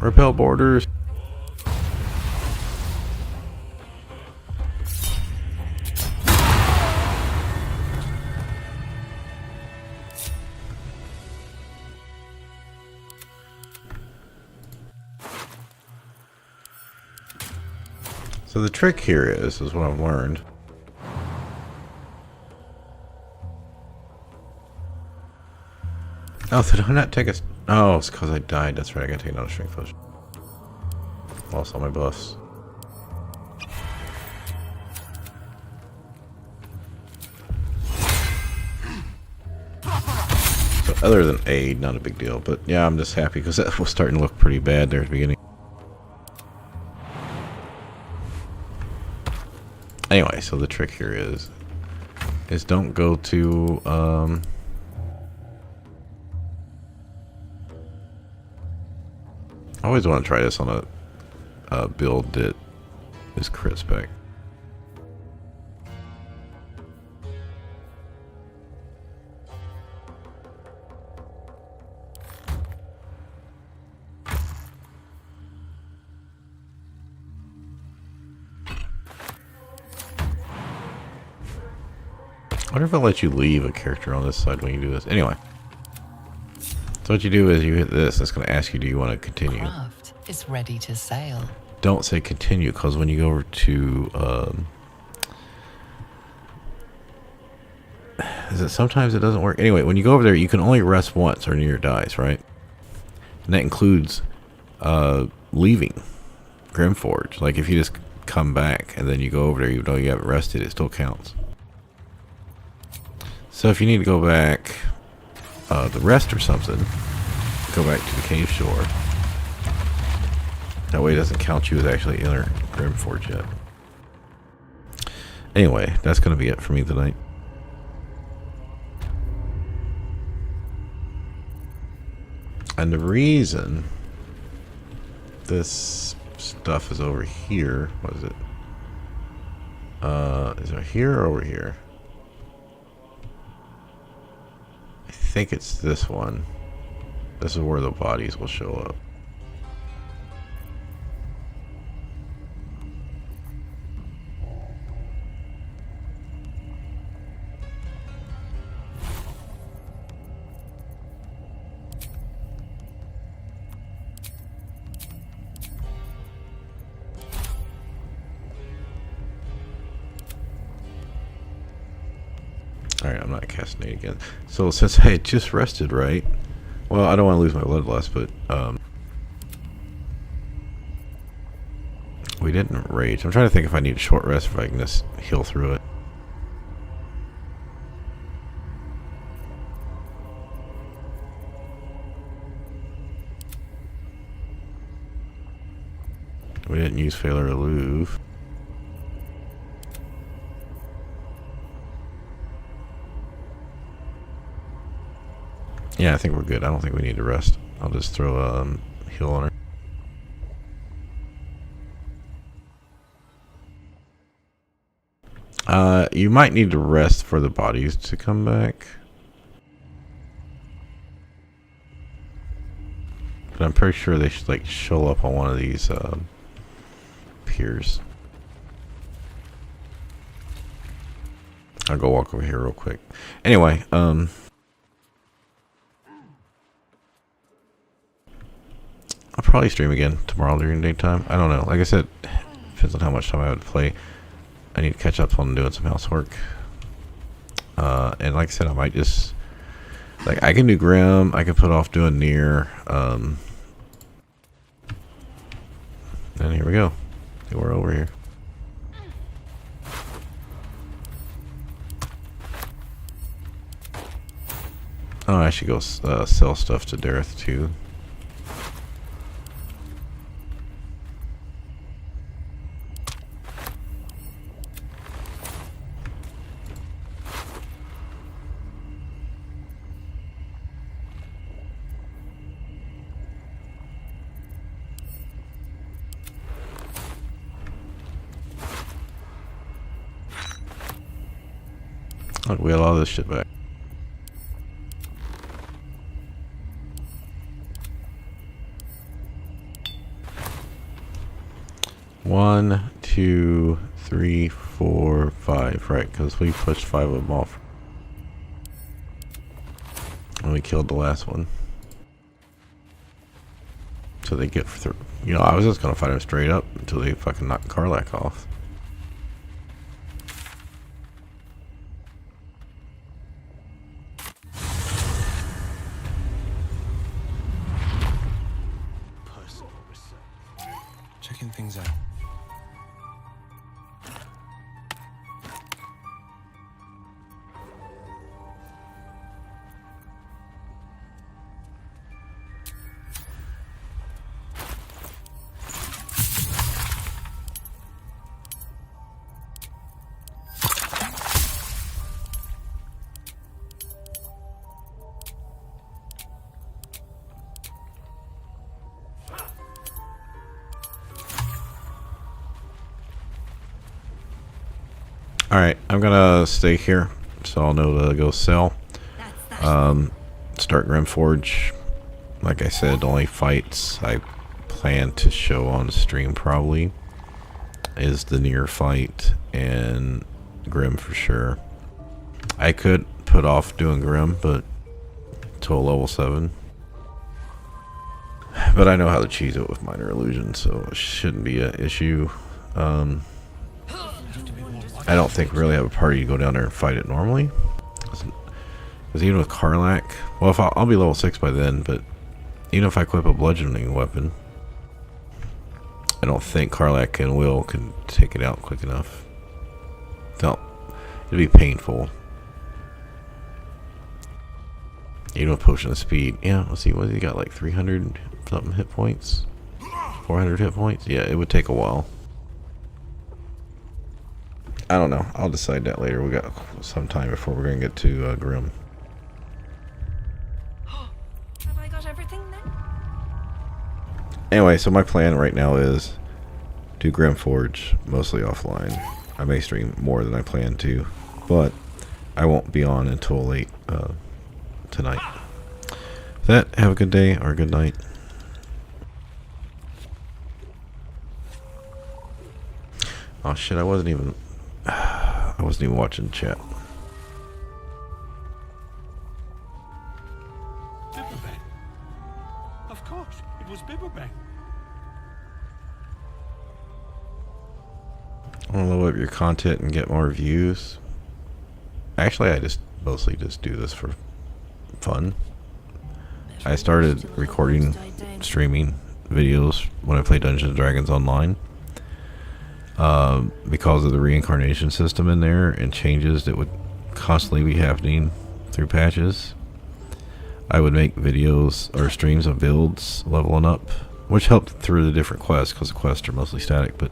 Repel borders. So the trick here is what I've learned. Oh, did I not take a... Oh, it's because I died. That's right, I gotta take another strength potion. Lost all my buffs. So other than aid, not a big deal. But yeah, I'm just happy because that was starting to look pretty bad there at the beginning. Anyway, so the trick here is don't go to I always want to try this on a build that is crit spec. I wonder if it'll let you leave a character on this side when you do this. Anyway. So what you do is you hit this. It's going to ask you, do you want to continue?
Craft is ready to sail.
Don't say continue, because when you go over to... is it sometimes it doesn't work? Anyway, when you go over there, you can only rest once or near your dice, right? And that includes leaving Grymforge. Like if you just come back and then you go over there, even though you haven't rested, it still counts. So if you need to go back the rest or something, go back to the cave shore. That way it doesn't count you as actually in Grymforge yet. Anyway, that's going to be it for me tonight. And the reason this stuff is over here, what is it? Is it here or over here? I think it's this one. This is where the bodies will show up. Alright, I'm not casting it again. So since I had just rested, right? Well, I don't want to lose my bloodlust, but we didn't rage. I'm trying to think if I need a short rest, if I can just heal through it. We didn't use Failure Eluve. Yeah, I think we're good. I don't think we need to rest. I'll just throw a heal on her. You might need to rest for the bodies to come back. But I'm pretty sure they should like show up on one of these piers. I'll go walk over here real quick. Anyway, I'll probably stream again tomorrow during daytime. I don't know. Like I said, depends on how much time I have to play. I need to catch up on doing some housework. And like I said, I might just... Like, I can do Grim. I can put off doing Near. And here we go. We're over here. Oh, I should go sell stuff to Dareth too. Look, we got all this shit back. 1, 2, 3, 4, 5. Right, because we pushed 5 of them off. And we killed the last one. So they get through. You know, I was just gonna fight them straight up until they fucking knocked Karlach off.
Checking things out.
Alright, I'm gonna stay here so I'll know to go sell. Start Grymforge. Like I said, the only fights I plan to show on the stream probably is the near fight and Grim for sure. I could put off doing Grim, but till level 7. But I know how to cheese it with minor illusions, so it shouldn't be an issue. I don't think we really have a party to go down there and fight it normally. Because even with Karlach, well, if I'll be level 6 by then, but even if I equip a bludgeoning weapon, I don't think Karlach and Wyll can take it out quick enough. No, it'd be painful. Even with Potion of Speed, yeah, let's see, what has he got, like 300 something hit points? 400 hit points? Yeah, it would take a while. I don't know. I'll decide that later. We got some time before we're going to get to Grim.
Have I got everything then?
Anyway, so my plan right now is do Grymforge mostly offline. I may stream more than I plan to, but I won't be on until late tonight. With that, have a good day or good night. Oh shit, I wasn't even watching chat.
Bibberbang. Of course, it was Bibberbang.
I want to load up your content and get more views. Actually, I just mostly just do this for fun. I started recording, streaming videos when I play Dungeons and Dragons online. Because of the reincarnation system in there and changes that would constantly be happening through patches, I would make videos or streams of builds leveling up, which helped through the different quests because the quests are mostly static, but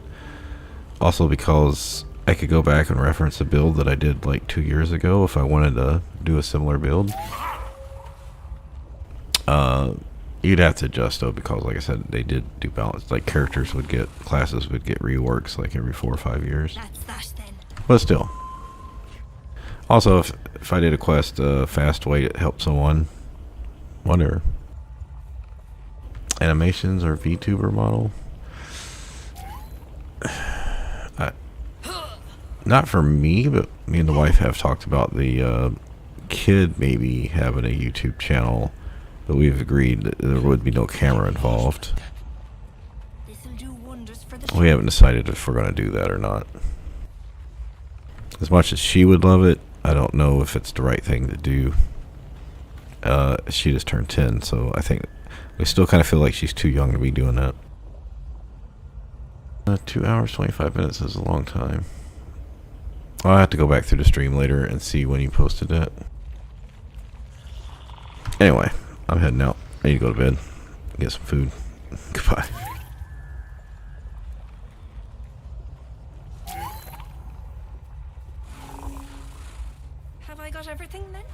also because I could go back and reference a build that I did like 2 years ago if I wanted to do a similar build. You'd have to adjust though, because like I said, they did do balance. Like classes would get reworks like every 4 or 5 years. But still. Also, if I did a quest fast way to help someone, whatever. Animations or VTuber model. Not for me, but me and the wife have talked about the kid maybe having a YouTube channel. But we've agreed that there would be no camera involved. We haven't decided if we're going to do that or not. As much as she would love it, I don't know if it's the right thing to do. She just turned 10, so I think we still kind of feel like she's too young to be doing that. 2 hours, 25 minutes is a long time. I'll have to go back through the stream later and see when you posted that. Anyway. I'm heading out. I need to go to bed. Get some food. Goodbye.
Have I got everything then?